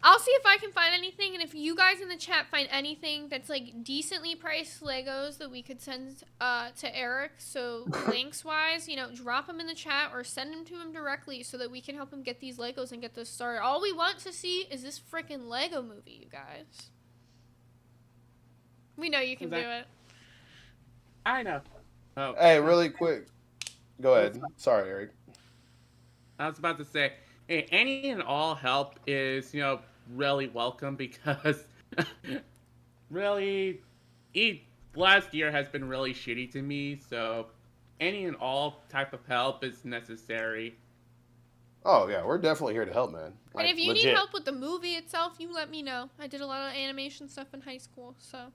I'll see if I can find anything, and if you guys in the chat find anything that's like decently priced Legos that we could send to Eric, so links wise, drop them in the chat or send them to him directly so that we can help him get these Legos and get this started. All we want to see is this freaking Lego movie, you guys. We know you can do it. I know. Oh, Hey, really quick. Go ahead. Sorry, Eric. I was about to say, hey, any and all help is, really welcome because really, last year has been really shitty to me, so any and all type of help is necessary. Oh, yeah, we're definitely here to help, man. And if you legit. need help with the movie itself, you let me know. I did a lot of animation stuff in high school, so.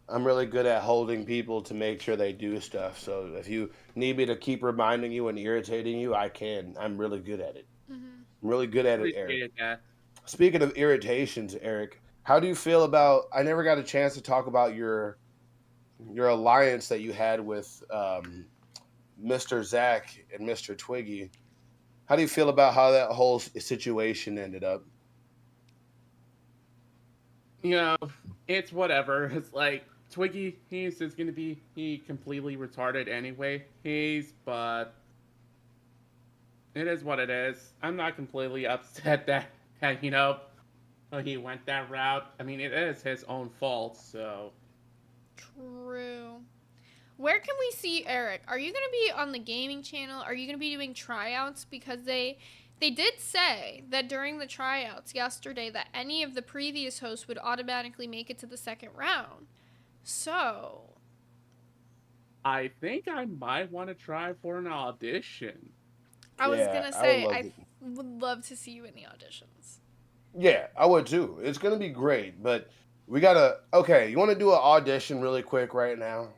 I'm really good at holding people to make sure they do stuff. So if you need me to keep reminding you and irritating you, I can. I'm really good at it. Mm-hmm. I'm really good at it, Appreciate Eric. that. Speaking of irritations, Eric, how do you feel about? I never got a chance to talk about your alliance that you had with Mr. Zach and Mr. Twiggy. How do you feel about how that whole situation ended up? It's whatever. It's like Twiggy, he's just gonna be completely retarded anyway. But it is what it is. I'm not completely upset that he went that route. I mean, it is his own fault, so. True. Where can we see Eric? Are you going to be on the gaming channel? Are you going to be doing tryouts? Because they did say that during the tryouts yesterday that any of the previous hosts would automatically make it to the second round. So. I think I might want to try for an audition. I was going to say, I would would love to see you in the auditions. Yeah, I would too. It's gonna be great, but we gotta. Okay, you want to do an audition really quick right now?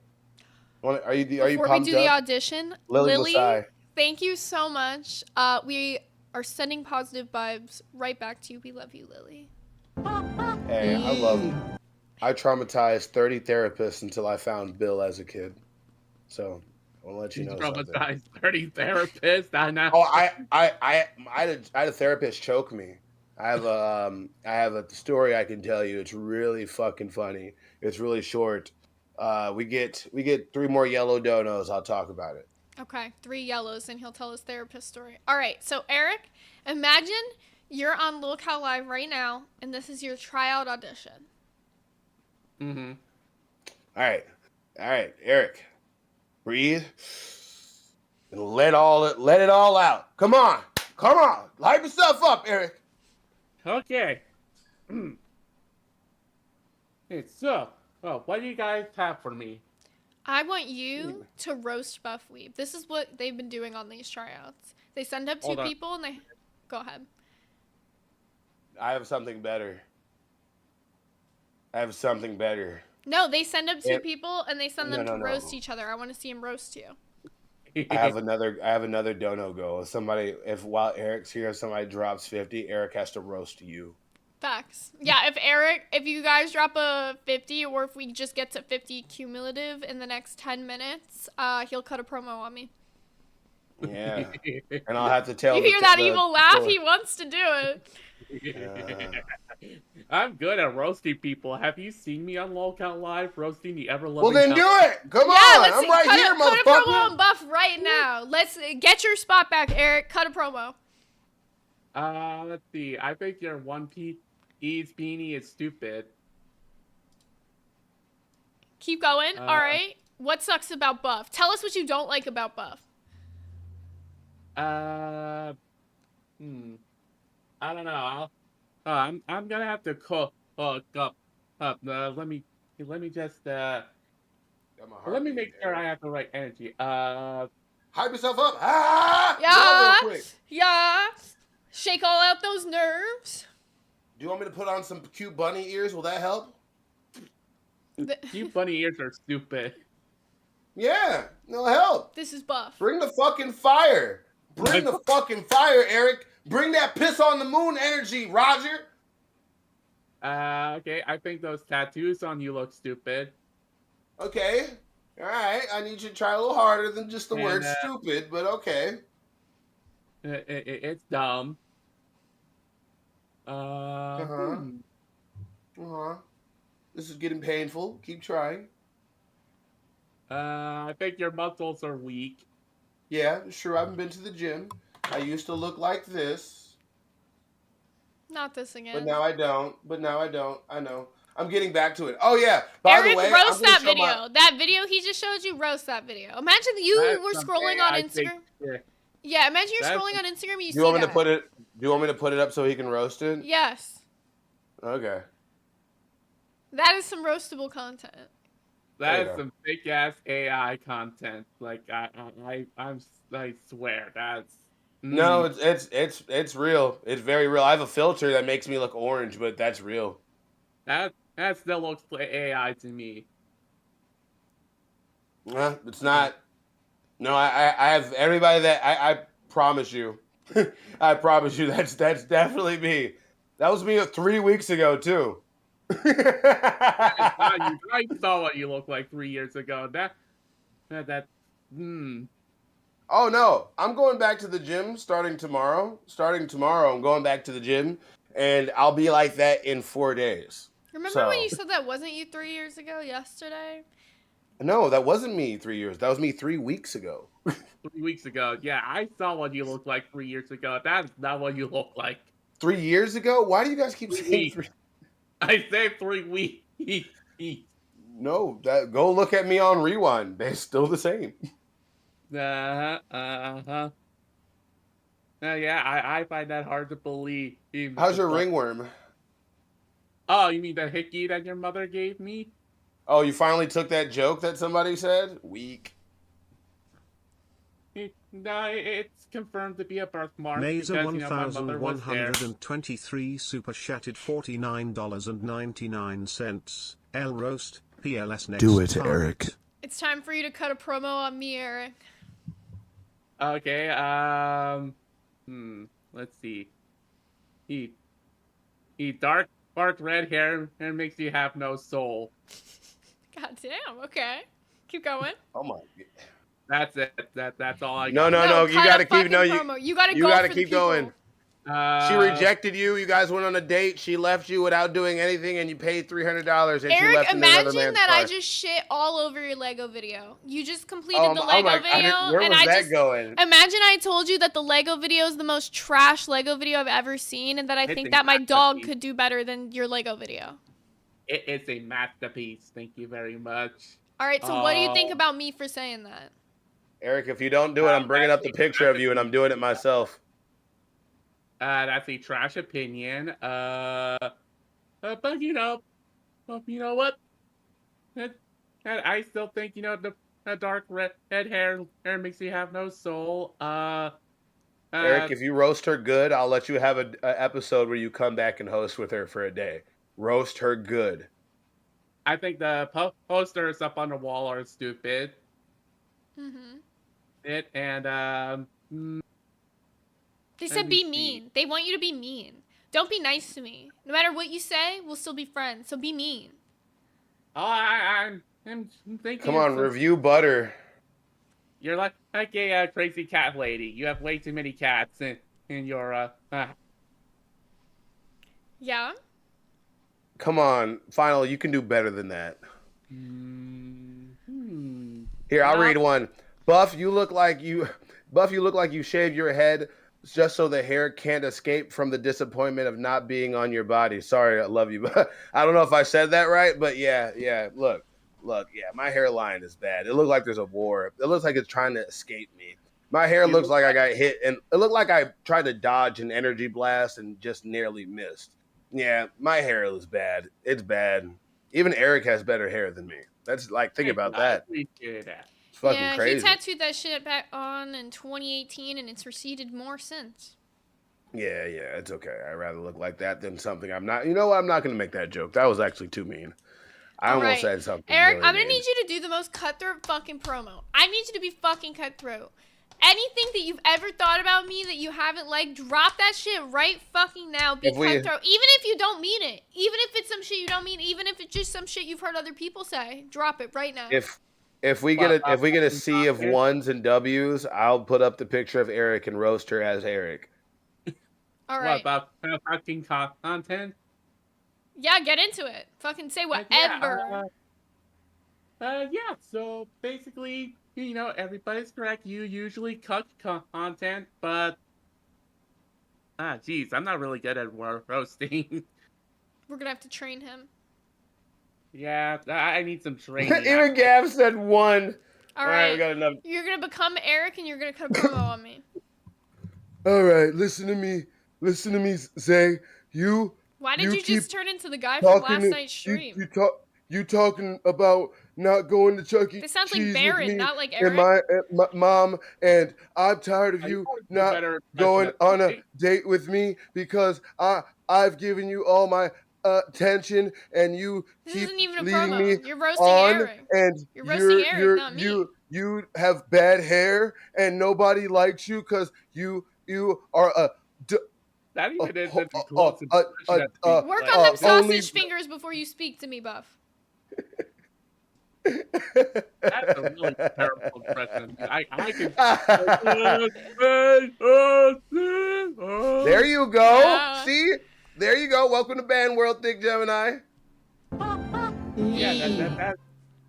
Are you Before pumped we do the up? audition, Lily Lily, Masai. thank you so much. We are sending positive vibes right back to you. We love you, Lily. Hey, I love. I traumatized 30 therapists until I found Bill as a kid. So I want to let you know something. Traumatized 30 therapists. I know. Oh, I had a therapist choke me. I have a story I can tell you. It's really fucking funny. It's really short. We get 3 more yellow donos. I'll talk about it. Okay, 3 yellows, and he'll tell his therapist story. All right, so Eric, imagine you're on Lil Cow Live right now, and this is your tryout audition. Mm-hmm. All right, Eric, breathe and let it all out. Come on, hype yourself up, Eric. Okay. Hey, so, what do you guys have for me? I want you to roast Buff Weeb. This is what they've been doing on these tryouts. They send up 2 people, and they... Go ahead. I have something better. No, they send them to If- people and they send them No, to no, roast no. each other. I want to see him roast you. I have another dono goal. If while Eric's here, if somebody drops 50, Eric has to roast you. Facts. Yeah, if you guys drop a 50 or if we just get to 50 cumulative in the next 10 minutes, he'll cut a promo on me. Yeah. And I'll have to tell You hear that evil laugh? He wants to do it. I'm good at roasting people. Have you seen me on Lol Count Live roasting the ever loving? Well, then do it. Come Yeah, on. let's I'm see. right Cut here, a promo motherfucker. on Buff right now. Let's get your spot back, Eric. Cut a promo. Let's see. I think your One Piece beanie is stupid. Keep going. All right. What sucks about Buff? Tell us what you don't like about Buff. I don't know. I'm gonna have to cook up. Let me just let me make sure I have the right energy. Hype yourself up. Ah! Yeah. Real quick. Yeah. Shake all out those nerves. Do you want me to put on some cute bunny ears? Will that help? You bunny ears are stupid. Yeah, it'll help. This is Buff. Bring the fucking fire. Bring the fucking fire, Eric. Bring that piss on the moon energy, Roger. Okay, I think those tattoos on you look stupid. Okay. All right. I need you to try a little harder than just the And, word stupid, but okay. It's dumb. Uh-huh. This is getting painful. Keep trying. I think your muscles are weak. Yeah, sure. I haven't been to the gym. I used to look like this, Not this again. but now I don't. I know. I'm getting back to it. Oh yeah. By Eric, the way, roast I'm gonna that show video. That video he just showed you, roast that video. Imagine you were scrolling on Instagram. Yeah, imagine you're scrolling on Instagram and you see that. Do you want me to put it up so he can roast it? Yes. Okay. That is some roastable content. That is some big ass AI content. Like I swear that's. No, it's real. It's very real. I have a filter that makes me look orange, but that's real. That still looks like AI to me. It's not. No, I have everybody that I promise you. I promise you that's definitely me. That was me 3 weeks ago too. I saw what you looked like 3 years ago. Oh no, I'm going back to the gym starting tomorrow. I'm going back to the gym, and I'll be like that in 4 days. Remember when you said that wasn't you 3 years ago yesterday? No, that wasn't me 3 years. That was me 3 weeks ago. 3 weeks ago. Yeah, I saw what you looked like 3 years ago. That's not what you look like. 3 years ago? Why do you guys keep saying 3? I said 3 weeks. No, go look at me on Rewind. They're still the same. Yeah, I find that hard to believe. How's your ringworm? Oh, you mean the hickey that your mother gave me? Oh, you finally took that joke that somebody said? Weak. No, it's confirmed to be a birthmark. Mesa because, my mother was there. 1123 super chatted $49.99. L roast PLS next. Do it, target. Eric. It's time for you to cut a promo on me, Eric. Okay, let's see. He dark red hair and makes you have no soul. God damn, okay. Keep going. Oh my. That's it. That's all I No, got. no. You gotta keep. No, promo. You gotta you go gotta for keep the people. going. She rejected you. You guys went on a date. She left you without doing anything, and you paid $300. And she Eric, left in another imagine man's that car. I just shit all over your Lego video. You just completed the Oh Lego my video, God, where and was I that just going? imagine I told you that the Lego video is the most trash Lego video I've ever seen, and that I It's think a that my dog masterpiece. could do better than your Lego video. It's a masterpiece. Thank you very much. All right, so what do you think Oh. about me for saying that? Eric, if you don't do it, I'm bringing up the picture of you, and I'm doing it myself. That's a trash opinion. But you know what? I still think the dark red hair makes you have no soul. Eric, if you roast her good, I'll let you have an episode where you come back and host with her for a day. Roast her good. I think the posters up on the wall are stupid. Mm-hmm. They Let said me be see. mean. They want you to be mean. Don't be nice to me. No matter what you say, we'll still be friends. So be mean. Oh, I'm thinking. Come on, review butter. You're like a crazy cat lady. You have way too many cats in your Yeah? Come on, Final, you can do better than that. Here, I'll read one. Buff, you look like you shaved your head just so the hair can't escape from the disappointment of not being on your body. Sorry, I love you. I don't know if I said that right, but yeah. Look, yeah, my hairline is bad. It looks like there's a war. It looks like it's trying to escape me. My hair looks like I got hit, and it looked like I tried to dodge an energy blast and just nearly missed. Yeah, my hair is bad. It's bad. Even Eric has better hair than me. That's like, think about that. I appreciate that. It's fucking Yeah, crazy. he tattooed that shit back on in 2018, and it's receded more since. Yeah, it's okay. I'd rather look like that than something I'm not. You know what? I'm not going to make that joke. That was actually too mean. I almost said something. Eric, really I'm going to mean. need you to do the most cutthroat fucking promo. I need you to be fucking cutthroat. Anything that you've ever thought about me that you haven't liked, drop that shit right fucking now. Be cutthroat. Even if you don't mean it. Even if it's some shit you don't mean. Even if it's just some shit you've heard other people say. Drop it right now. If we get a sea of ones and W's, I'll put up the picture of Eric and roast her as Eric. All right. What about fucking content? Yeah, get into it. Fucking say whatever. Yeah, so basically, you know, everybody's correct. You usually cut content, but geez, I'm not really good at roasting. We're gonna have to train him. Yeah, I need some training. Even Gav said one. All right, we got enough. You're gonna become Eric, and you're gonna cut a promo on me. All right, listen to me, Zay. Why did you just turn into the guy from last night's stream? You talking about not going to Chuck E. This sounds like Cheese Baron, with me not like and Eric. my mom, and I'm tired of you not going on a date with me because I've given you all my attention and you keep isn't even a leading promo. me You're roasting on, Eric. and You're roasting Eric, not me. You have bad hair and nobody likes you because you are a. That even is Work on them sausage fingers before you speak to me, Buff. That's a really terrible impression. I can. There you go. Yeah. See? There you go. Welcome to Band World, Thick Gemini. Yeah,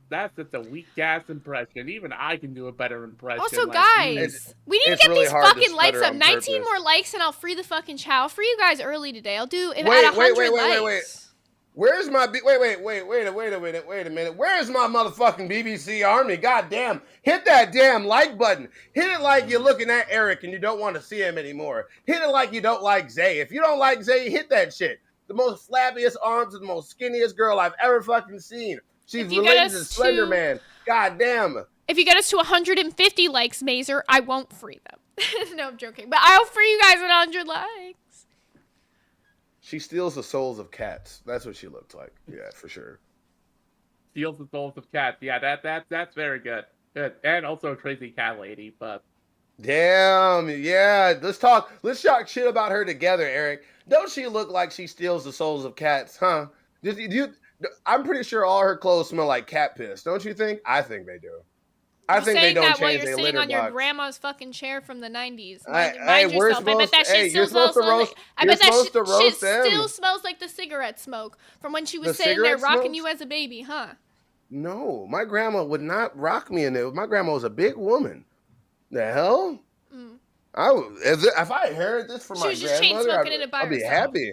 that's just a weak ass impression. Even I can do a better impression. Also, like, guys, we need to get really these hard to fucking likes stutter up. on 19 purpose. more likes, and I'll free the fucking chow. I'll free you guys early today. I'll do it at 100 likes. Where's my wait a minute. Where's my motherfucking BBC army? God damn. Hit that damn like button. Hit it like you're looking at Eric and you don't want to see him anymore. Hit it like you don't like Zay. If you don't like Zay, hit that shit. The most flabbiest arms and the most skinniest girl I've ever fucking seen. She's related to Slender Man. God damn. If you get us to 150 likes, Mazer, I won't free them. No, I'm joking. But I'll free you guys at 100 likes. She steals the souls of cats. That's what she looked like. Yeah, for sure. Steals the souls of cats. Yeah, that's very good. Good. And also a crazy cat lady, but damn, yeah. Let's talk shit about her together, Eric. Don't she look like she steals the souls of cats, huh? I'm pretty sure all her clothes smell like cat piss. Don't you think? I think they do. I think they don't change their litter box. You're saying that while you're sitting on your grandma's fucking chair from the 90s. Mind we're yourself. I bet that shit still smells like... I bet that shit still smells like the cigarette smoke from when she was sitting there rocking you as a baby, huh? No, my grandma would not rock me in it. My grandma was a big woman. The hell? If I heard this from my grandmother, I'd be happy.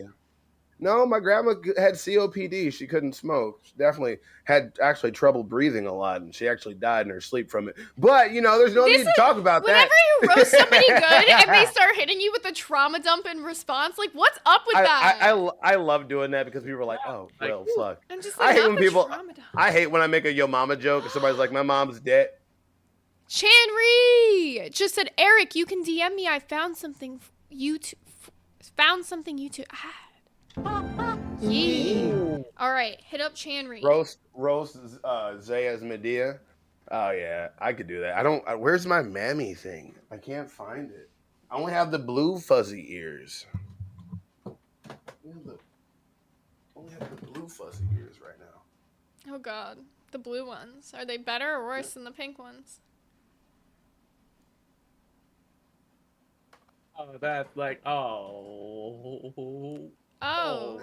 No, my grandma had COPD. She couldn't smoke. She definitely had actually trouble breathing a lot, and she actually died in her sleep from it. But, you know, there's no need to talk about that. Whenever you roast somebody good and they start hitting you with a trauma dump in response, like, what's up with that? I love doing that because people are like, oh, well, fuck. I'm just like, I hate when I make a yo mama joke and somebody's like, my mom's dead. Chanri just said, Eric, you can DM me. I found something you two had. Yee. All right, hit up Chanri. Roast Zay as Medea. Oh yeah, I could do that. I don't. Where's my mammy thing? I can't find it. I only have the blue fuzzy ears. Only have the blue fuzzy ears right now. Oh God, the blue ones. Are they better or worse than the pink ones? Oh, that's like, oh. Oh.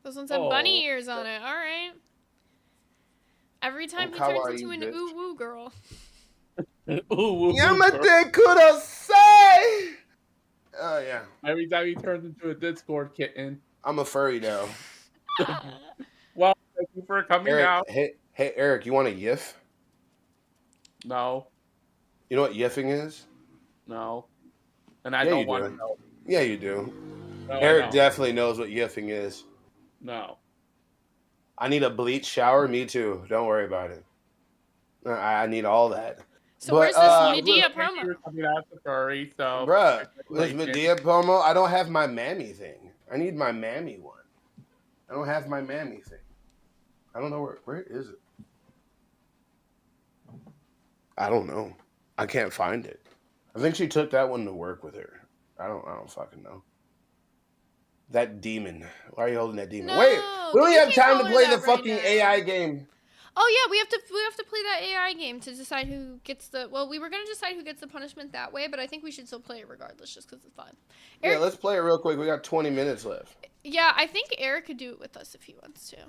Those ones have bunny ears on it. All right. Every time he turns into an ooh-woo girl. Ooh, Yamate kudasai! Oh yeah. Every time he turns into a Discord kitten. I'm a furry now. Well, thank you for coming out. Hey Eric, you want a yiff? No. You know what yiffing is? No. And I don't want to know. Yeah, you do. No, Eric definitely knows what yiffing is. No. I need a bleach shower. Me too. Don't worry about it. I need all that. So where's this Medea promo? Furry, so Bruh, this Medea promo, I don't have my mammy thing. I need my mammy one. I don't have my mammy thing. I don't know where is it? I don't know. I can't find it. I think she took that one to work with her. I don't fucking know. That demon. Why are you holding that demon? No, wait, we don't have time to play the right fucking now. AI game. Oh yeah, we have to play that AI game to decide who gets the. Well, we were gonna decide who gets the punishment that way, but I think we should still play it regardless, just because it's fun. Eric, Yeah, let's play it real quick. We got 20 minutes left. Yeah, I think Eric could do it with us if he wants to.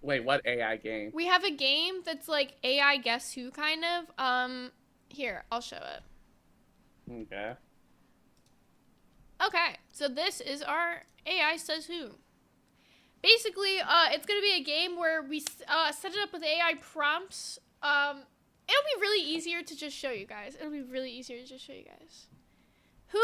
Wait, what AI game? We have a game that's like AI Guess Who kind of. Here, I'll show it. Okay. Okay, so this is our AI Says Who. Basically, it's going to be a game where we set it up with AI prompts. It'll be really easier to just show you guys. Who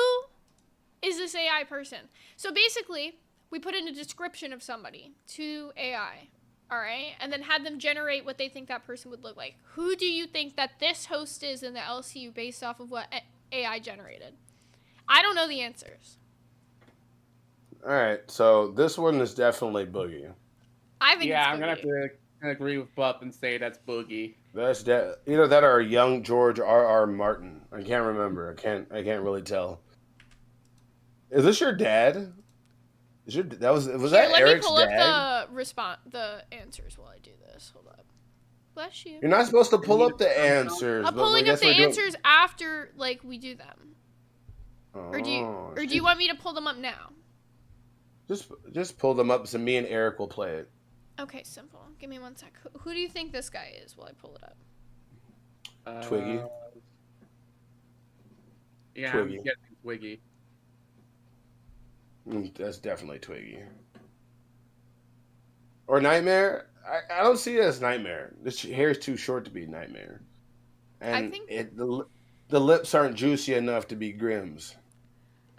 is this AI person? So basically, we put in a description of somebody to AI, all right? And then had them generate what they think that person would look like. Who do you think that this host is in the LCU based off of what AI generated? I don't know the answers. All right, so this one is definitely Boogie. I think it's Boogie. I'm gonna have to agree with Buff and say that's Boogie. That's either that or young George R.R. Martin. I can't remember. I can't really tell. Is this your dad? Was Here, that let Eric's me pull dad? up the answers while I do this. Hold up. Bless you. You're not supposed to pull up the answers. I'm pulling up the answers after like we do them. Or do you want me to pull them up now? Just pull them up so me and Eric will play it. Okay, simple. Give me one sec. Who do you think this guy is while I pull it up? Twiggy. Yeah, Twiggy. I'm guessing Twiggy. That's definitely Twiggy. Or Nightmare? I don't see it as Nightmare. This hair is too short to be Nightmare. And I think the lips aren't juicy enough to be Grimm's.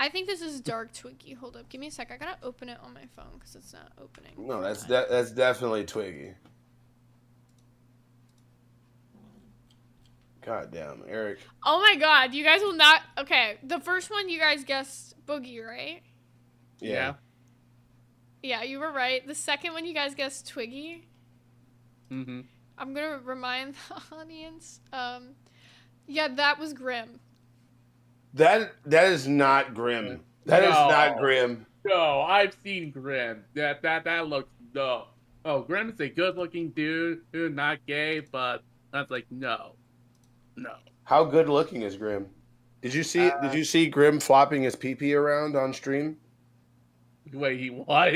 I think this is Dark Twiggy. Hold up. Give me a sec. I gotta open it on my phone because it's not opening. No, that's definitely Twiggy. God damn, Eric. Oh my god, you guys will not. Okay, the first one you guys guessed Boogie, right? Yeah. Yeah, you were right. The second one you guys guessed Twiggy. Mm-hmm. I'm gonna remind the audience. Yeah, that was Grimm. That is not Grimm. That is not Grimm. No, I've seen Grimm. That looks no. Oh, Grimm's a good-looking dude, not gay, but that's like no. How good looking is Grimm? Did you see Grimm flopping his pee-pee around on stream? Wait, he what?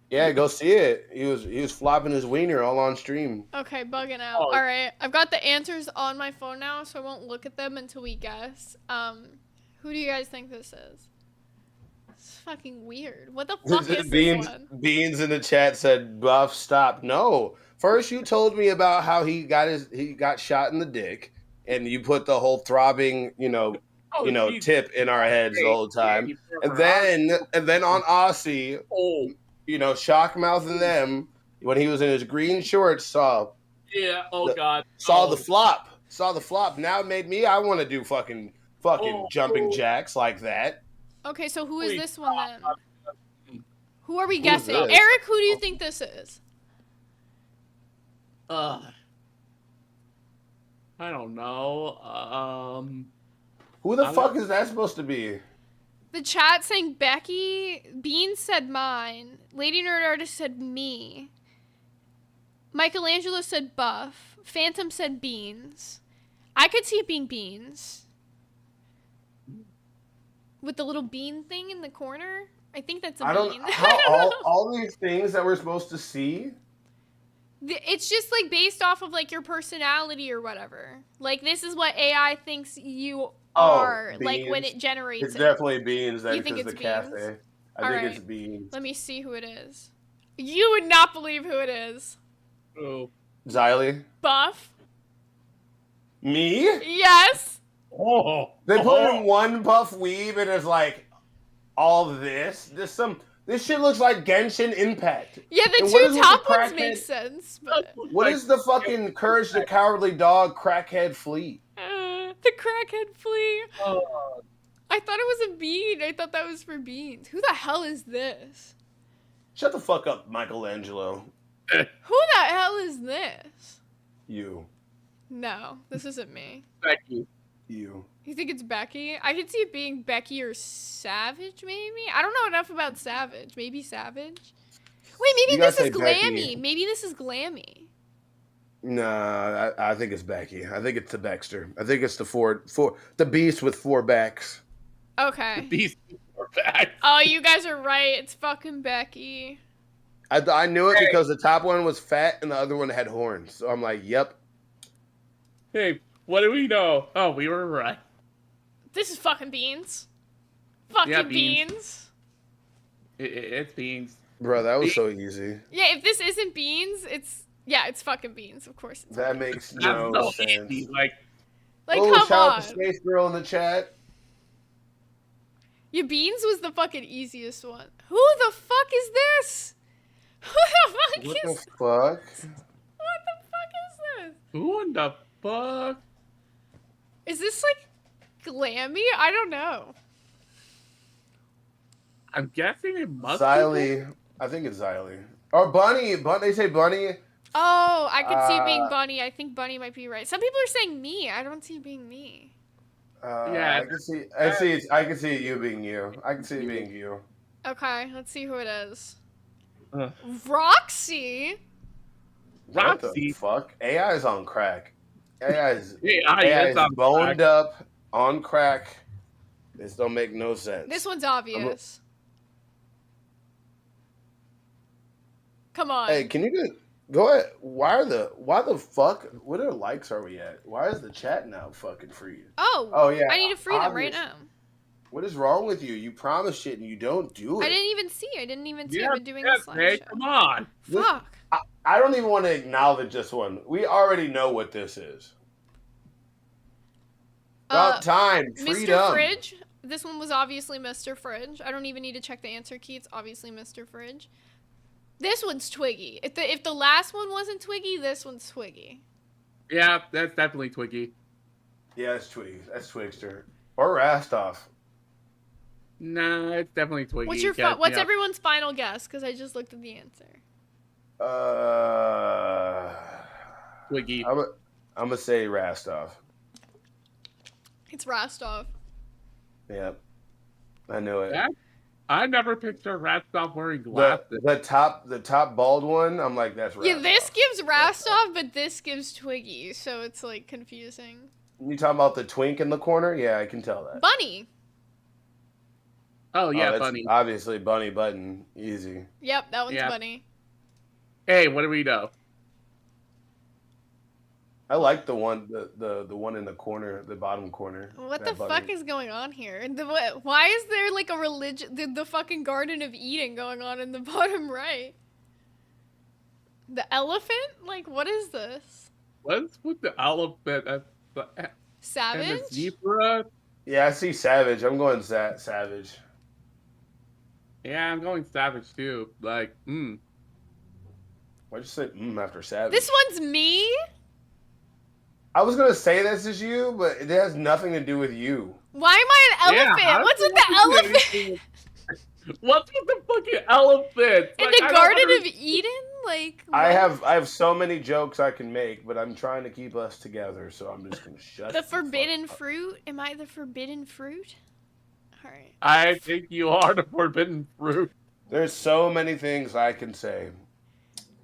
Yeah, go see it. He was flopping his wiener all on stream. Okay, bugging out. Oh. All right, I've got the answers on my phone now, so I won't look at them until we guess. Who do you guys think this is? It's fucking weird. What the fuck is this one? Beans in the chat said, "Buff, stop." No. First, you told me about how he got shot in the dick, and you put the whole throbbing, tip in our heads the whole time. And then on Aussie, shock mouthing them when he was in his green shorts saw the flop. Saw the flop. Now it made me I want to do fucking jumping jacks like that. Okay, so who is this one then? Who are we Who's guessing? this? Eric, who do you think this is? I don't know. Who the I'm fuck not- is that supposed to be? The chat saying Becky. Beans said mine. Lady Nerd Artist said me. Michelangelo said Buff. Phantom said Beans. I could see it being Beans. With the little bean thing in the corner. I think that's a I don't. bean. How I don't know. all these things that we're supposed to see. It's just like based off of like your personality or whatever. Like this is what AI thinks you are. Like when beans. it generates It's it. definitely beans. Then You think because it's the beans? cafe. I All think right. it's beans. Let me see who it is. You would not believe who it is. Oh. Xylee. Buff. Me? Yes. Oh. They put in one buff weeb and it's like all this. This shit looks like Genshin Impact. Yeah, the And what is two with top the ones crackhead- make sense, but What is the fucking Courage the Cowardly Dog crackhead flea? the crackhead flea. Oh. I thought it was a bean. I thought that was for beans. Who the hell is this? Shut the fuck up, Michelangelo. Who the hell is this? You. No, this isn't me. Becky. You. You think it's Becky? I could see it being Becky or Savage, maybe? I don't know enough about Savage. Maybe Savage? Wait, maybe You gotta this is say Becky. Glammy. Maybe this is Glammy. Nah, I think it's Becky. I think it's the Baxter. I think it's the beast with 4 backs. Okay. These are back. Oh, you guys are right. It's fucking Becky. I knew it because the top one was fat and the other one had horns. So I'm like, yep. Hey, what do we know? Oh, we were right. This is fucking beans. Fucking Yeah, beans. beans. It's beans. Bro, that was so easy. Yeah, if this isn't beans, it's fucking beans. Of course. It's That makes That's no so sense. easy. Like, like, Oh, come shout out on. to Space Girl in the chat. Yeah, beans was the fucking easiest one. Who the fuck is this? Who the fuck What is the fuck? What the fuck is this? who in the fuck? Is this like Glammy? I don't know. I'm guessing it must be. Xylee. I think it's Xylee. Or Bunny. They say Bunny. Oh, I could see it being Bunny. I think Bunny might be right. Some people are saying me. I don't see it being me. Yeah. I can see you being you. I can see it being you. Okay, let's see who it is. Ugh. Roxy. What the Roxy. fuck? AI is on crack. AI is AI is on boned crack. up on crack. This don't make no sense. This one's obvious. Come on. Hey, can you go ahead? Why the fuck? What are likes are we at? Why is the chat now fucking freeze? Oh, yeah. I need to free them right obvious. now. What is wrong with you? You promise shit and you don't do it. I didn't even see. I've been doing yes, the hey, slideshow. come on. Fuck. I don't even want to acknowledge this one. We already know what this is. About time. Mr. Freedom. Fridge. This one was obviously Mr. Fridge. I don't even need to check the answer key. It's obviously Mr. Fridge. This one's Twiggy. If the last one wasn't Twiggy, this one's Twiggy. Yeah, that's definitely Twiggy. Yeah, that's Twiggy. That's Twigster. Or Rastov. Nah, it's definitely Twiggy. What's everyone's final guess? Because I just looked at the answer. Twiggy? I'm gonna say Rastov. It's Rostov. Yep. I knew it. Yeah. I never pictured Ratstop wearing glasses. The top bald one, I'm like, that's Rastov. Yeah, this gives Rostov, but this gives Twiggy, so it's like confusing. You talking about the twink in the corner? Yeah, I can tell that. Bunny. Oh, yeah, that's Bunny. Obviously, Bunny Button. Easy. Yep, that one's Yeah. Bunny. Hey, what do we know? I like the one the one in the corner, the bottom corner. What that the fuck bunny. is going on here? Why is there like a religion, the fucking Garden of Eden going on in the bottom right? The elephant? Like, what is this? What's with the elephant and the Savage? zebra? Yeah, I see Savage. I'm going Savage. Yeah, I'm going Savage too. Like, Why'd you say after Savage? This one's me? I was gonna say this is you, but it has nothing to do with you. Why am I an elephant? how What's does with the it have to do elephant? anything What's with the fucking elephants? In Like, the I don't Garden of understand. Eden? Like, I what? have so many jokes I can make, but I'm trying to keep us together, so I'm just gonna shut The fuck forbidden up. fruit? Am I the forbidden fruit? Alright. I think you are the forbidden fruit. There's so many things I can say.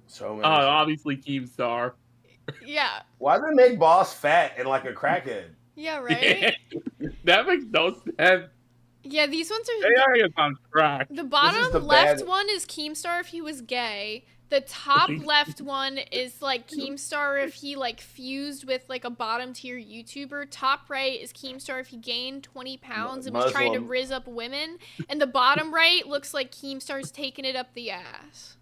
So many. things. Obviously Keemstar. Yeah. Why do they make Boss fat and like a crackhead? Yeah, right? That makes no sense. Yeah, these ones are... AI is on track. The This is bottom the left bad- one is Keemstar if he was gay. The top left one is like Keemstar if he like fused with like a bottom tier YouTuber. Top right is Keemstar if he gained 20 pounds and was trying to Muslim. rizz up women. And the bottom right looks like Keemstar's taking it up the ass.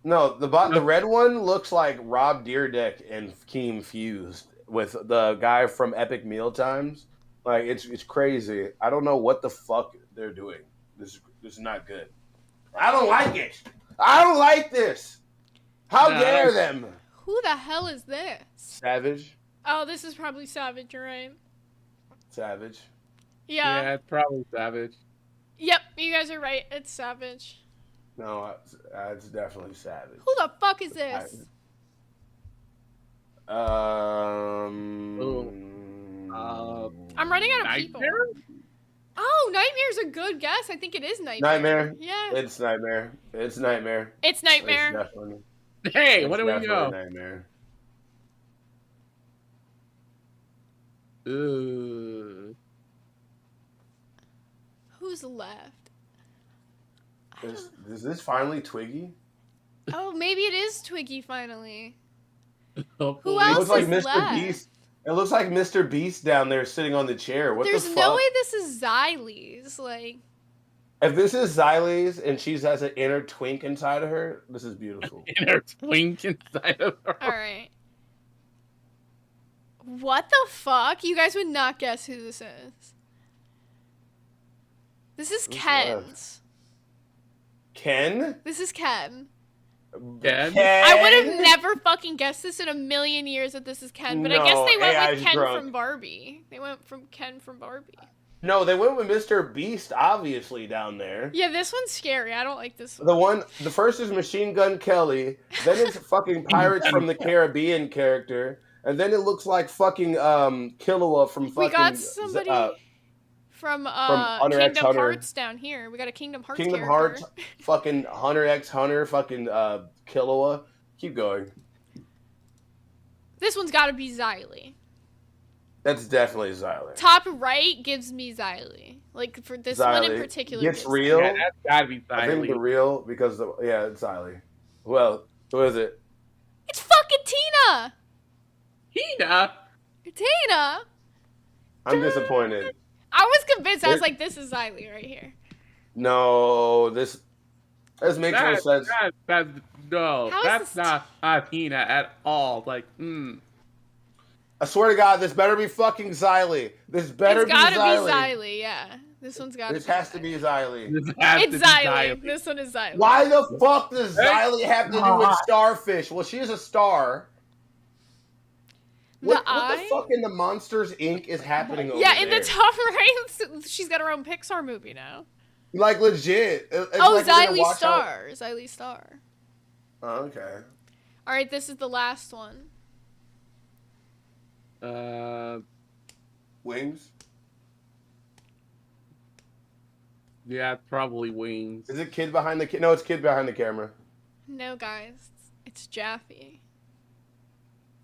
No, the red one looks like Rob Deerdeck and Keem fused with the guy from Epic Mealtimes. Like it's crazy. I don't know what the fuck they're doing. This is not good. I don't like it. I don't like this. How No. dare them? Who the hell is this? Savage. Oh, this is probably Savage, you're right. Savage. Yeah. Yeah, it's probably Savage. Yep, you guys are right. It's Savage. No, it's definitely Savage. Who the fuck is this? I'm running out of people. Nightmare? Oh, Nightmare's a good guess. I think it is Nightmare. Nightmare. Yeah. It's Nightmare. It's Nightmare. It's Nightmare. It's definitely, Hey, it's what do we definitely know? Nightmare. Who's left? Is this finally Twiggy? Oh, maybe it is Twiggy finally. Hopefully. Who It else looks like is Mr. left? Beast. It looks like Mr. Beast down there sitting on the chair. What There's the fuck? no way this is Xyles. Like, If this is Xyles and she has an inner twink inside of her, this is beautiful. Inner twink inside of her. all right. What the fuck? You guys would not guess who this is. This is Who's Ken's. Ken? This is Ken. Ken? I would have never fucking guessed this in a million years that this is Ken, but I guess No, they went AI's with Ken drunk. from Barbie. They went from Ken from Barbie. No, they went with Mr. Beast, obviously, down there. Yeah, this one's scary. I don't like this one. The first is Machine Gun Kelly, then it's fucking Pirates from the Caribbean character, and then it looks like fucking Killua from fucking We got somebody from Hunter x Kingdom Hunter. Hearts down here. We got a Kingdom Hearts Kingdom character. Hearts, fucking Hunter x Hunter, fucking Killua. Keep going. This one's got to be Xylee. That's definitely Xylee. Top right gives me Xylee. Like, for this one in Xylee. particular. Gets gives me- real. Yeah, that's gotta be I think the Xylee. real because it's Xylee. Well, who is it? It's fucking Tina! Tina? Tina! I'm disappointed. I was convinced. I was like, this is Xylee right here. No, this makes no sense. No, How is that's this not Tina at all. Like, I swear to God, this better be fucking Xylee. This better It's gotta be Xylee. be Xylee, yeah. This one's gotta This be has to be Xylee. this has to It's be Xylee. This one is Xylee. Why the fuck does Xylee have to do with God. Starfish? Well, she's a star. What the eye? fuck in the Monsters Inc. is happening over Yeah, there? in the top right, she's got her own Pixar movie now. Like, legit. It's Oh, like we're gonna Xylee watch Star. Xylee Star. Oh, okay. All right, this is the last one. Wings? Yeah, probably Wings. Is it kid behind the No, it's kid behind the camera. No, guys, it's Jaffe.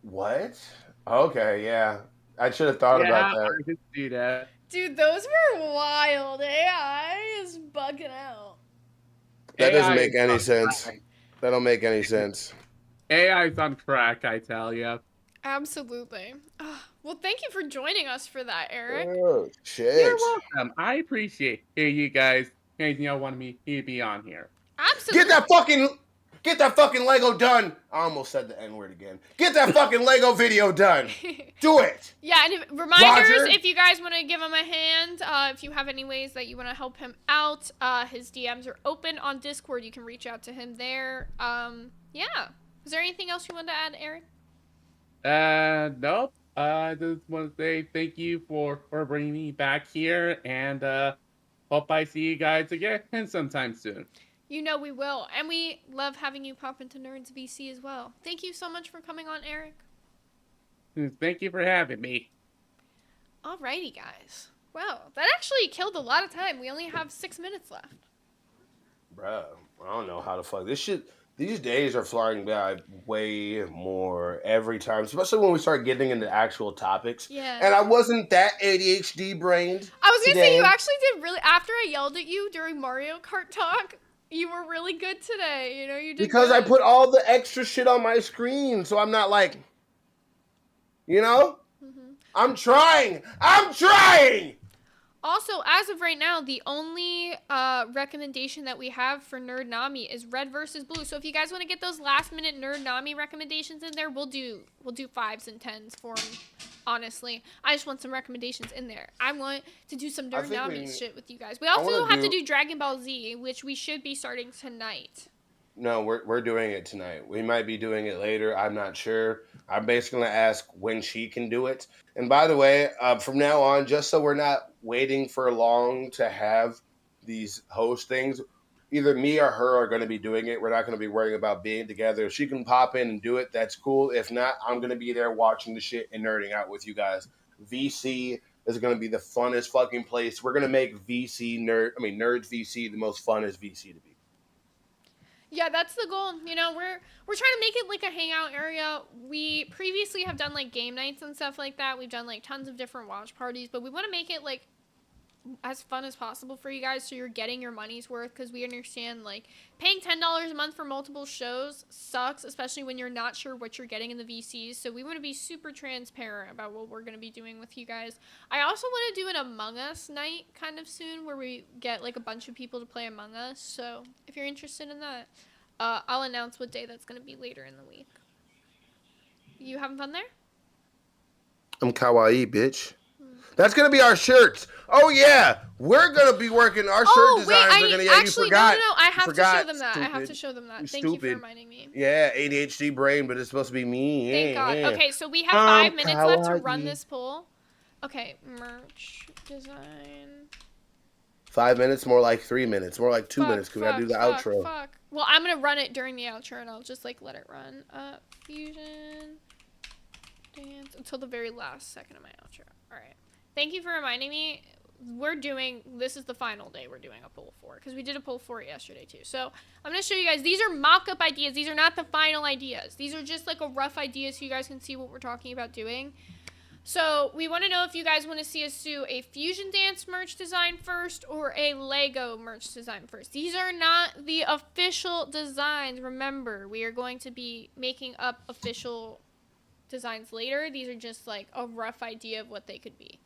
What? Okay, yeah. I should have thought about that. I could see that. Dude, those were wild. AI is bugging out. That doesn't AI make is any on sense. track. That don't make any sense. AI's on track, I tell ya. Absolutely. Well, thank you for joining us for that, Eric. Oh, shit. You're welcome. I appreciate you guys. Wanted me to be on here. Absolutely. Get that fucking Lego done. I almost said the N-word again. Get that fucking Lego video done. Do it. Yeah, and reminders, Roger. if you guys want to give him a hand, if you have any ways that you want to help him out, his DMs are open on Discord. You can reach out to him there. Yeah. Is there anything else you want to add, Eric? Nope. I just want to say thank you for bringing me back here, and hope I see you guys again sometime soon. You know we will. And we love having you pop into Nerds VC as well. Thank you so much for coming on, Eric. Thank you for having me. Alrighty, guys. Wow, that actually killed a lot of time. We only have 6 minutes left. Bro, I don't know how the fuck this shit. These days are flying by way more every time, especially when we start getting into actual topics. Yeah. And I wasn't that ADHD brained. I was gonna today. say, you actually did really, after I yelled at you during Mario Kart talk, you were really good today. You know, you did Because good. I put all the extra shit on my screen, so I'm not like, you know? Mm-hmm. I'm trying! Also, as of right now, the only recommendation that we have for Nerd Nami is red versus blue. So if you guys want to get those last minute Nerd Nami recommendations in there, we'll do 5s and 10s for them. Honestly, I just want some recommendations in there. I want to do some Nerd Nami shit with you guys. We also have to do Dragon Ball Z, which we should be starting tonight. No, we're doing it tonight. We might be doing it later. I'm not sure. I'm basically going to ask when she can do it. And by the way, from now on, just so we're not waiting for long to have these host things, either me or her are going to be doing it. We're not going to be worrying about being together. If she can pop in and do it, that's cool. If not, I'm going to be there watching the shit and nerding out with you guys. VC is going to be the funnest fucking place. We're going to make Nerds VC the most funnest VC to be. Yeah, that's the goal. You know, we're trying to make it like a hangout area. We previously have done like game nights and stuff like that. We've done like tons of different watch parties, but we want to make it like as fun as possible for you guys so you're getting your money's worth, because we understand like paying $10 a month for multiple shows sucks, especially when you're not sure what you're getting in the VCs. So we want to be super transparent about what we're going to be doing with you guys. I also want to do an Among Us night kind of soon where we get like a bunch of people to play Among Us. So if you're interested in that, I'll announce what day that's going to be later in the week. You having fun there? I'm kawaii, bitch. That's going to be our shirts. Oh, yeah. We're going to be working. Our shirt designs are going to... Yeah, you forgot. No, I have to show them that. I have to show them that. Thank you for reminding me. Yeah, ADHD brain, but it's supposed to be me. Thank God. Okay, so we have 5 minutes left to run this poll. Okay, merch design. 5 minutes, more like 3 minutes. More like 2 minutes, because we got to do the outro. Well, I'm going to run it during the outro, and I'll just, like, let it run. Fusion dance until the very last second of my outro. All right. Thank you for reminding me. This is the final day we're doing a poll for, because we did a poll for it yesterday too. So I'm going to show you guys. These are mock-up ideas. These are not the final ideas. These are just like a rough idea so you guys can see what we're talking about doing. So we want to know if you guys want to see us do a Fusion Dance merch design first or a Lego merch design first. These are not the official designs. Remember, we are going to be making up official designs later. These are just like a rough idea of what they could be.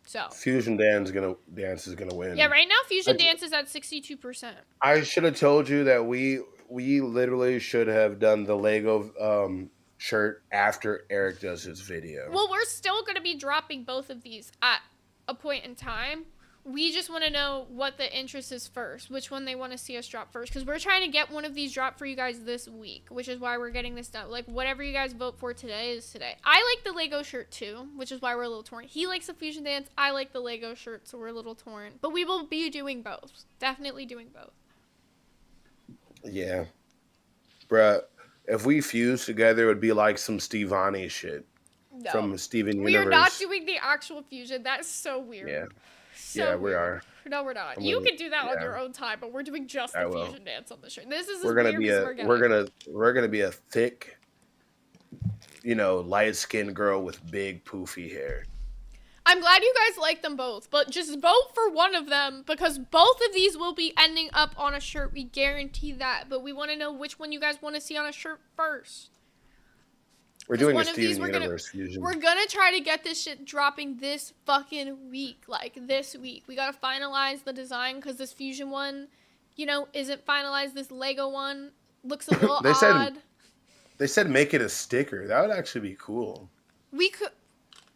So Fusion Dance is gonna win. Yeah, right now Fusion Dance is at 62%. I should have told you that we literally should have done the Lego shirt after Eric does his video. Well, we're still gonna be dropping both of these at a point in time. We just want to know what the interest is first, which one they want to see us drop first, because we're trying to get one of these dropped for you guys this week, which is why we're getting this done. Like, whatever you guys vote for today is today. I like the Lego shirt too, which is why we're a little torn. He likes the Fusion Dance. I like the Lego shirt, so we're a little torn. But we will be doing both. Definitely doing both. Yeah. Bruh, if we fuse together, it would be like some Stevani shit from Steven Universe. We are not doing the actual fusion. That's so weird. Yeah. So yeah, we weird. are. No, we're not. You can do that on your own time, but we're doing just the Fusion Dance on the shirt. This is we're gonna be a thick, light-skinned girl with big poofy hair. I'm glad you guys like them both, but just vote for one of them, because both of these will be ending up on a shirt. We guarantee that, but we want to know which one you guys want to see on a shirt first. We're doing a Steven Universe fusion. We're gonna try to get this shit dropping this fucking week. Like, this week. We gotta finalize the design, because this fusion one, isn't finalized. This Lego one looks a little odd. They said make it a sticker. That would actually be cool.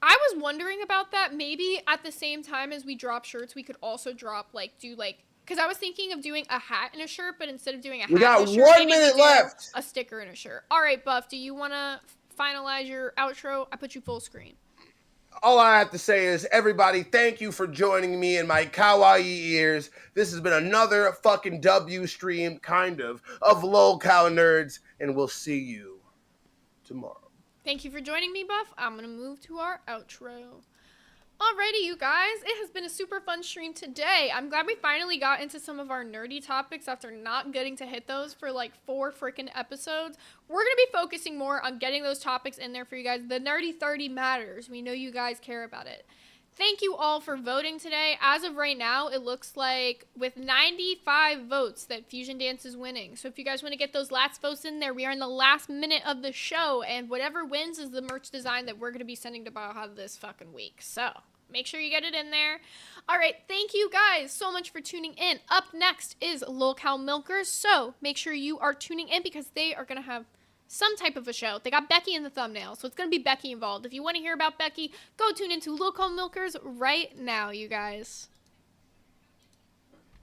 I was wondering about that. Maybe at the same time as we drop shirts, we could also drop, because I was thinking of doing a hat and a shirt, but instead of doing a hat and a shirt, we got 1 minute left. A sticker and a shirt. All right, Buff, do you want to finalize your outro? I put you full screen. all I have to say is, everybody, thank you for joining me in my kawaii ears. This has been another fucking W stream, kind of LolCow Nerds, and we'll see you tomorrow. Thank you for joining me, Buff. I'm going to move to our outro. Alrighty, you guys. It has been a super fun stream today. I'm glad we finally got into some of our nerdy topics after not getting to hit those for like 4 freaking episodes. We're going to be focusing more on getting those topics in there for you guys. The Nerdy 30 matters. We know you guys care about it. Thank you all for voting today. As of right now, it looks like with 95 votes that Fusion Dance is winning. So if you guys want to get those last votes in there, we are in the last minute of the show, and whatever wins is the merch design that we're going to be sending to Bauhaus this fucking week. So make sure you get it in there. All right, thank you guys so much for tuning in. Up next is LolCow Milkers, so make sure you are tuning in because they are going to have some type of a show. They got Becky in the thumbnail, so it's going to be Becky involved. If you want to hear about Becky, go tune into LolCow Milkers right now, you guys.